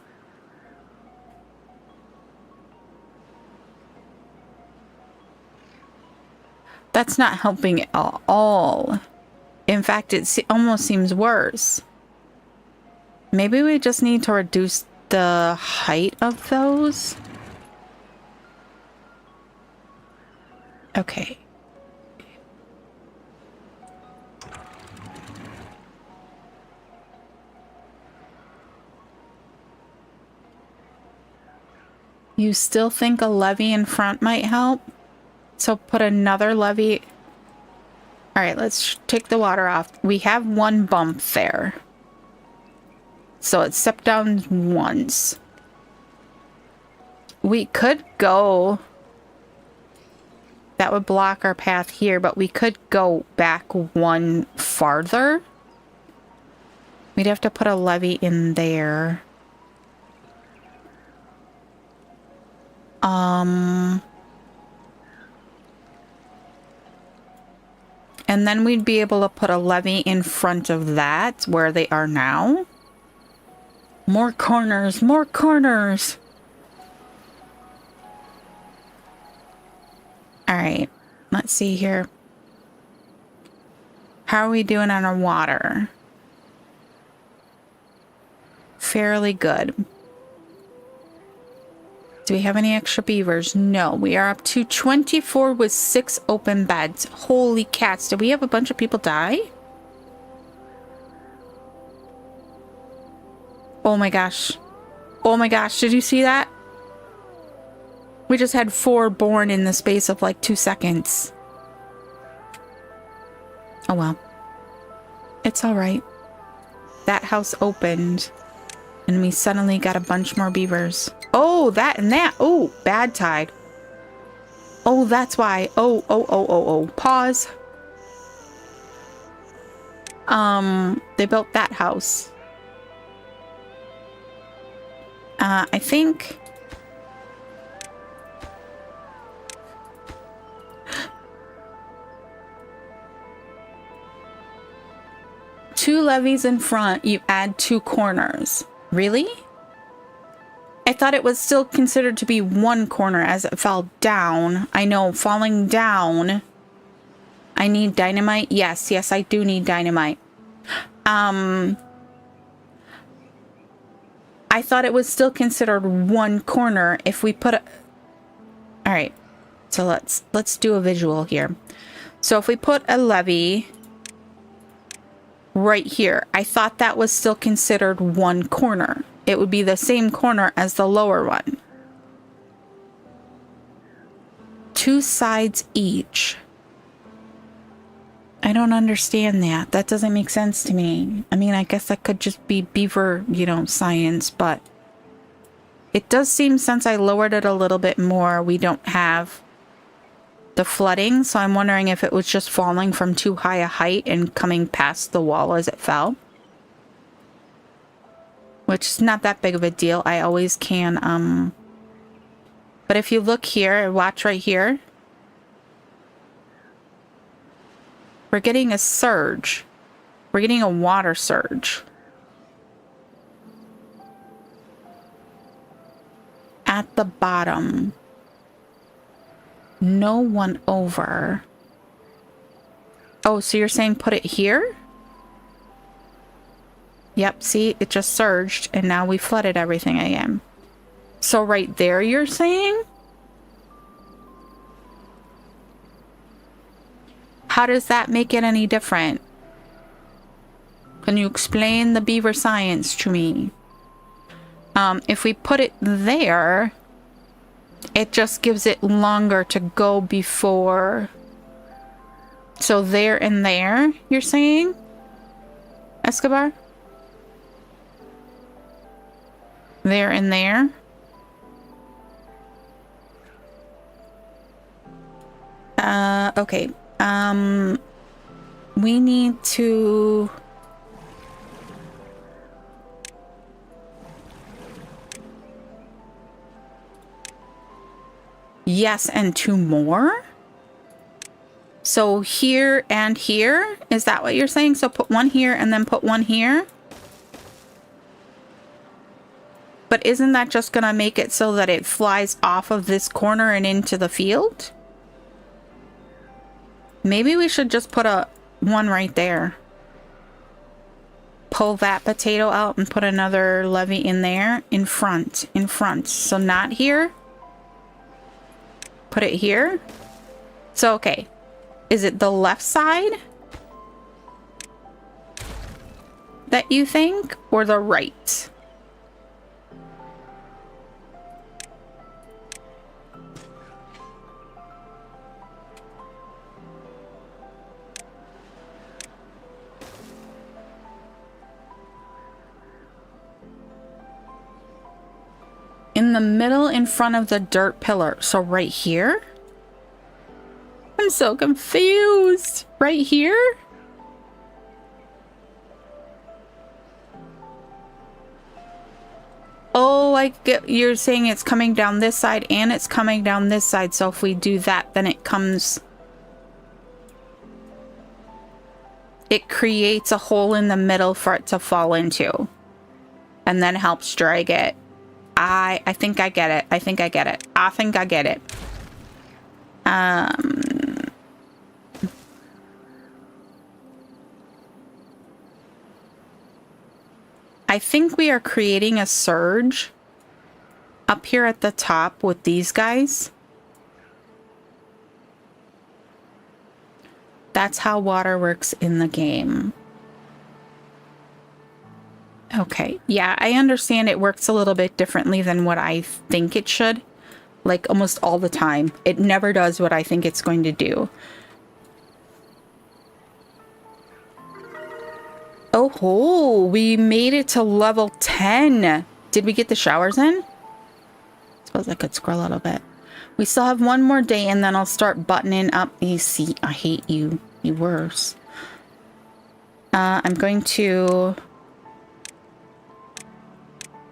Speaker 1: That's not helping at all. In fact, it almost seems worse. Maybe we just need to reduce the height of those. Okay. You still think a levee in front might help? So put another levee. All right, let's take the water off. We have one bump there. So it stepped down once. We could go... That would block our path here, but we could go back one farther. We'd have to put a levee in there. And then we'd be able to put a levee in front of that, where they are now. More corners, more corners! Alright, let's see here. How are we doing on our water? Fairly good. Do we have any extra beavers? No, we are up to 24 with 6 open beds. Holy cats, did we have a bunch of people die? Oh my gosh. Oh my gosh, did you see that? We just had 4 born in the space of like 2 seconds. Oh well. It's alright. That house opened. And we suddenly got a bunch more beavers. Oh, that and that. Oh, bad tide. Oh, that's why. Oh. Pause. They built that house. I think... 2 levees in front, you add 2 corners. Really? I thought it was still considered to be 1 corner as it fell down. I know, falling down. I need dynamite. Yes, yes, I do need dynamite. I thought it was still considered 1 corner if we put a... All right, so let's do a visual here. So if we put a levee right here, I thought that was still considered 1 corner. It would be the same corner as the lower one. 2 sides each. I don't understand that. That doesn't make sense to me. I mean, I guess that could just be beaver, you know, science, but it does seem, since I lowered it a little bit more, we don't have the flooding. So I'm wondering if it was just falling from too high a height and coming past the wall as it fell. Which is not that big of a deal. I always can, but if you look here, watch right here, we're getting a surge. We're getting a water surge. At the bottom. No one over. Oh, so you're saying put it here? Yep, see, it just surged, and now we flooded everything again. So right there, you're saying? How does that make it any different? Can you explain the beaver science to me? If we put it there, it just gives it longer to go before. So there and there, you're saying? Escobar? There and there. Okay. We need to... Yes, and 2 more? So here and here? Is that what you're saying? So put 1 here and then put 1 here? But isn't that just gonna make it so that it flies off of this corner and into the field? Maybe we should just put a 1 right there. Pull that potato out and put another levee in there. In front. So not here. Put it here. So, okay. Is it the left side that you think? Or the right? In the middle, in front of the dirt pillar. So right here? I'm so confused. Right here? Oh, I get, you're saying it's coming down this side and it's coming down this side. So if we do that, then it comes... It creates a hole in the middle for it to fall into. And then helps drag it. I think I get it. I think I get it. I think I get it. I think we are creating a surge up here at the top with these guys. That's how water works in the game. Okay, yeah, I understand it works a little bit differently than what I think it should. Like, almost all the time. It never does what I think it's going to do. Oh ho, we made it to level 10. Did we get the showers in? Suppose I could scroll a little bit. We still have 1 more day and then I'll start buttoning up. You see, I hate you. You worse. I'm going to...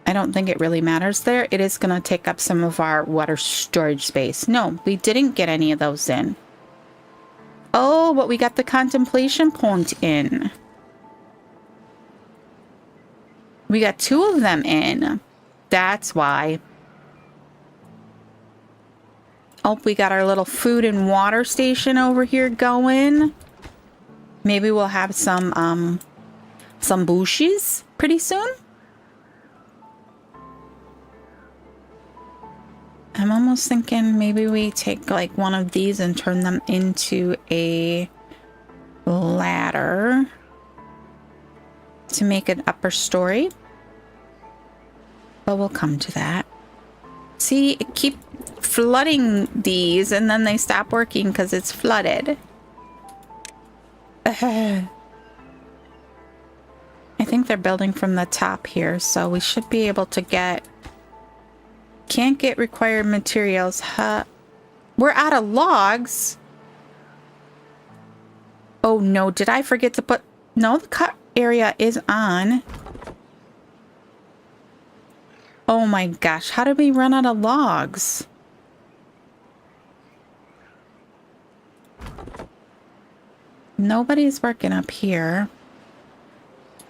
Speaker 1: I don't think it really matters there. It is going to take up some of our water storage space. No, we didn't get any of those in. Oh, but we got the contemplation point in. We got 2 of them in. That's why. Oh, we got our little food and water station over here going. Maybe we'll have some bushes pretty soon. I'm almost thinking maybe we take like one of these and turn them into a ladder to make an upper story. But we'll come to that. See, it keep flooding these and then they stop working because it's flooded. I think they're building from the top here, so we should be able to get... Can't get required materials, huh? We're out of logs. Oh no, did I forget to put... No, the cut area is on. Oh my gosh, how did we run out of logs? Nobody's working up here.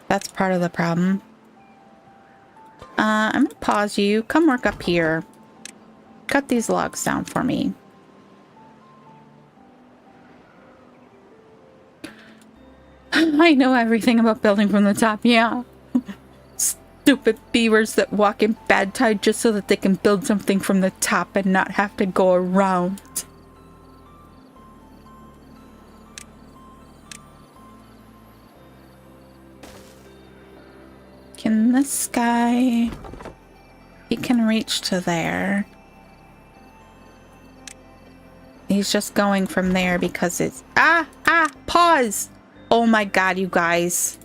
Speaker 1: That's part of the problem. I'm gonna pause you. Come work up here. Cut these logs down for me. I know everything about building from the top, yeah. Stupid beavers that walk in bad tide just so that they can build something from the top and not have to go around. Can this guy... He can reach to there. He's just going from there because it's... Pause! Oh my god, you guys.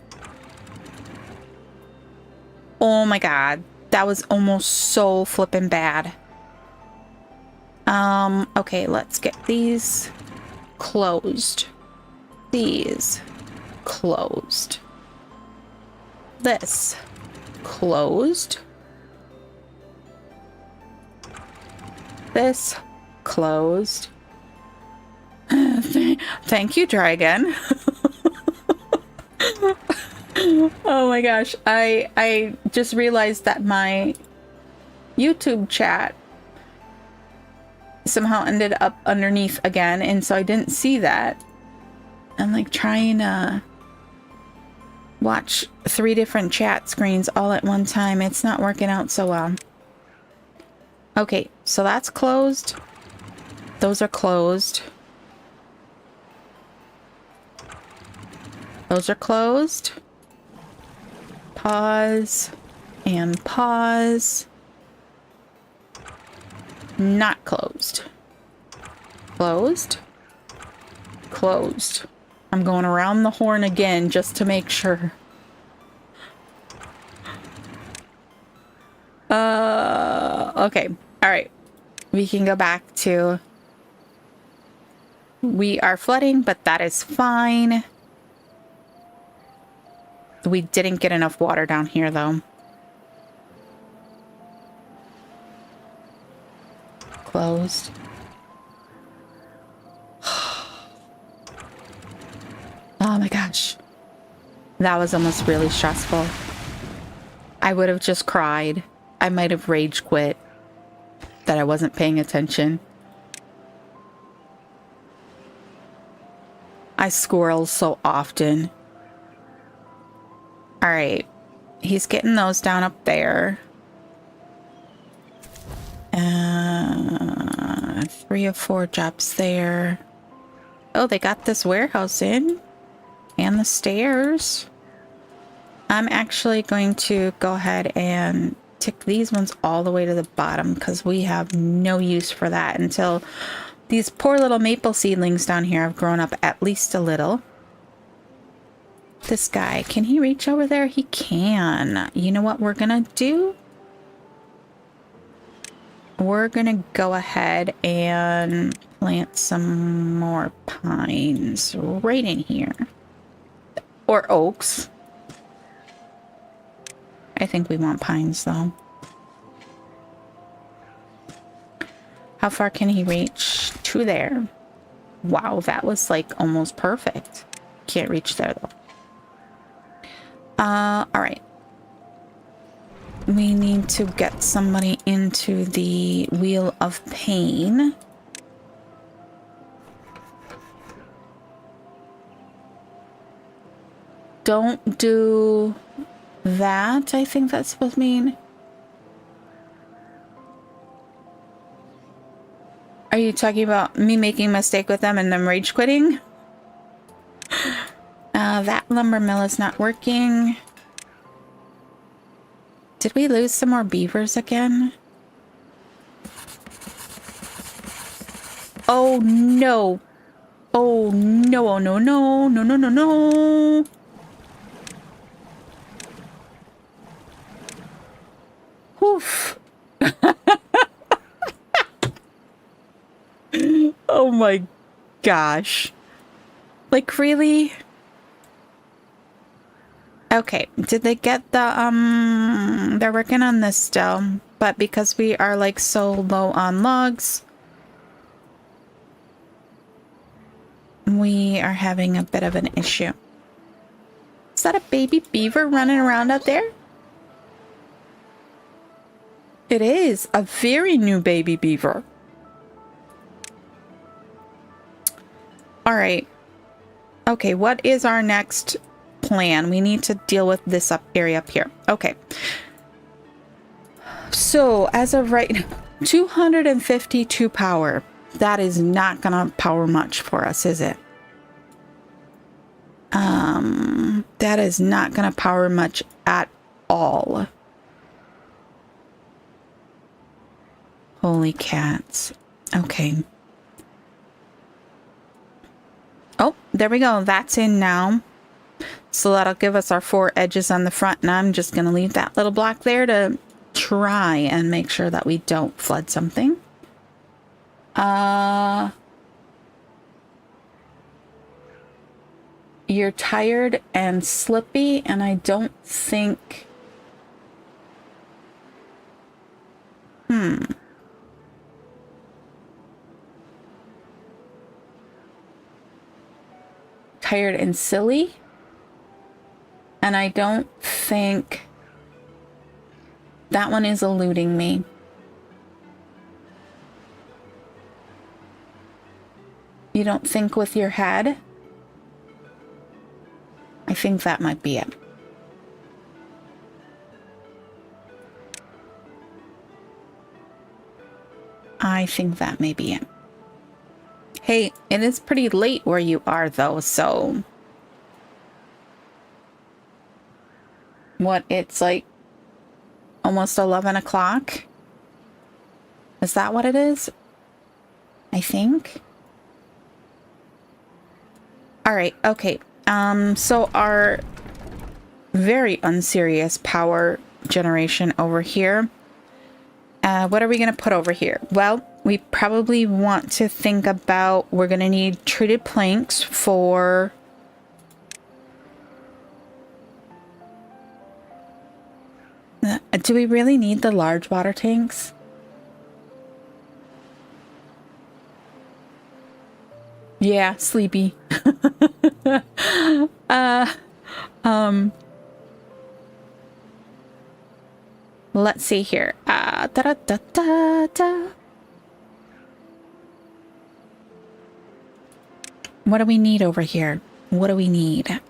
Speaker 1: Oh my god. That was almost so flippin' bad. Okay, let's get these closed. These closed. This closed. This closed. Thank you, dragon. Oh my gosh, I just realized that my YouTube chat somehow ended up underneath again, and so I didn't see that. I'm like trying to watch 3 different chat screens all at one time. It's not working out so well. Okay, so that's closed. Those are closed. Those are closed. Pause. And pause. Not closed. Closed. Closed. I'm going around the horn again just to make sure. Okay. All right. We can go back to... We are flooding, but that is fine. We didn't get enough water down here, though. Closed. Oh my gosh. That was almost really stressful. I would have just cried. I might have rage quit that I wasn't paying attention. I squirrel so often. All right. He's getting those down up there. 3 of 4 jobs there. Oh, they got this warehouse in. And the stairs. I'm actually going to go ahead and tick these ones all the way to the bottom because we have no use for that until these poor little maple seedlings down here have grown up at least a little. This guy, can he reach over there? He can. You know what we're gonna do? We're gonna go ahead and plant some more pines right in here. Or oaks. I think we want pines though. How far can he reach? To there. Wow, that was like almost perfect. Can't reach there though. All right. we need to get somebody into the Wheel of Pain. Don't do that, I think that's supposed to mean. Are you talking about me making a mistake with them and them rage quitting? That lumber mill is not working. Did we lose some more beavers again? Oh no. Oh no, oh no, no, no, no, no, no. Oof. Oh my gosh. Like, really? Okay, did they get the, they're working on this still, but because we are, like, so low on logs, we are having a bit of an issue. Is that a baby beaver running around out there? It is a very new baby beaver. All right. Okay, what is our next plan? We need to deal with this area up here. Okay. So, as of right now, 252 power. That is not gonna power much for us, is it? That is not gonna power much at all. Holy cats. Okay. Oh, there we go. That's in now. So that'll give us our 4 edges on the front, and I'm just going to leave that little block there to try and make sure that we don't flood something. You're tired and slippy, and I don't think... Tired and silly? And I don't think that one is eluding me. You don't think with your head? I think that might be it. I think that may be it. Hey, it is pretty late where you are, though, so... What, it's like almost 11 o'clock? Is that what it is? I think. All right, okay. So our very unserious power generation over here. What are we going to put over here? Well, we probably want to think about, we're going to need treated planks for... Do we really need the large water tanks? Yeah, sleepy. Let's see here. Da, da, da, da, da. What do we need over here? What do we need?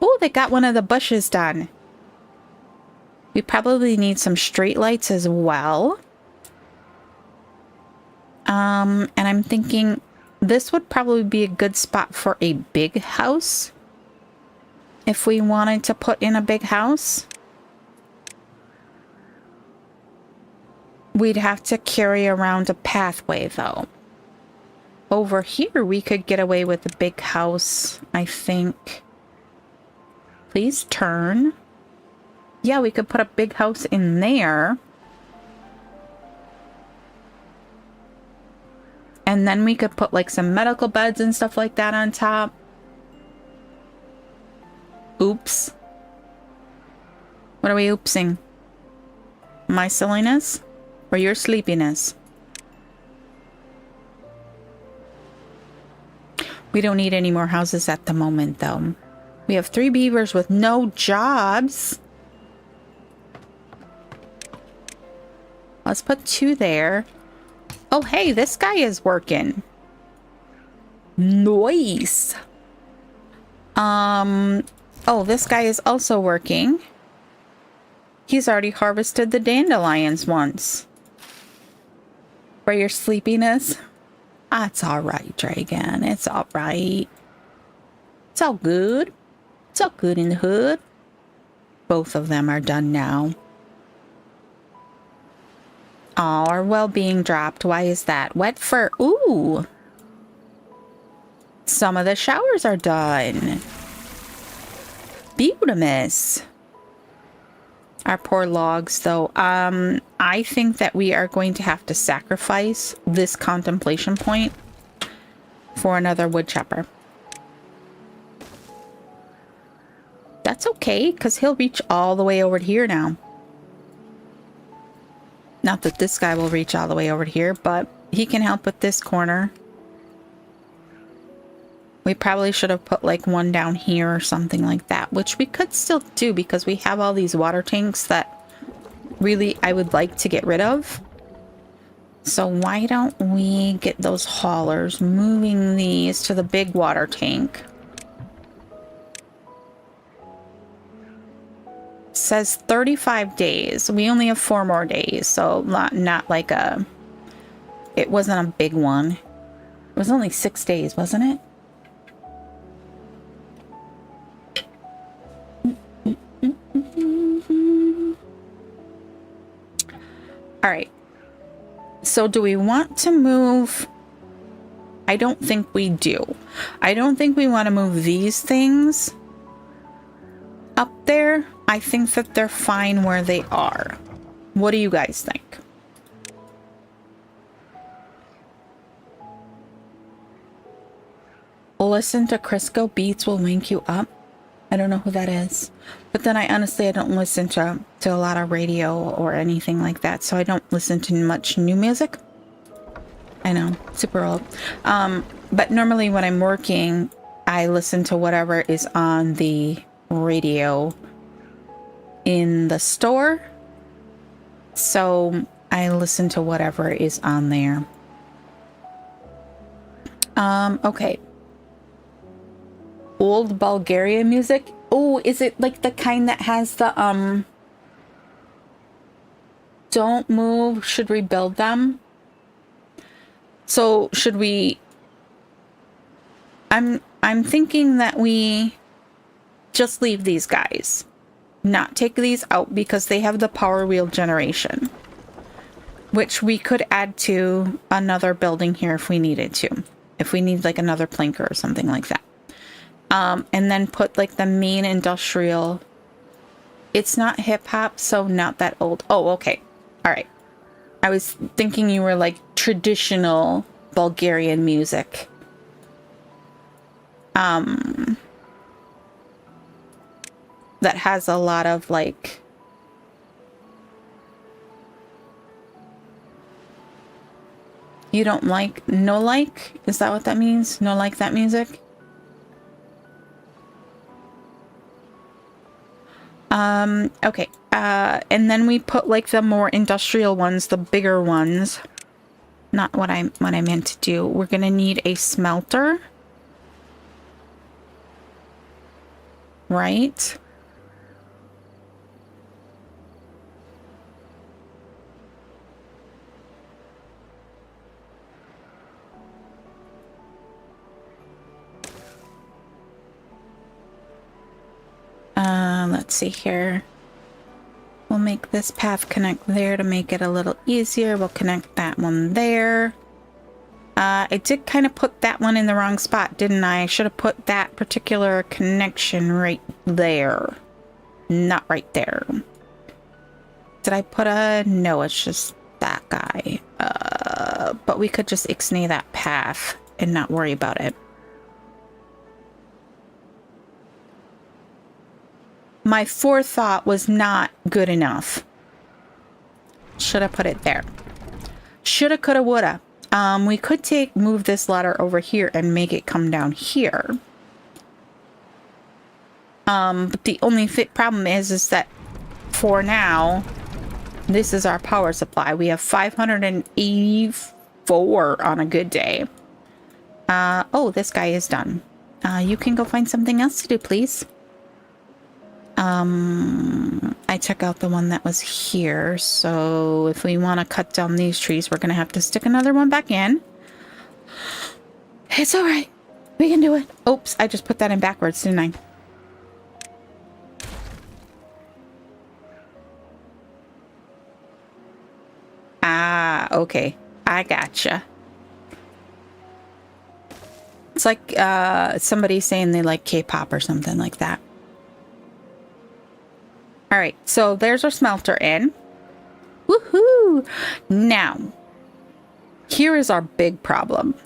Speaker 1: Oh, they got one of the bushes done. We probably need some street lights as well. And I'm thinking this would probably be a good spot for a big house. If we wanted to put in a big house. We'd have to carry around a pathway, though. Over here, we could get away with a big house, I think. Please turn. Yeah, we could put a big house in there. And then we could put like some medical beds and stuff like that on top. Oops. What are we oopsing? My silliness? Or your sleepiness? We don't need any more houses at the moment, though. We have 3 beavers with no jobs. Let's put 2 there. Oh, hey, this guy is working. Nice. Oh, this guy is also working. He's already harvested the dandelions once. For your sleepiness? Ah, it's all right, Dragon. It's all right. It's all good. It's all good in the hood. Both of them are done now. Oh, our well-being dropped. Why is that? Wet fur. Ooh. Some of the showers are done. Beautimous. Our poor logs, though. I think that we are going to have to sacrifice this contemplation point for another wood chopper. That's okay, because he'll reach all the way over here now. Not that this guy will reach all the way over here, but he can help with this corner. We probably should have put like one down here or something like that, which we could still do because we have all these water tanks that really I would like to get rid of. So why don't we get those haulers moving these to the big water tank? It says 35 days. We only have 4 more days, so not like a... It wasn't a big one. It was only 6 days, wasn't it? All right. So do we want to move? I don't think we do. I don't think we want to move these things up there. I think that they're fine where they are. What do you guys think? Listen to Crisco Beats will wake you up. I don't know who that is. But then I don't listen to a lot of radio or anything like that. So I don't listen to much new music. I know, super old. But normally when I'm working, I listen to whatever is on the radio in the store. So I listen to whatever is on there. Okay. Old Bulgarian music. Oh, is it like the kind that has the don't move, should rebuild them? So should we... I'm thinking that we just leave these guys. Not take these out because they have the power wheel generation. Which we could add to another building here if we needed to. If we need like another planker or something like that. And then put like the main industrial. It's not hip hop, so not that old. Oh, okay. All right. I was thinking you were like traditional Bulgarian music. That has a lot of like. You don't like, no like? Is that what that means? No like that music? Okay. And then we put like the more industrial ones, the bigger ones. Not what I meant to do. We're gonna need a smelter. Right? Let's see here. We'll make this path connect there to make it a little easier. We'll connect that one there. I did kind of put that one in the wrong spot, didn't I? I should have put that particular connection right there. Not right there. Did I put a... No, it's just that guy. But we could just ixnay that path and not worry about it. My forethought was not good enough. Should have put it there. Shoulda, coulda, woulda. We could move this ladder over here and make it come down here. But the only problem is that for now, this is our power supply. We have 584 on a good day. Oh, this guy is done. You can go find something else to do, please. I took out the one that was here, so if we want to cut down these trees, we're gonna have to stick another one back in. It's all right. We can do it. Oops, I just put that in backwards, didn't I? Ah, okay. I gotcha. It's like somebody saying they like K-pop or something like that. All right, so there's our smelter in. Woohoo! Now, here is our big problem.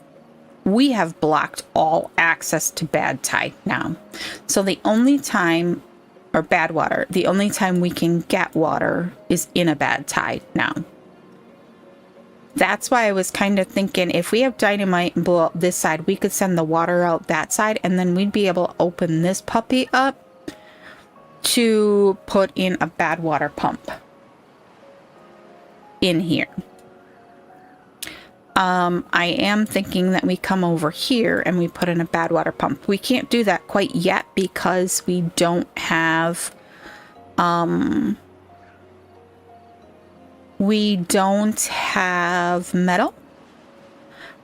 Speaker 1: We have blocked all access to bad tide now. So the only time, or bad water, the only time we can get water is in a bad tide now. That's why I was kind of thinking if we have dynamite and blow up this side, we could send the water out that side, and then we'd be able to open this puppy up to put in a bad water pump in here. I am thinking that we come over here and we put in a bad water pump. We can't do that quite yet because we don't have metal.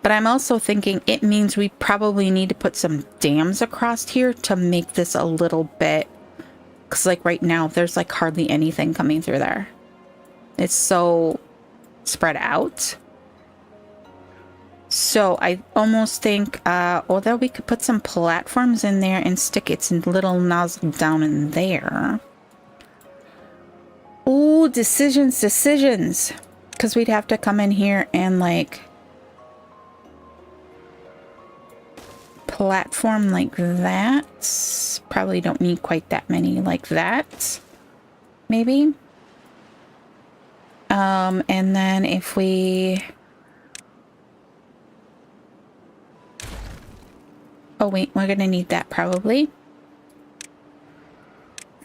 Speaker 1: But I'm also thinking it means we probably need to put some dams across here to make this a little bit, because like right now there's like hardly anything coming through there. It's so spread out. So I almost think, although we could put some platforms in there and stick its little nozzle down in there. Oh, decisions. Because we'd have to come in here and like platform like that. Probably don't need quite that many like that. Maybe. And then if we... Oh wait, we're gonna need that probably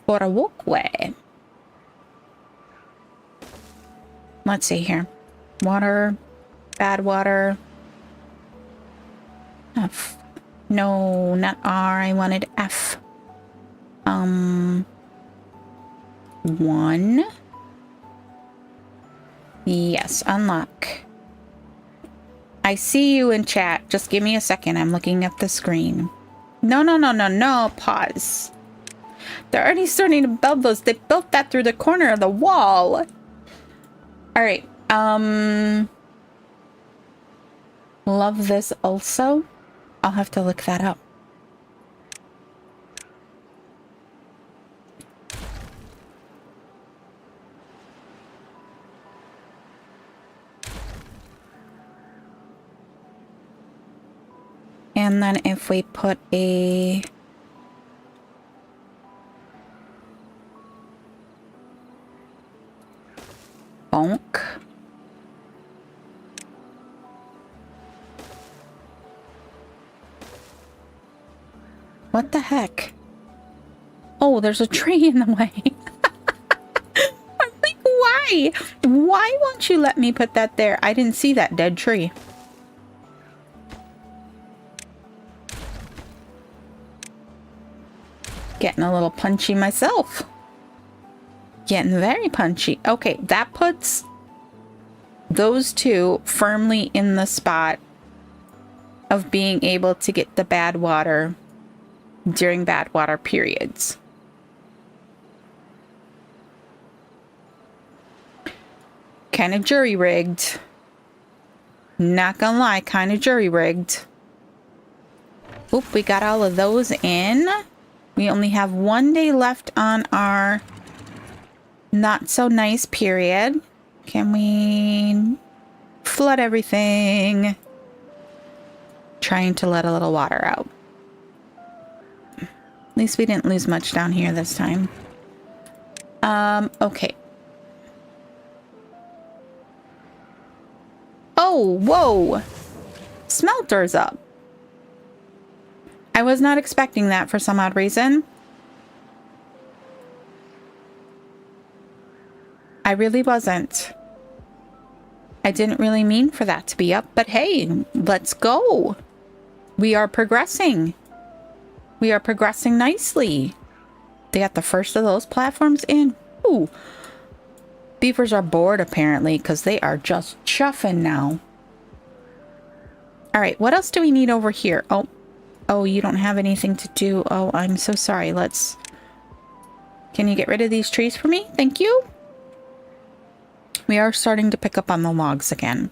Speaker 1: for a walkway. Let's see here. Water, bad water. F. No, not R. I wanted F. 1. Yes, unlock. I see you in chat. Just give me a second. I'm looking at the screen. No. Pause. They're already starting to build those. They built that through the corner of the wall. All right. Love this also. I'll have to look that up. And then if we put a bonk. What the heck? Oh, there's a tree in the way. I'm like, why? Why won't you let me put that there? I didn't see that dead tree. Getting a little punchy myself. Getting very punchy. Okay, that puts those two firmly in the spot of being able to get the bad water during bad water periods. Kind of jury-rigged. Not gonna lie, kind of jury-rigged. Oop, we got all of those in. We only have 1 day left on our not so nice period. Can we flood everything? Trying to let a little water out. At least we didn't lose much down here this time. Okay. Oh, whoa! Smelter's up. I was not expecting that for some odd reason. I really wasn't. I didn't really mean for that to be up, but hey, let's go. We are progressing. We are progressing nicely. They got the first of those platforms in. Ooh. Beavers are bored apparently because they are just chuffing now. All right, what else do we need over here? Oh, you don't have anything to do. Oh, I'm so sorry. Can you get rid of these trees for me? Thank you. We are starting to pick up on the logs again.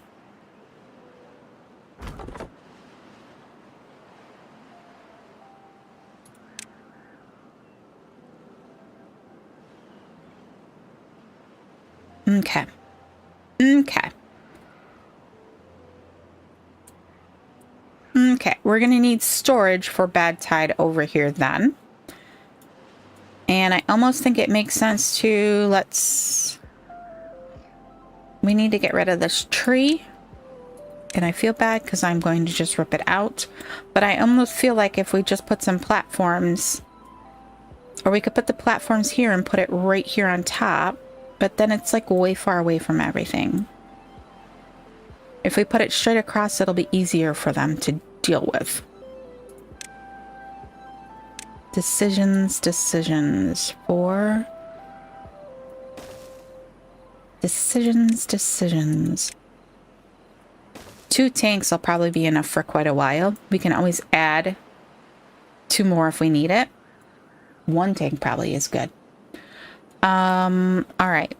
Speaker 1: Okay. Okay. Okay, we're gonna need storage for bad tide over here then. And I almost think it makes sense to we need to get rid of this tree. And I feel bad because I'm going to just rip it out. But I almost feel like if we just put some platforms, or we could put the platforms here and put it right here on top, but then it's like way far away from everything. If we put it straight across, it'll be easier for them to deal with. Decisions. 4. Decisions. 2 tanks will probably be enough for quite a while. We can always add 2 more if we need it. 1 tank probably is good. All right.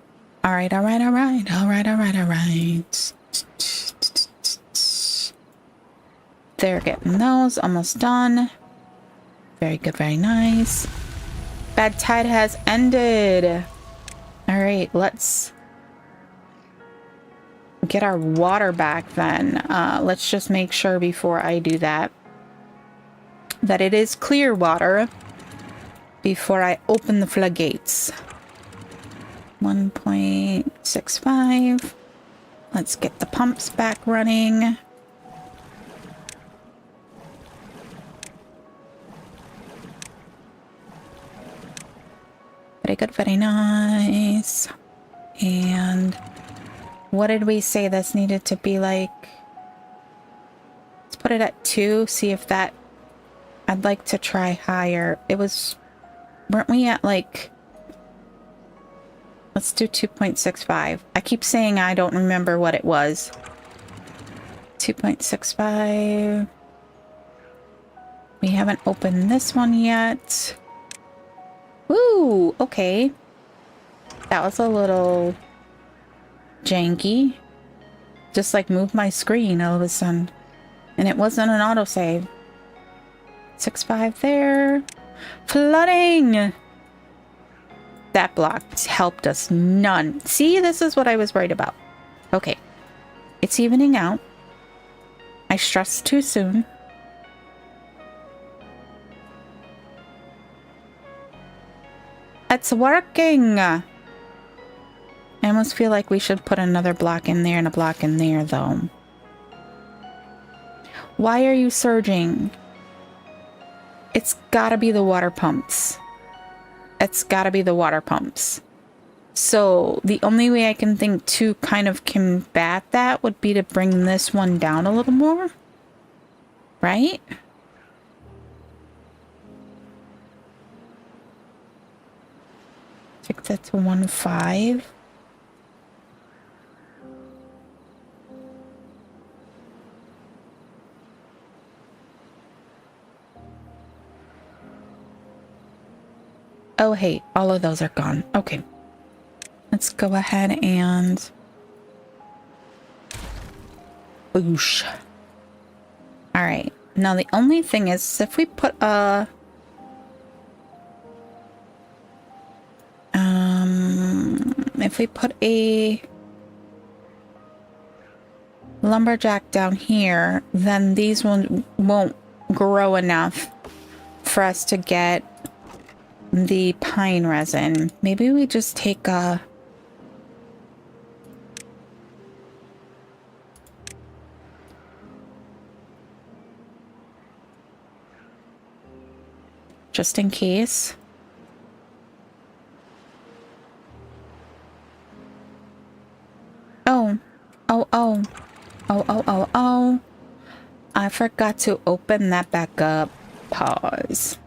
Speaker 1: They're getting those almost done. Very good, very nice. Bad tide has ended. All right, let's get our water back then. Let's just make sure before I do that it is clear water before I open the floodgates. 1.65. Let's get the pumps back running. Very good, very nice. And what did we say this needed to be like? Let's put it at 2, see if that... I'd like to try higher. It was... Weren't we at like... Let's do 2.65. I keep saying I don't remember what it was. 2.65. We haven't opened this one yet. Ooh, okay. That was a little janky. Just like moved my screen all of a sudden. And it wasn't an autosave. 6.5 there. Flooding! That block helped us none. See, this is what I was worried about. Okay. It's evening out. I stressed too soon. It's working! I almost feel like we should put another block in there and a block in there, though. Why are you surging? It's gotta be the water pumps. It's gotta be the water pumps. So the only way I can think to kind of combat that would be to bring this one down a little more. Right? Take that to 1.5. Oh, hey, all of those are gone. Okay. Let's go ahead and... Boosh. All right. Now, the only thing is, if we put a... if we put a lumberjack down here, then these ones won't grow enough for us to get the pine resin. Maybe we just take a... just in case. Oh. I forgot to open that back up. Pause.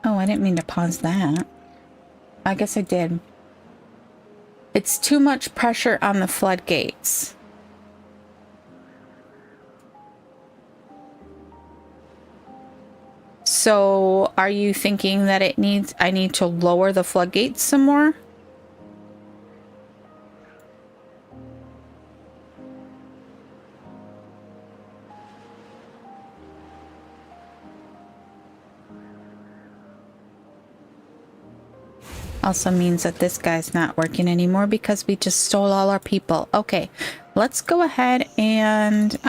Speaker 1: Oh, I didn't mean to pause that. I guess I did. It's too much pressure on the floodgates. So, are you thinking that I need to lower the floodgates some more? Also means that this guy's not working anymore because we just stole all our people. Okay, let's go ahead and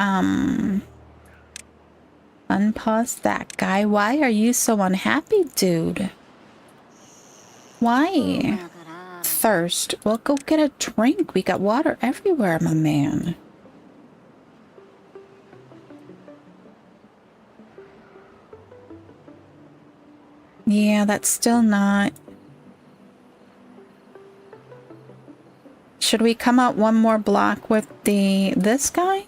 Speaker 1: unpause that guy. Why are you so unhappy, dude? Why? Thirst. Well, go get a drink. We got water everywhere, my man. Yeah, that's still not... Should we come out one more block with this guy?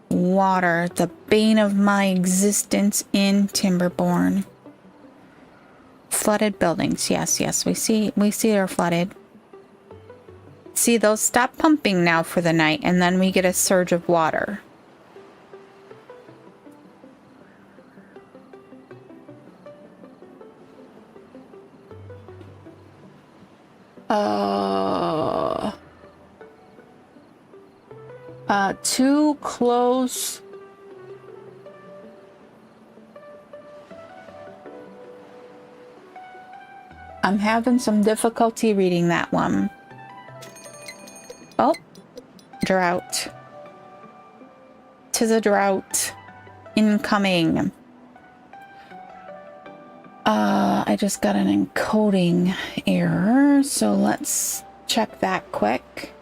Speaker 1: Water, the bane of my existence in Timberborn. Flooded buildings. Yes, we see they're flooded. See, those stop pumping now for the night, and then we get a surge of water. Too close. I'm having some difficulty reading that one. Oh, drought. 'Tis a drought. Incoming. I just got an encoding error, so let's check that quick.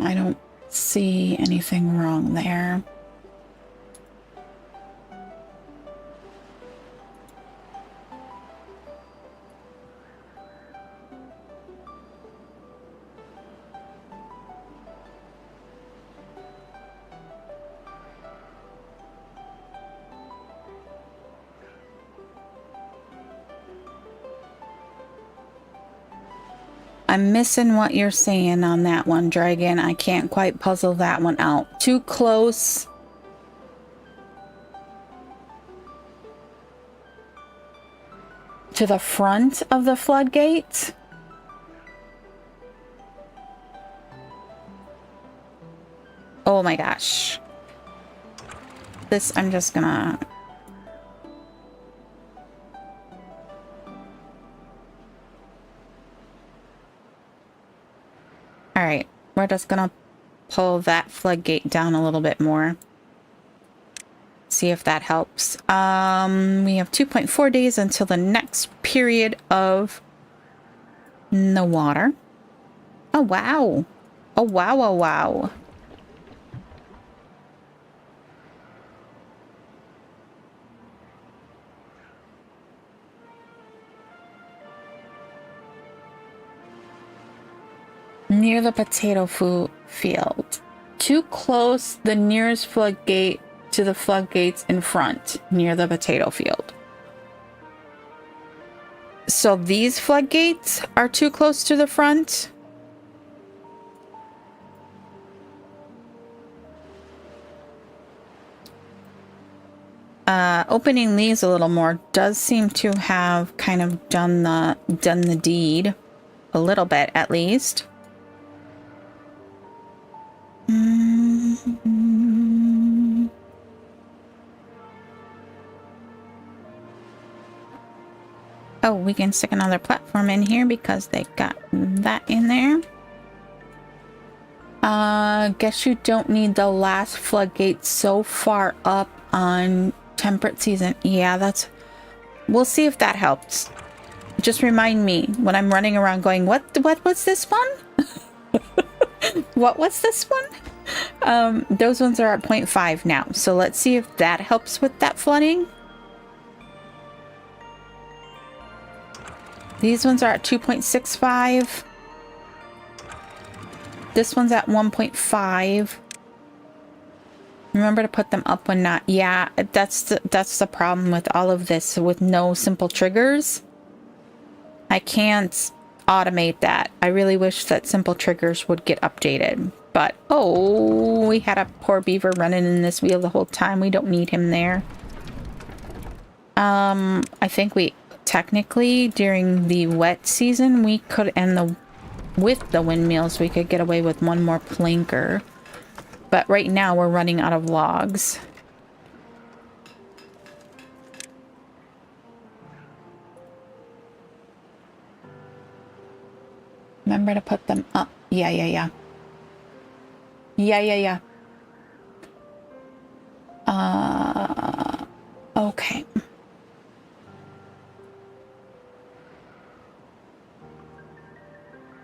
Speaker 1: I don't see anything wrong there. I'm missing what you're saying on that one, Dragon. I can't quite puzzle that one out. Too close. To the front of the floodgate? Oh my gosh. This, I'm just gonna... Alright, we're just gonna pull that floodgate down a little bit more. See if that helps. We have 2.4 days until the next period of no water. Oh, wow. Oh, wow. Near the potato field. Too close, the nearest floodgate to the floodgates in front, near the potato field. So these floodgates are too close to the front? Opening these a little more does seem to have kind of done the deed. A little bit, at least. Oh, we can stick another platform in here because they got that in there. Guess you don't need the last floodgate so far up on temperate season. Yeah, that's... We'll see if that helps. Just remind me when I'm running around going, what was this one? What was this one? Those ones are at 0.5 now. So let's see if that helps with that flooding. These ones are at 2.65. This one's at 1.5. Remember to put them up when not. Yeah, that's the problem with all of this. With no simple triggers, I can't automate that. I really wish that simple triggers would get updated. But, oh, we had a poor beaver running in this wheel the whole time. We don't need him there. I think we technically during the wet season we could, and with the windmills we could get away with one more planker. But right now we're running out of logs. Remember to put them up. Yeah. Okay.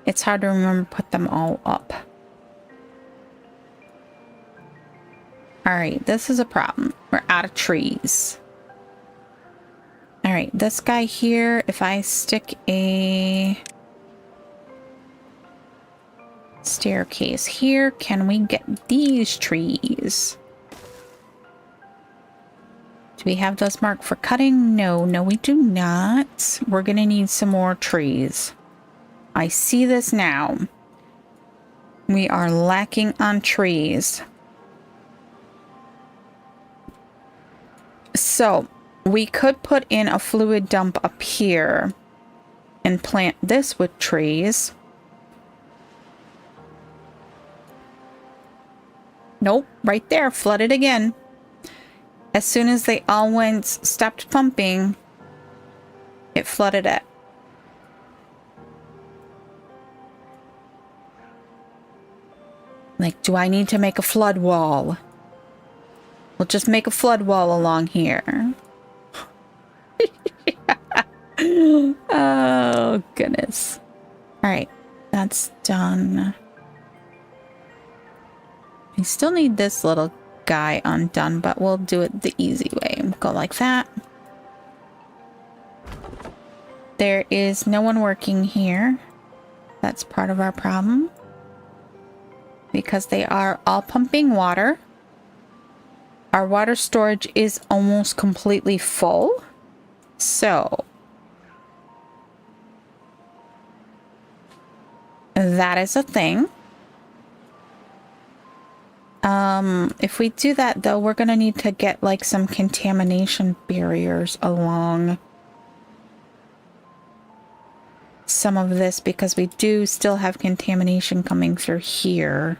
Speaker 1: It's hard to remember to put them all up. Alright, this is a problem. We're out of trees. Alright, this guy here, if I stick a staircase here, can we get these trees? Do we have those marked for cutting? No, we do not. We're gonna need some more trees. I see this now. We are lacking on trees. So, we could put in a fluid dump up here and plant this with trees. Nope, right there, flooded again. As soon as they all stopped pumping, it flooded it. Like, do I need to make a flood wall? We'll just make a flood wall along here. Oh, goodness. Alright, that's done. We still need this little guy undone, but we'll do it the easy way. Go like that. There is no one working here. That's part of our problem. Because they are all pumping water. Our water storage is almost completely full. So that is a thing. If we do that though, we're gonna need to get like some contamination barriers along some of this because we do still have contamination coming through here.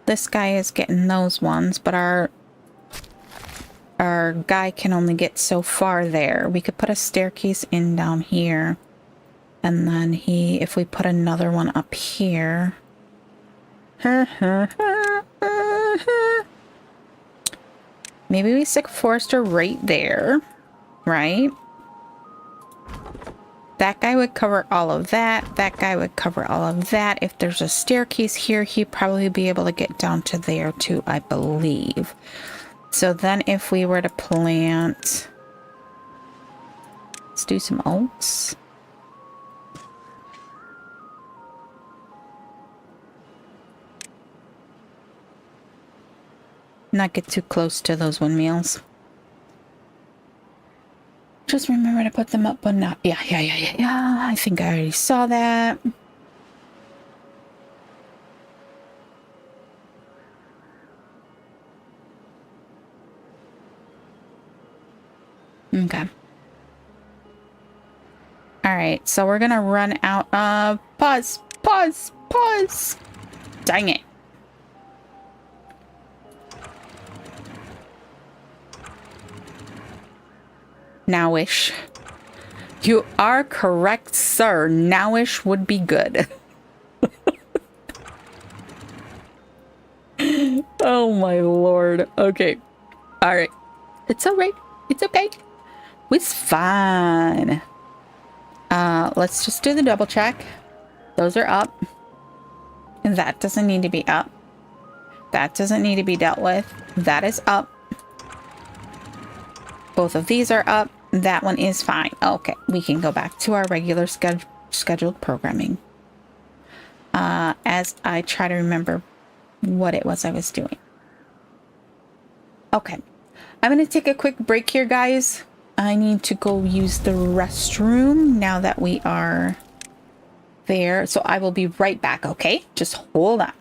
Speaker 1: This guy is getting those ones, but our guy can only get so far there. We could put a staircase in down here. And then if we put another one up here. Maybe we stick a forester right there, right? That guy would cover all of that. That guy would cover all of that. If there's a staircase here, he'd probably be able to get down to there too, I believe. So then if we were to plant... Let's do some oats. Not get too close to those windmills. Just remember to put them up, but not... Yeah. I think I already saw that. Okay. Alright, so we're gonna run out of... Pause! Dang it. Nowish. You are correct, sir. Nowish would be good. Oh my lord. Okay. Alright. It's alright. It's okay. It's fine. Let's just do the double check. Those are up. And that doesn't need to be up. That doesn't need to be dealt with. That is up. Both of these are up. That one is fine. Okay, we can go back to our regular scheduled programming. As I try to remember what it was I was doing. Okay, I'm going to take a quick break here, guys. I need to go use the restroom now that we are there. So I will be right back, okay? Just hold on.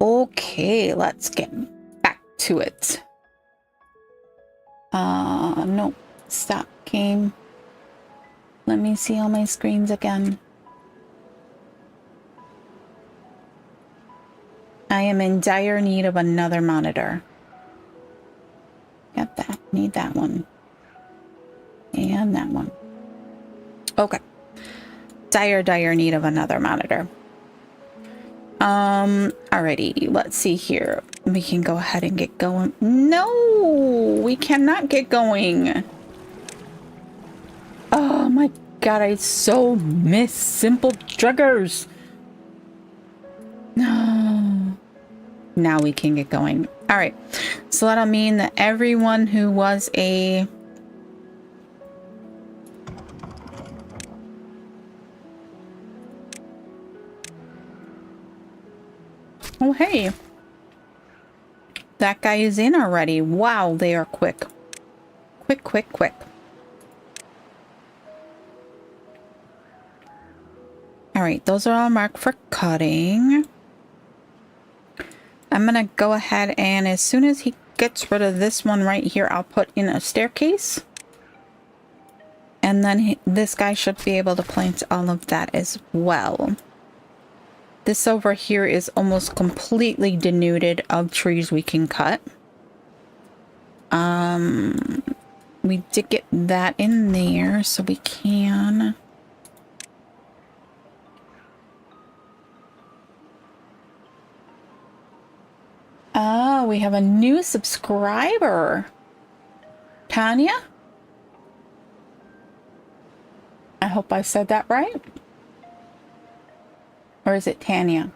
Speaker 1: Okay, let's get back to it. No, stop game. Let me see all my screens again. I am in dire need of another monitor. Got that. Need that one. And that one. Okay. Dire need of another monitor. Alrighty, let's see here. We can go ahead and get going. No, we cannot get going. Oh my god, I so miss simple triggers. No. Now we can get going. Alright, so that'll mean that everyone who was a... Oh, hey. That guy is in already. Wow, they are quick. Quick, quick, quick. All right, those are all marked for cutting. I'm gonna go ahead and as soon as he gets rid of this one right here, I'll put in a staircase. And then this guy should be able to plant all of that as well. This over here is almost completely denuded of trees we can cut. We did get that in there, so we can... Oh, we have a new subscriber. Tanya? I hope I said that right. Or is it Tanya?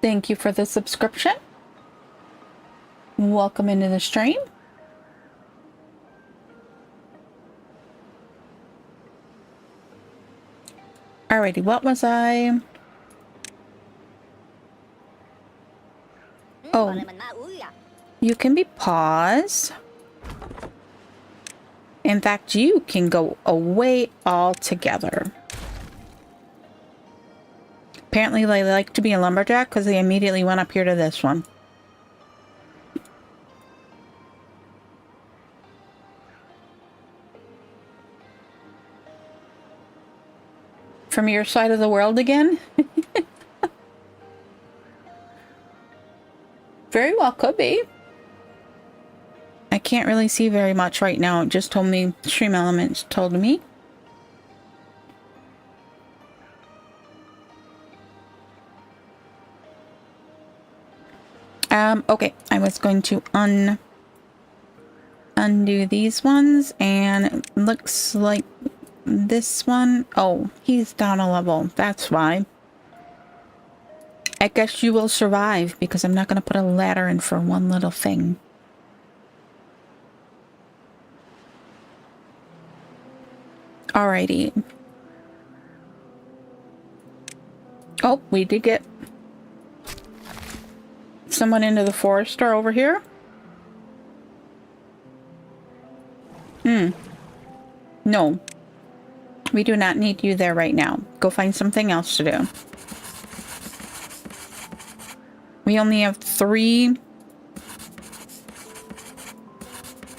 Speaker 1: Thank you for the subscription. Welcome into the stream. Alrighty, what was I? Oh, you can be paused. In fact, you can go away altogether. Apparently, they like to be a lumberjack because they immediately went up here to this one. From your side of the world again? Very well, could be. I can't really see very much right now. It just told me, Stream Elements told me. Okay, I was going to undo these ones, and it looks like this one. Oh, he's down a level. That's why. I guess you will survive, because I'm not going to put a ladder in for one little thing. Alrighty. Oh, we did get someone into the forester over here. No. We do not need you there right now. Go find something else to do. We only have 3.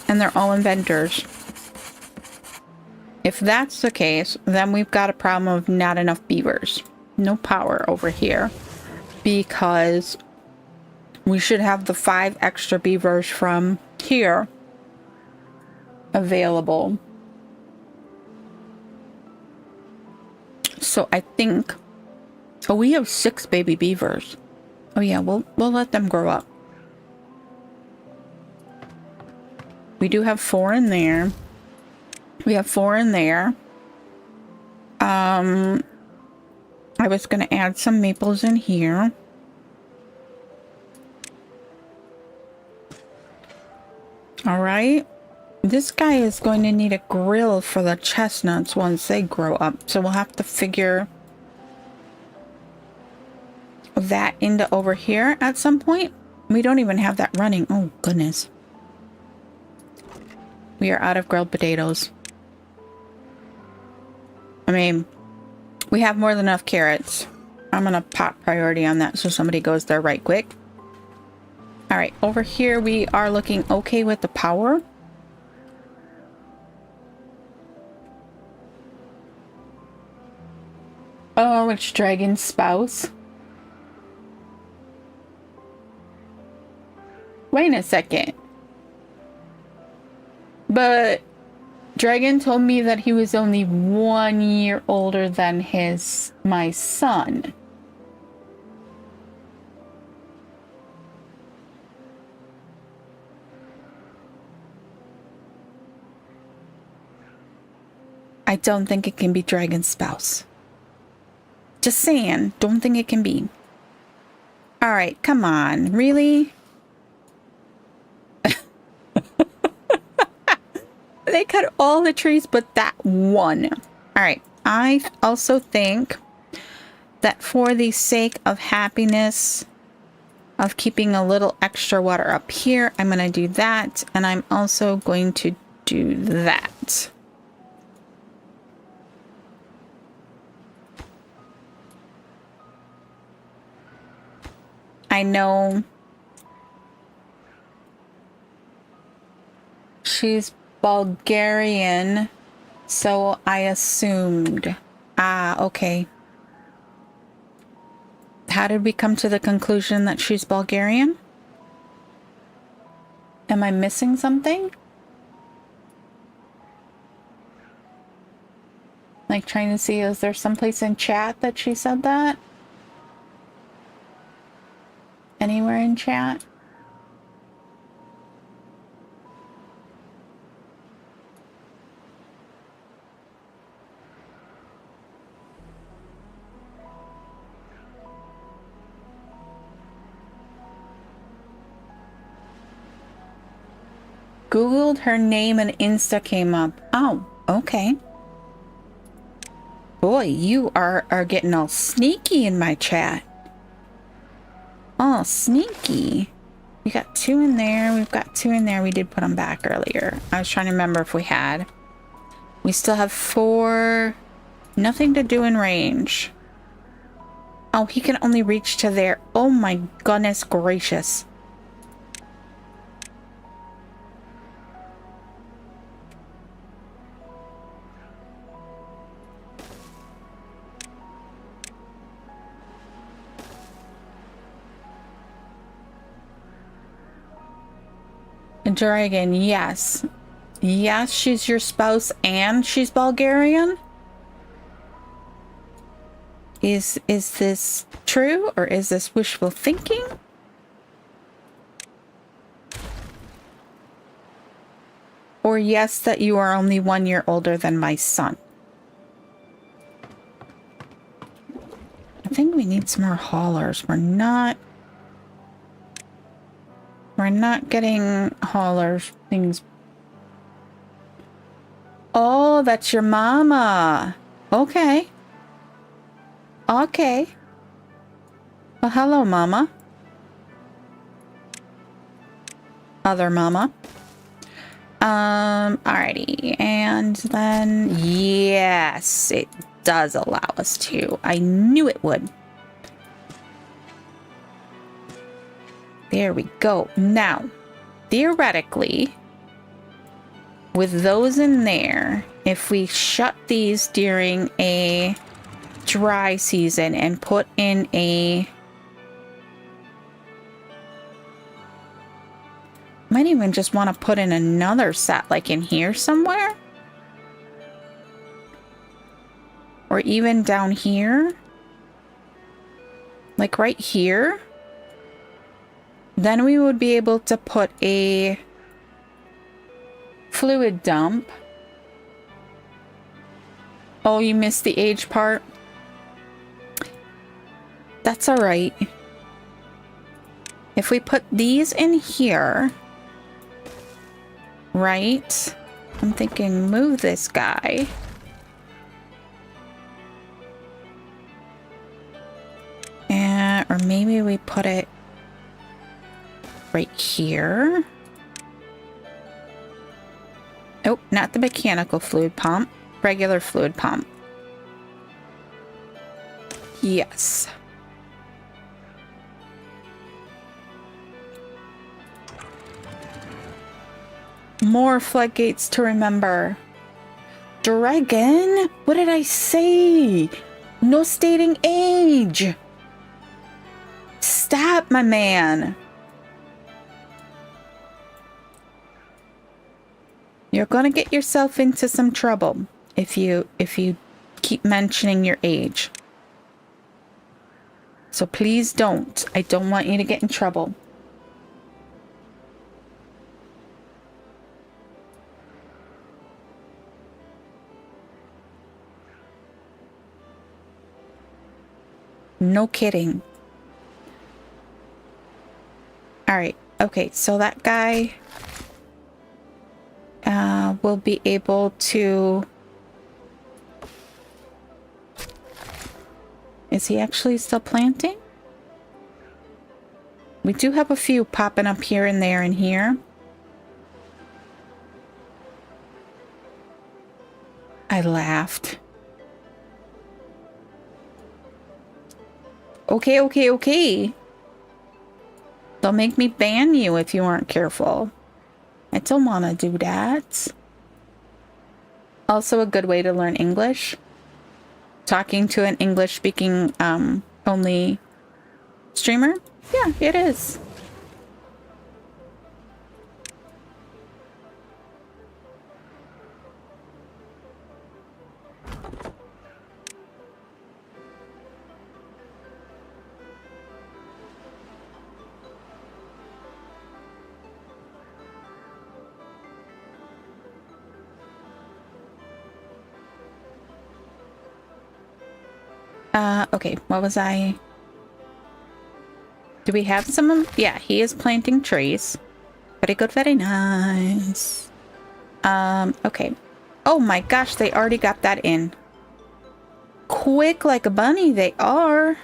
Speaker 1: And they're all inventors. If that's the case, then we've got a problem of not enough beavers. No power over here. Because we should have the 5 extra beavers from here available. So I think... Oh, we have 6 baby beavers. Oh yeah, we'll let them grow up. We do have 4 in there. We have 4 in there. I was going to add some maples in here. All right. This guy is going to need a grill for the chestnuts once they grow up. So we'll have to figure that into over here at some point. We don't even have that running. Oh, goodness. We are out of grilled potatoes. I mean, we have more than enough carrots. I'm going to pop priority on that so somebody goes there right quick. All right, over here we are looking okay with the power. Oh, it's Dragon's spouse. Wait a second. But Dragon told me that he was only 1 year older than my son. I don't think it can be Dragon's spouse. Just saying, don't think it can be. All right, come on, really? They cut all the trees but that one. All right, I also think that for the sake of happiness, of keeping a little extra water up here. I'm going to do that, and I'm also going to do that. I know she's Bulgarian, so I assumed. Ah, okay. How did we come to the conclusion that she's Bulgarian? Am I missing something? Like trying to see, is there someplace in chat that she said that? Anywhere in chat? Googled her name and Insta came up. Oh, okay. Boy, you are getting all sneaky in my chat. Oh, sneaky. We got 2 in there. We've got 2 in there. We did put them back earlier. I was trying to remember if we had. We still have 4. Nothing to do in range. Oh, he can only reach to there. Oh my goodness gracious. Dragon, yes. Yes, she's your spouse and she's Bulgarian? Is this true or is this wishful thinking? Or yes, that you are only 1 year older than my son? I think we need some more haulers. We're not getting haulers things. Oh, that's your mama. Okay. Okay. Well, hello, mama. Other mama. Alrighty. And then, yes, it does allow us to. I knew it would. There we go. Now, theoretically, with those in there, if we shut these during a dry season and put in a... Might even just want to put in another set, like in here somewhere. Or even down here. Like right here. Then we would be able to put a fluid dump. Oh, you missed the age part? That's all right. If we put these in here, right? I'm thinking move this guy. Or maybe we put it right here. Oh, not the mechanical fluid pump. Regular fluid pump. Yes. More floodgates to remember. Dragon? What did I say? No stating age. Stop, my man. You're gonna get yourself into some trouble if you keep mentioning your age. So please don't. I don't want you to get in trouble. No kidding. All right. Okay, so that guy will be able to... Is he actually still planting? We do have a few popping up here and there and here. I laughed. Okay, okay, okay. They'll make me ban you if you aren't careful. I don't want to do that. Also a good way to learn English. Talking to an English-speaking only streamer? Yeah, it is. Okay, what was I? Do we have some? Yeah, he is planting trees. Very good, very nice. Okay. Oh my gosh, they already got that in. Quick like a bunny, they are.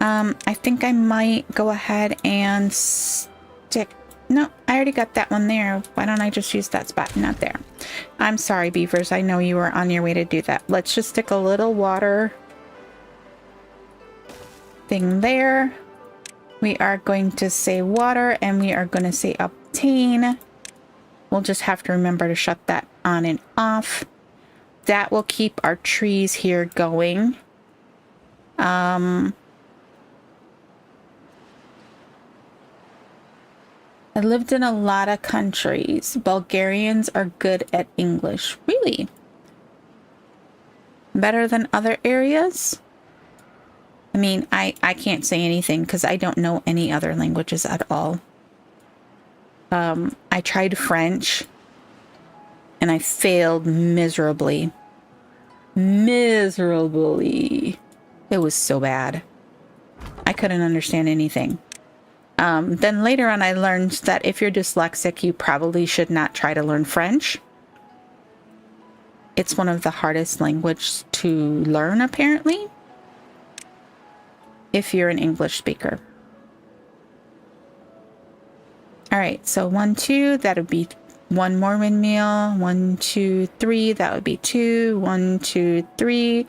Speaker 1: I think I might go ahead and stick. No, I already got that one there. Why don't I just use that spot? Not there. I'm sorry, beavers. I know you were on your way to do that. Let's just stick a little water thing there. We are going to say water and we are going to say obtain. We'll just have to remember to shut that on and off. That will keep our trees here going. I lived in a lot of countries. Bulgarians are good at English. Really? Better than other areas? I mean, I can't say anything because I don't know any other languages at all. I tried French and I failed miserably. Miserably. It was so bad. I couldn't understand anything. Then later on, I learned that if you're dyslexic, you probably should not try to learn French. It's one of the hardest languages to learn, apparently, if you're an English speaker. All right, so 1, 2, that would be one more windmill. 1, 2, 3, that would be 2. 1, 2, 3.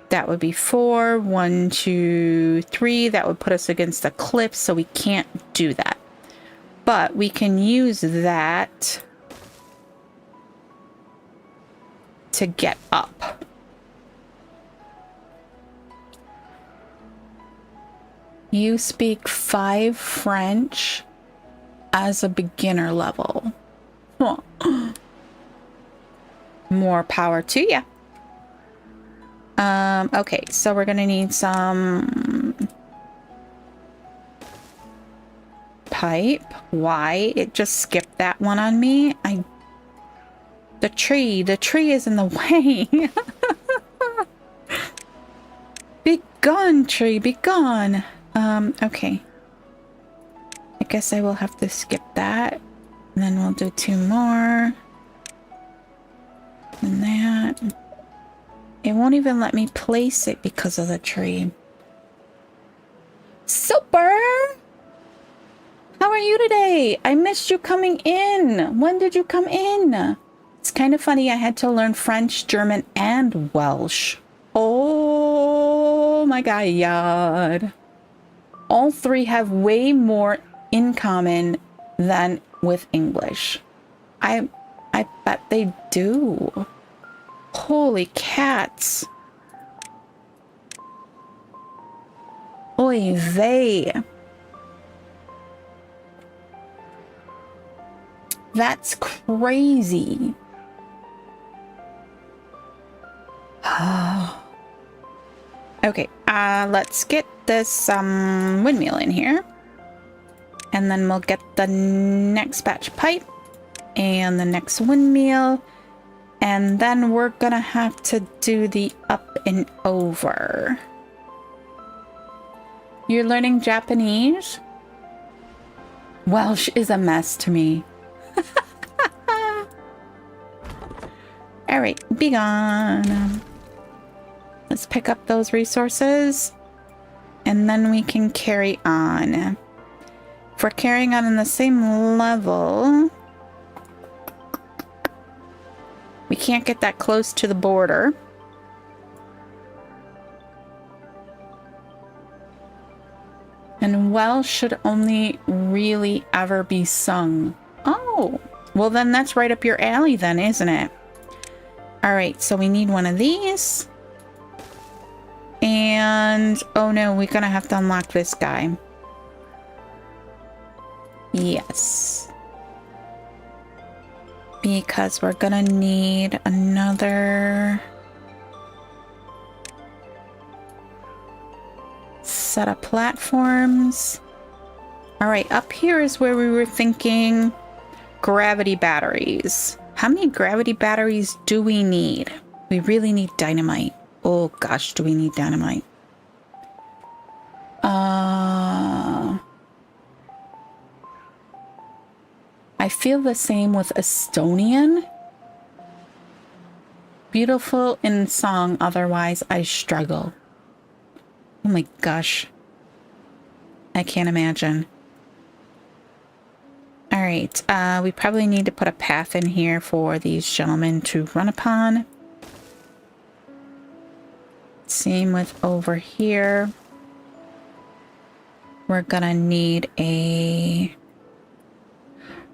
Speaker 1: That would be 4. 1, 2, 3. That would put us against the cliff, so we can't do that. But we can use that to get up. You speak 5 French as a beginner level. Huh. More power to you. Okay, so we're gonna need some pipe. Why? It just skipped that one on me. The tree is in the way. Be gone, tree, be gone. Okay. I guess I will have to skip that. And then we'll do 2 more. And that. It won't even let me place it because of the tree. Super! How are you today? I missed you coming in. When did you come in? It's kind of funny. I had to learn French, German, and Welsh. Oh my god. All 3 have way more in common than with English. I bet they do. Holy cats. Oy vey. That's crazy. Okay, let's get this windmill in here. And then we'll get the next batch of pipe and the next windmill. And then we're gonna have to do the up and over. You're learning Japanese? Welsh is a mess to me. All right, be gone. Let's pick up those resources and then we can carry on. if we're carrying on the same level, we can't get that close to the border. And Wells should only really ever be sung. Oh, well then that's right up your alley then, isn't it? All right, so we need one of these. And, oh no, we're gonna have to unlock this guy. Yes. Because we're gonna need another set of platforms. All right, up here is where we were thinking gravity batteries. How many gravity batteries do we need? We really need dynamite. Oh gosh, do we need dynamite? I feel the same with Estonian. Beautiful in song, otherwise I struggle. Oh my gosh. I can't imagine. All right, we probably need to put a path in here for these gentlemen to run upon. Same with over here. We're gonna need a...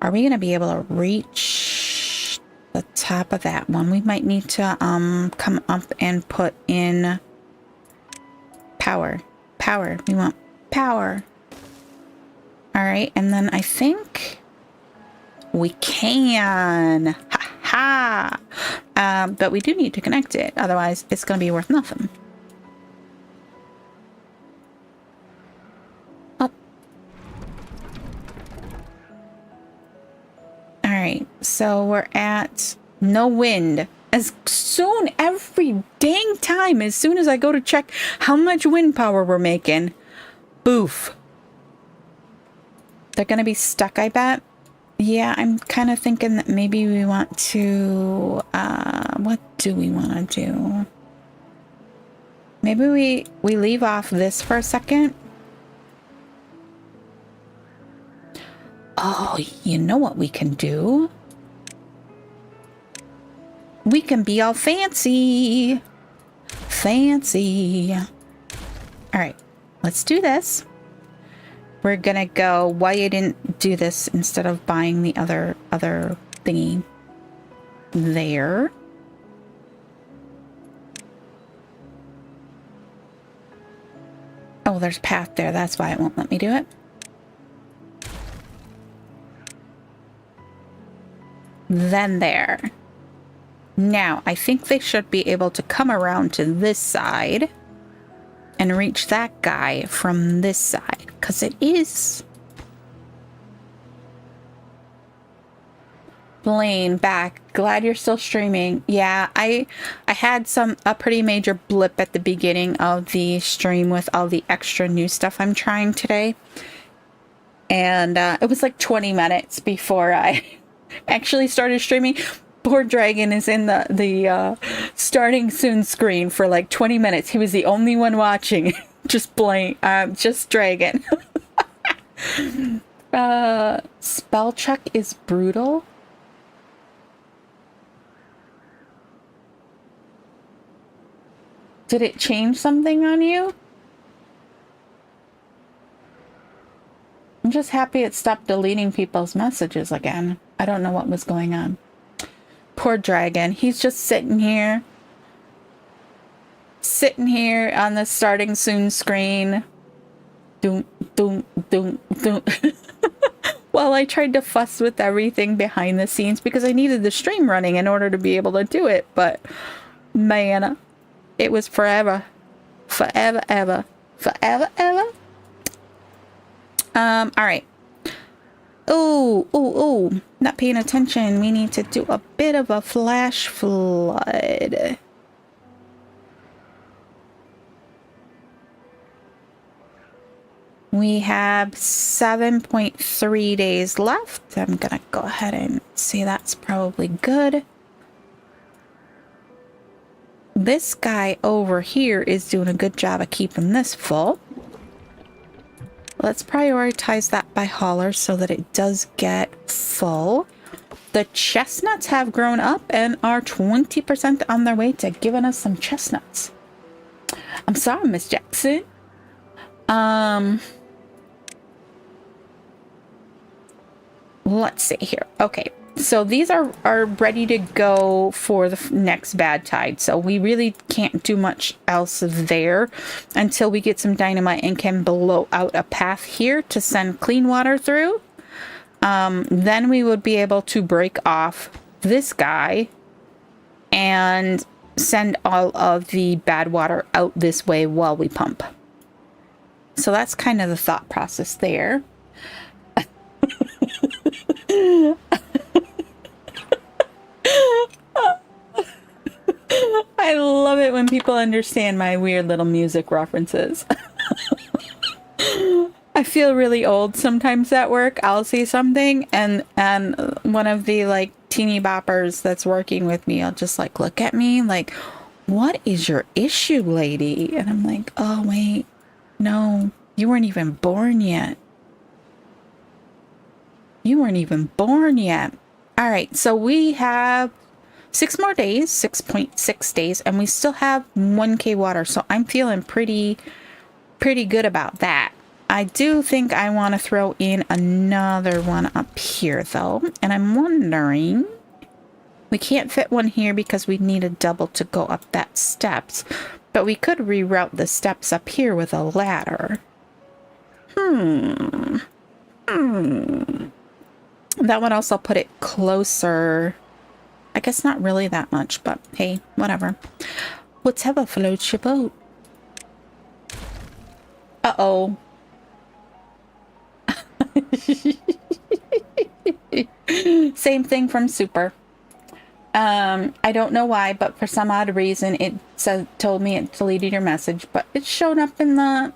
Speaker 1: Are we gonna be able to reach the top of that one? We might need to come up and put in power. Power. We want power. All right, and then I think we can. Ha ha! But we do need to connect it, otherwise it's gonna be worth nothing. Up. All right, so we're at no wind. As soon, every dang time, as soon as I go to check how much wind power we're making, boof. They're gonna be stuck, I bet. Yeah, I'm kind of thinking that maybe we want to, what do we want to do? Maybe we leave off this for a second. Oh, you know what we can do? We can be all fancy. Fancy. All right, let's do this. We're gonna go, why you didn't do this instead of buying the other thingy there. Oh, there's a path there. That's why it won't let me do it. Then there. Now, I think they should be able to come around to this side and reach that guy from this side, because it is. Blaine, back. Glad you're still streaming. Yeah, I had a pretty major blip at the beginning of the stream with all the extra new stuff I'm trying today. And it was like 20 minutes before I actually started streaming. Poor Dragon is in the starting soon screen for like 20 minutes. He was the only one watching. Just Dragon. Spell check is brutal. Did it change something on you? I'm just happy it stopped deleting people's messages again. I don't know what was going on. Poor Dragon. He's just sitting here on the starting soon screen. Doom, doom, doom, doom. While I tried to fuss with everything behind the scenes because I needed the stream running in order to be able to do it. But, man, it was forever. Forever, ever. Forever, ever. All right. Oh, not paying attention. We need to do a bit of a flash flood. We have 7.3 days left. I'm gonna go ahead and say that's probably good. This guy over here is doing a good job of keeping this full. Let's prioritize that by hauler so that it does get full. The chestnuts have grown up and are 20% on their way to giving us some chestnuts. I'm sorry, Miss Jackson. Let's see here. Okay, so these are ready to go for the next bad tide. So we really can't do much else there until we get some dynamite and can blow out a path here to send clean water through. Then we would be able to break off this guy and send all of the bad water out this way while we pump. So that's kind of the thought process there. I love it when people understand my weird little music references. I feel really old sometimes at work. I'll see something and one of the like teeny boppers that's working with me, I'll just like look at me like, what is your issue, lady? And I'm like, oh wait, no, you weren't even born yet. You weren't even born yet. All right, so we have 6 more days, 6.6 days, and we still have 1K water. So I'm feeling pretty good about that. I do think I want to throw in another one up here though. And I'm wondering, we can't fit one here because we need a double to go up that steps, but we could reroute the steps up here with a ladder. That one also put it closer. I guess not really that much, but hey, whatever. Whatever floats your boat. Uh-oh. Same thing from Super. I don't know why, but for some odd reason it told me it deleted your message, but it showed up in the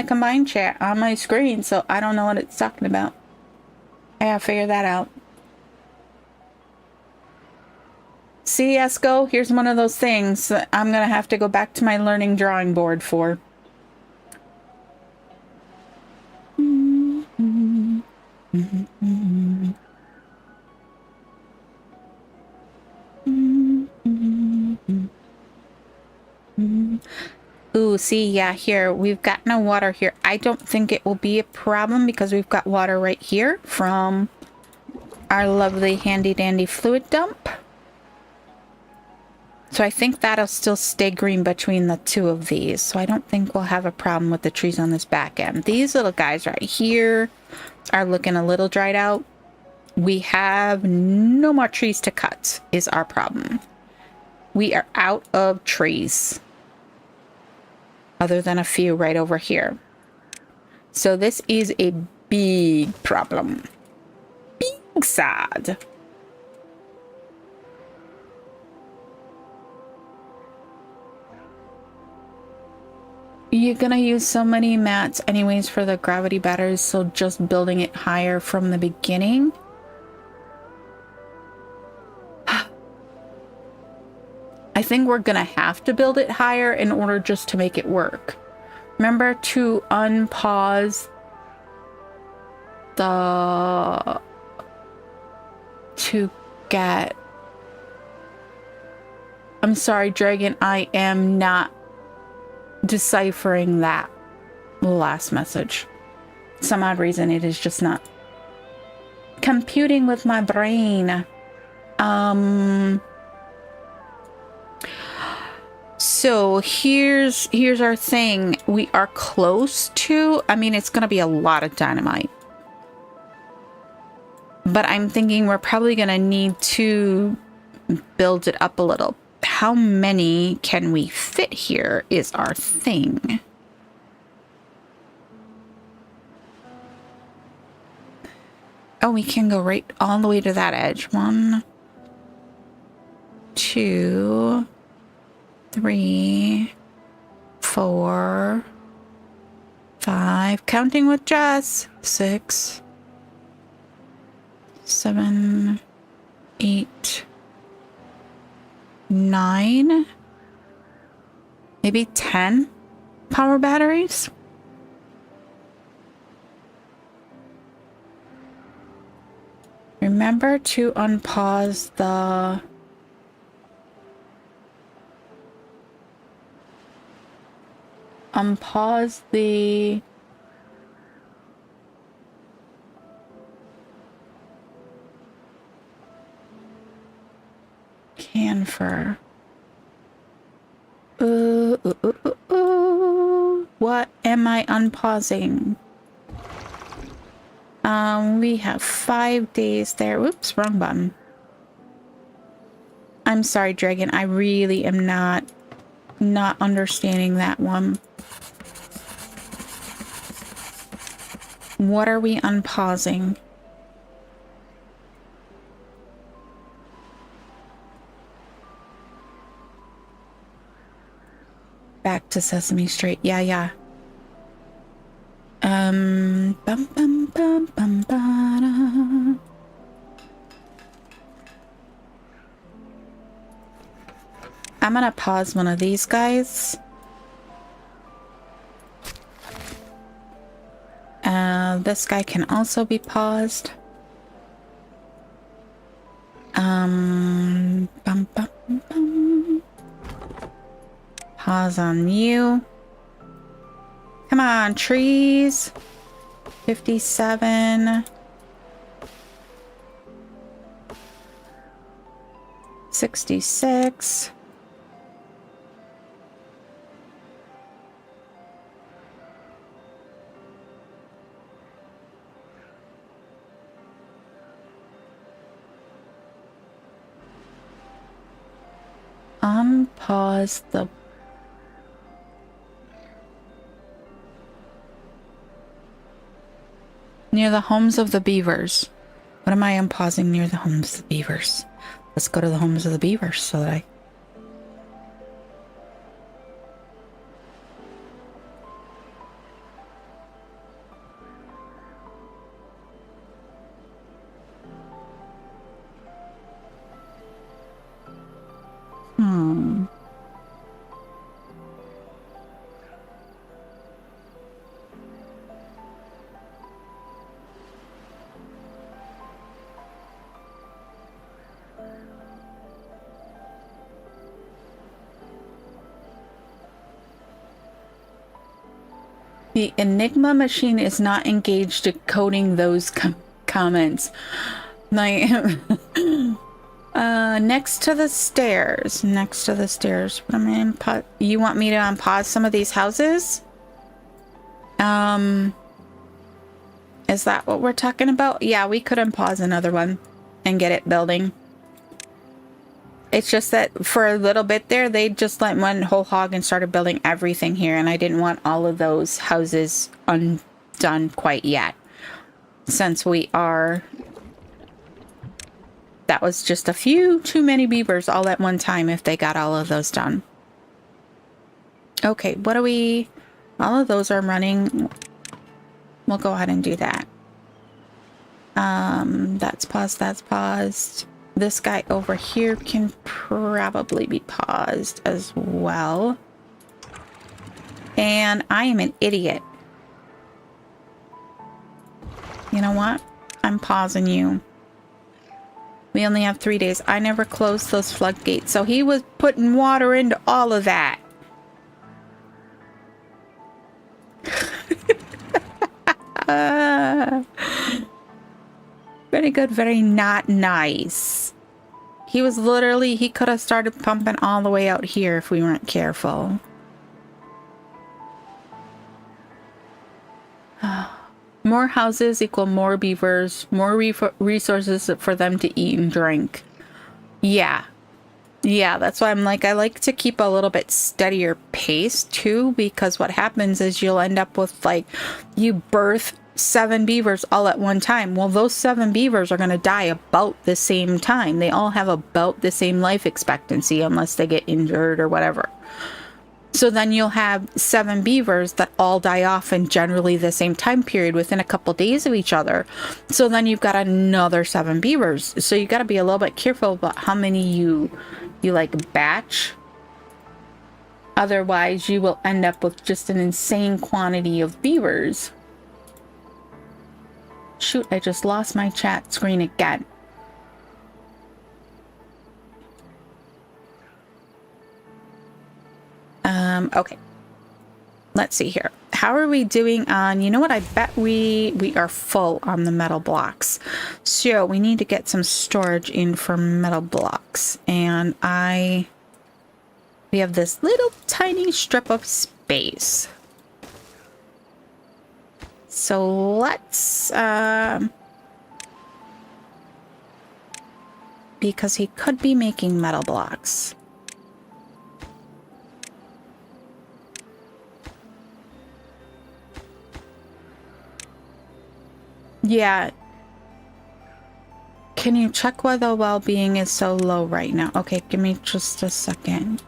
Speaker 1: combined chat on my screen, so I don't know what it's talking about. I gotta figure that out. See, Esco, here's one of those things that I'm gonna have to go back to my learning drawing board for. Ooh, see, yeah, here, we've got no water here. I don't think it will be a problem because we've got water right here from our lovely handy-dandy fluid dump. So I think that'll still stay green between the two of these. So I don't think we'll have a problem with the trees on this back end. These little guys right here are looking a little dried out. We have no more trees to cut is our problem. We are out of trees. Other than a few right over here. So this is a big problem. Big sad. You're gonna use so many mats anyways for the gravity batteries, so just building it higher from the beginning. I think we're gonna have to build it higher in order just to make it work. Remember to unpause to get... I'm sorry, Dragon, I am not deciphering that last message. Some odd reason it is just not computing with my brain. So here's our thing. We are close to, I mean, it's gonna be a lot of dynamite, but I'm thinking we're probably gonna need to build it up a little. How many can we fit here is our thing. Oh, we can go right all the way to that edge. 1, 2, 3, 4, 5, counting with Jess, 6, 7, 8, 9, maybe 10 power batteries. Remember to unpause the... Unpause the... Camphor. What am I unpausing? We have 5 days there. Oops, wrong button. I'm sorry, Dragon. I really am not understanding that one. What are we unpausing? Back to Sesame Street. Yeah. Bum bum bum bum ba-da. I'm gonna pause one of these guys. This guy can also be paused. Bum bum bum. Pause on you. Come on, trees. 57. 66. Unpause the... Near the homes of the beavers. What am I unpausing near the homes of the beavers? Let's go to the homes of the beavers so that I... The Enigma machine is not engaged decoding those comments. Like, next to the stairs. Next to the stairs. What am I you want me to unpause some of these houses? Is that what we're talking about? Yeah, we could unpause another one and get it building. It's just that for a little bit there, they just went whole hog and started building everything here. And I didn't want all of those houses undone quite yet. Since we are... That was just a few too many beavers all at one time if they got all of those done. Okay, what do we... All of those are running. We'll go ahead and do that. That's paused, that's paused. This guy over here can probably be paused as well. And I am an idiot. You know what? I'm pausing you. We only have 3 days. I never closed those floodgates. So he was putting water into all of that. Very good, very not nice. He was literally, he could have started pumping all the way out here if we weren't careful. More houses equal more beavers, more resources for them to eat and drink. Yeah. Yeah, that's why I'm like, I like to keep a little bit steadier pace too, because what happens is you'll end up with like, you birth 7 beavers all at one time. Well, those 7 beavers are going to die about the same time. They all have about the same life expectancy unless they get injured or whatever. So then you'll have 7 beavers that all die off in generally the same time period within a couple days of each other. So then you've got another 7 beavers. So you got to be a little bit careful about how many you like batch. Otherwise, you will end up with just an insane quantity of beavers. Shoot, I just lost my chat screen again. Okay. Let's see here. How are we doing on, you know what? I bet we are full on the metal blocks. So we need to get some storage in for metal blocks. And we have this little tiny strip of space. So let's, because he could be making metal blocks. Yeah. Can you check why the well-being is so low right now? Okay, give me just a second.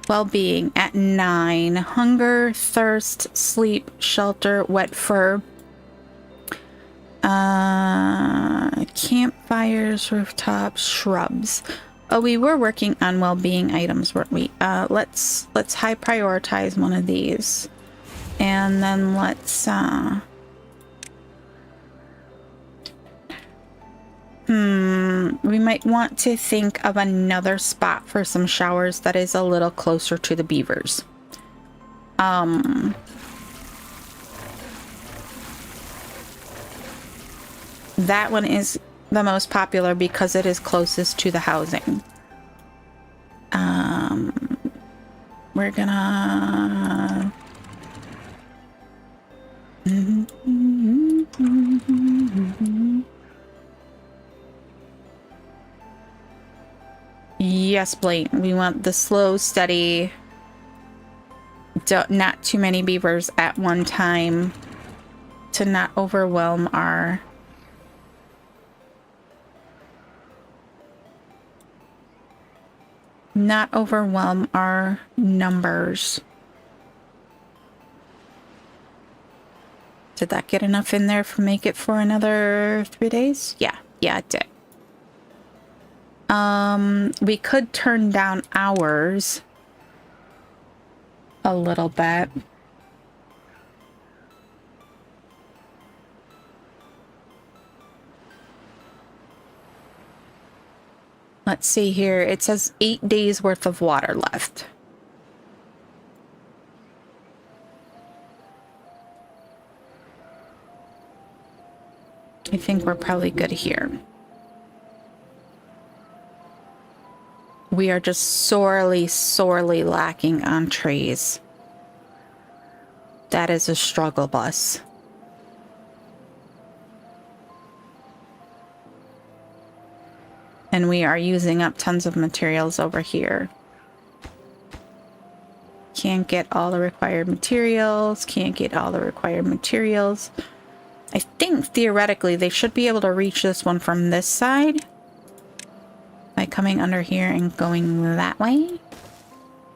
Speaker 1: Well-being at 9. Hunger, thirst, sleep, shelter, wet fur. Campfires, rooftops, shrubs. Oh, we were working on well-being items, weren't we? Let's high prioritize one of these. And then let's we might want to think of another spot for some showers that is a little closer to the beavers. That one is the most popular because it is closest to the housing. We're gonna... Yes, Blaine. We want the slow, steady... not too many beavers at one time to not overwhelm our... numbers. Did that get enough in there for make it for another 3 days? Yeah, it did. We could turn down hours a little bit. Let's see here. It says 8 days worth of water left. I think we're probably good here. We are just sorely, sorely lacking on trees. That is a struggle bus. And we are using up tons of materials over here. Can't get all the required materials. Can't get all the required materials. I think theoretically they should be able to reach this one from this side. By coming under here and going that way.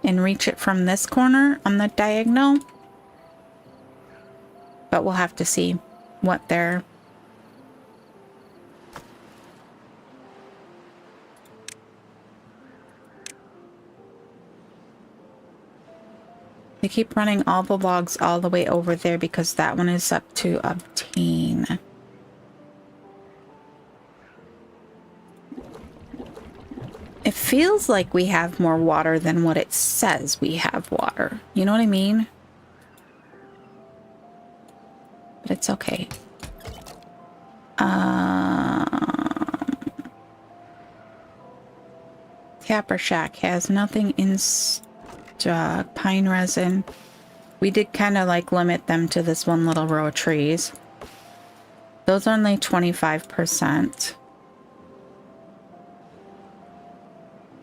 Speaker 1: And reach it from this corner on the diagonal. But we'll have to see what they're... They keep running all the logs all the way over there because that one is up to obtain. It feels like we have more water than what it says we have water. You know what I mean? But it's okay. Tapper Shack has nothing in pine resin. We did kind of like limit them to this one little row of trees. Those are only 25%.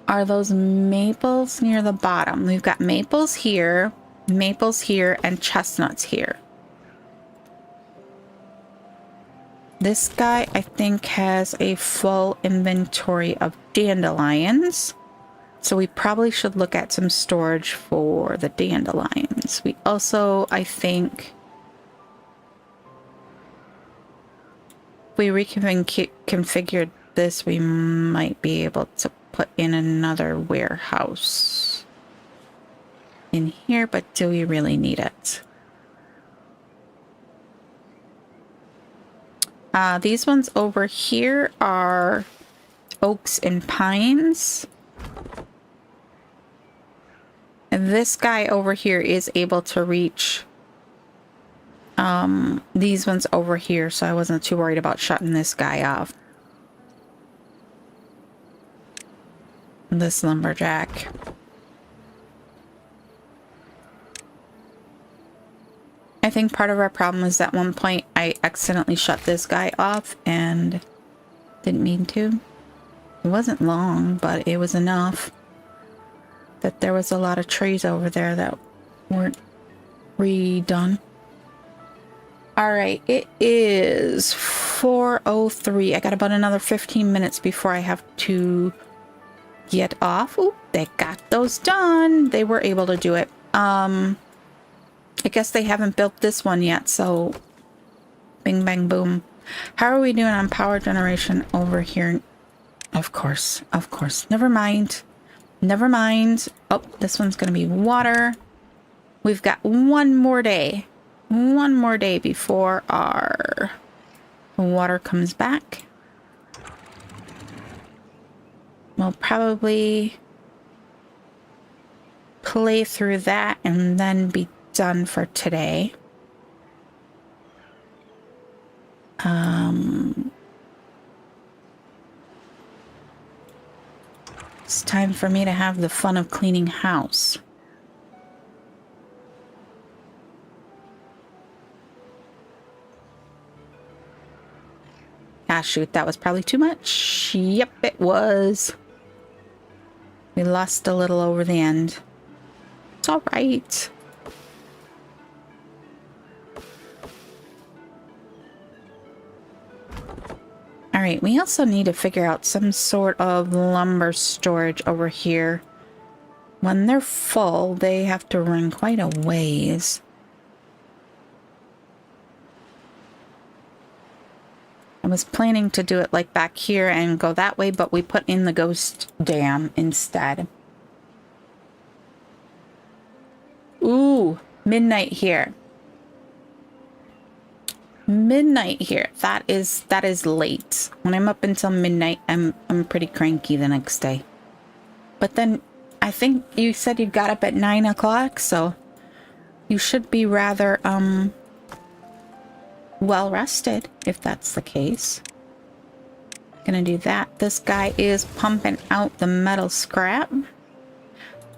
Speaker 1: Are those maples near the bottom? We've got maples here, and chestnuts here. This guy, I think, has a full inventory of dandelions. So we probably should look at some storage for the dandelions. We also, I think, if we reconfigured this, we might be able to put in another warehouse in here, but do we really need it? These ones over here are oaks and pines. And this guy over here is able to reach these ones over here, so I wasn't too worried about shutting this guy off. This lumberjack. I think part of our problem is at one point I accidentally shut this guy off and didn't mean to. It wasn't long, but it was enough that there was a lot of trees over there that weren't redone. All right, it is 4:03. I got about another 15 minutes before I have to get off. Oop, they got those done. They were able to do it. I guess they haven't built this one yet, so bing, bang, boom. How are we doing on power generation over here? Of course, of course. Never mind. Never mind. Oh, this one's going to be water. We've got one more day. One more day before our water comes back. We'll probably play through that and then be done for today. It's time for me to have the fun of cleaning house. Ah, shoot, that was probably too much. Yep, it was. We lost a little over the end. It's all right. All right, we also need to figure out some sort of lumber storage over here. When they're full, they have to run quite a ways. I was planning to do it like back here and go that way, but we put in the ghost dam instead. Ooh, midnight here. Midnight here. That is late. When I'm up until midnight, I'm pretty cranky the next day. But then I think you said you got up at 9 o'clock, so you should be rather well rested if that's the case. Gonna do that. This guy is pumping out the metal scrap.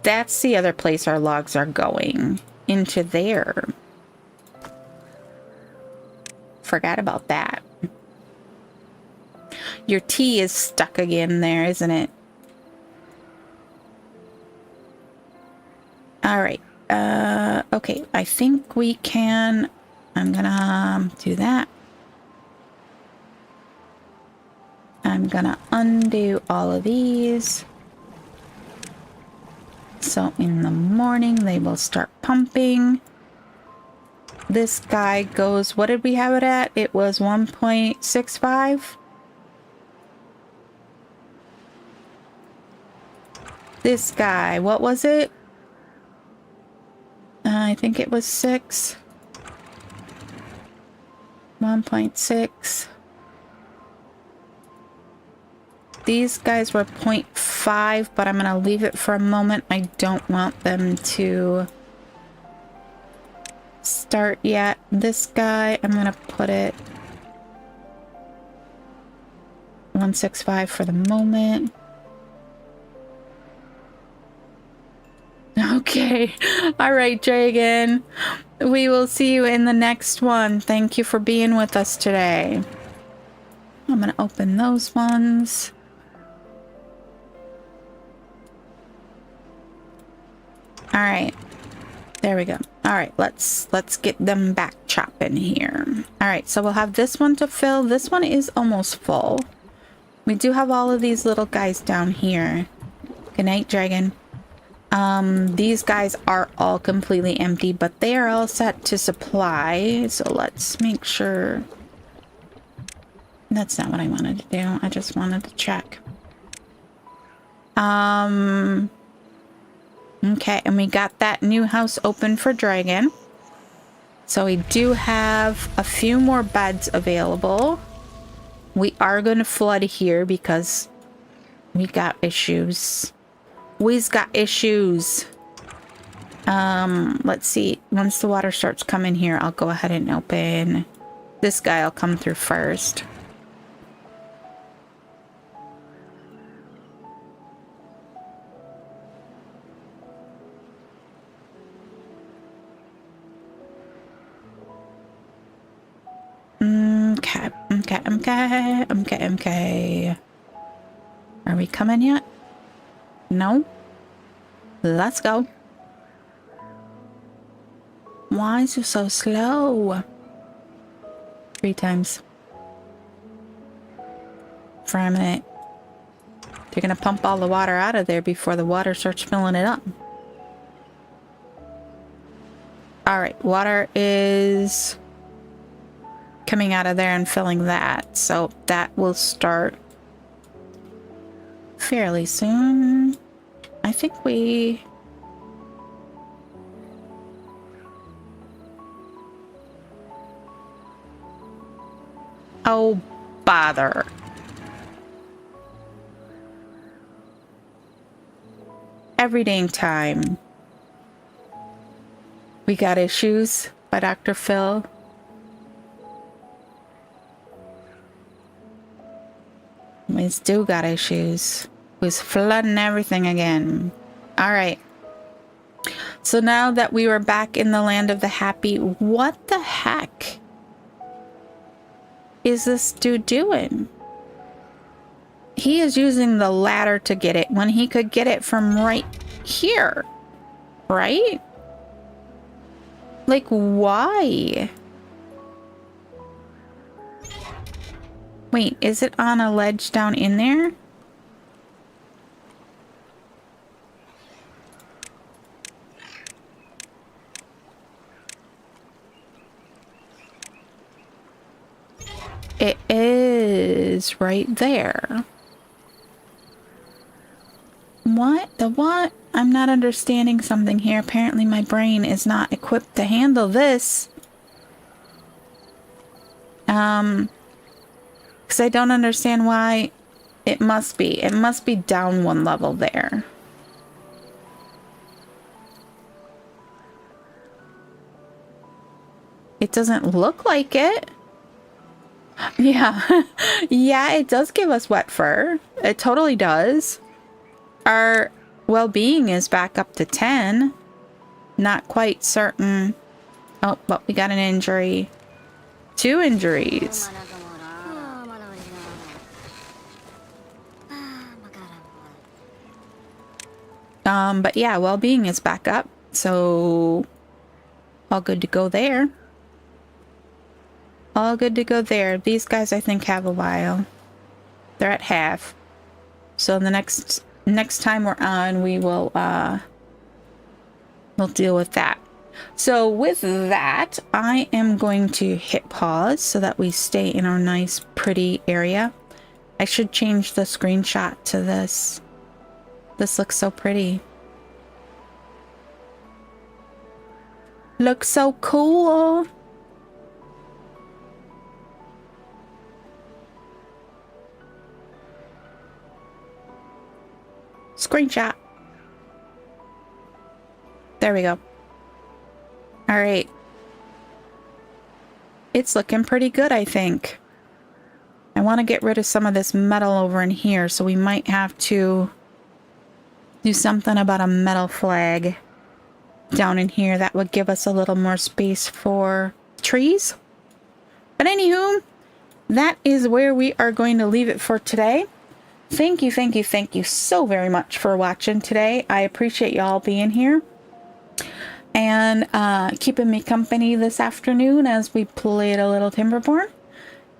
Speaker 1: That's the other place our logs are going. Into there. Forgot about that. Your tea is stuck again there, isn't it? All right. Okay. I think we can... I'm gonna do that. I'm gonna undo all of these. So in the morning, they will start pumping. This guy goes, what did we have it at? It was 1.65. This guy, what was it? I think it was 6. 1.6. These guys were 0.5, but I'm going to leave it for a moment. I don't want them to start yet. This guy, I'm going to put it 165 for the moment. Okay. All right, Dragon. We will see you in the next one. Thank you for being with us today. I'm going to open those ones. All right. There we go. All right, let's get them back chopping here. All right, so we'll have this one to fill. This one is almost full. We do have all of these little guys down here. Good night, Dragon. These guys are all completely empty, but they are all set to supply. So let's make sure. That's not what I wanted to do. I just wanted to check. Okay, and we got that new house open for Dragon. So we do have a few more beds available. We are going to flood here because we got issues. We've got issues. Let's see. Once the water starts coming here, I'll go ahead and open. This guy will come through first. Okay. Are we coming yet? No? Let's go. Why is it so slow? 3 times. For a minute. They're gonna pump all the water out of there before the water starts filling it up. Alright, water is coming out of there and filling that. So that will start fairly soon. I think we... Oh, bother. Every dang time. We got issues by Dr. Phil. We still got issues. Was flooding everything again. All right. So now that we were back in the land of the happy, what the heck is this dude doing? He is using the ladder to get it when he could get it from right here, right? Like, why? Wait, is it on a ledge down in there? It is right there. What? The what? I'm not understanding something here. Apparently my brain is not equipped to handle this. Because I don't understand why it must be. It must be down 1 level there. It doesn't look like it. Yeah. Yeah, it does give us wet fur. It totally does. Our well-being is back up to 10. Not quite certain. Oh, but we got an injury. 2 injuries. But yeah, well-being is back up. So all good to go there. All good to go there. These guys, I think, have a while. They're at half. So the next time we're on, we will we'll deal with that. So with that, I am going to hit pause so that we stay in our nice, pretty area. I should change the screenshot to this. This looks so pretty. Looks so cool. Screenshot. There we go. All right. It's looking pretty good, I think. I want to get rid of some of this metal over in here, so we might have to do something about a metal flag down in here. That would give us a little more space for trees. But anywho, that is where we are going to leave it for today. Thank you so very much for watching today. I appreciate y'all being here and keeping me company this afternoon as we played a little Timberborn.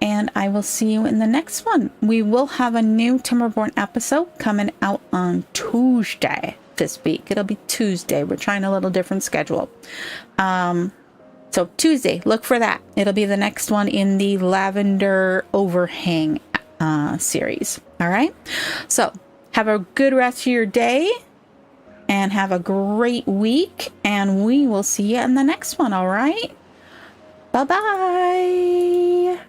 Speaker 1: And I will see you in the next one. We will have a new Timberborn episode coming out on Tuesday this week. It'll be Tuesday. We're trying a little different schedule. So Tuesday, look for that. It'll be the next one in the Lavender Overhang series. All right. So have a good rest of your day and have a great week. And we will see you in the next one. All right. Bye-bye.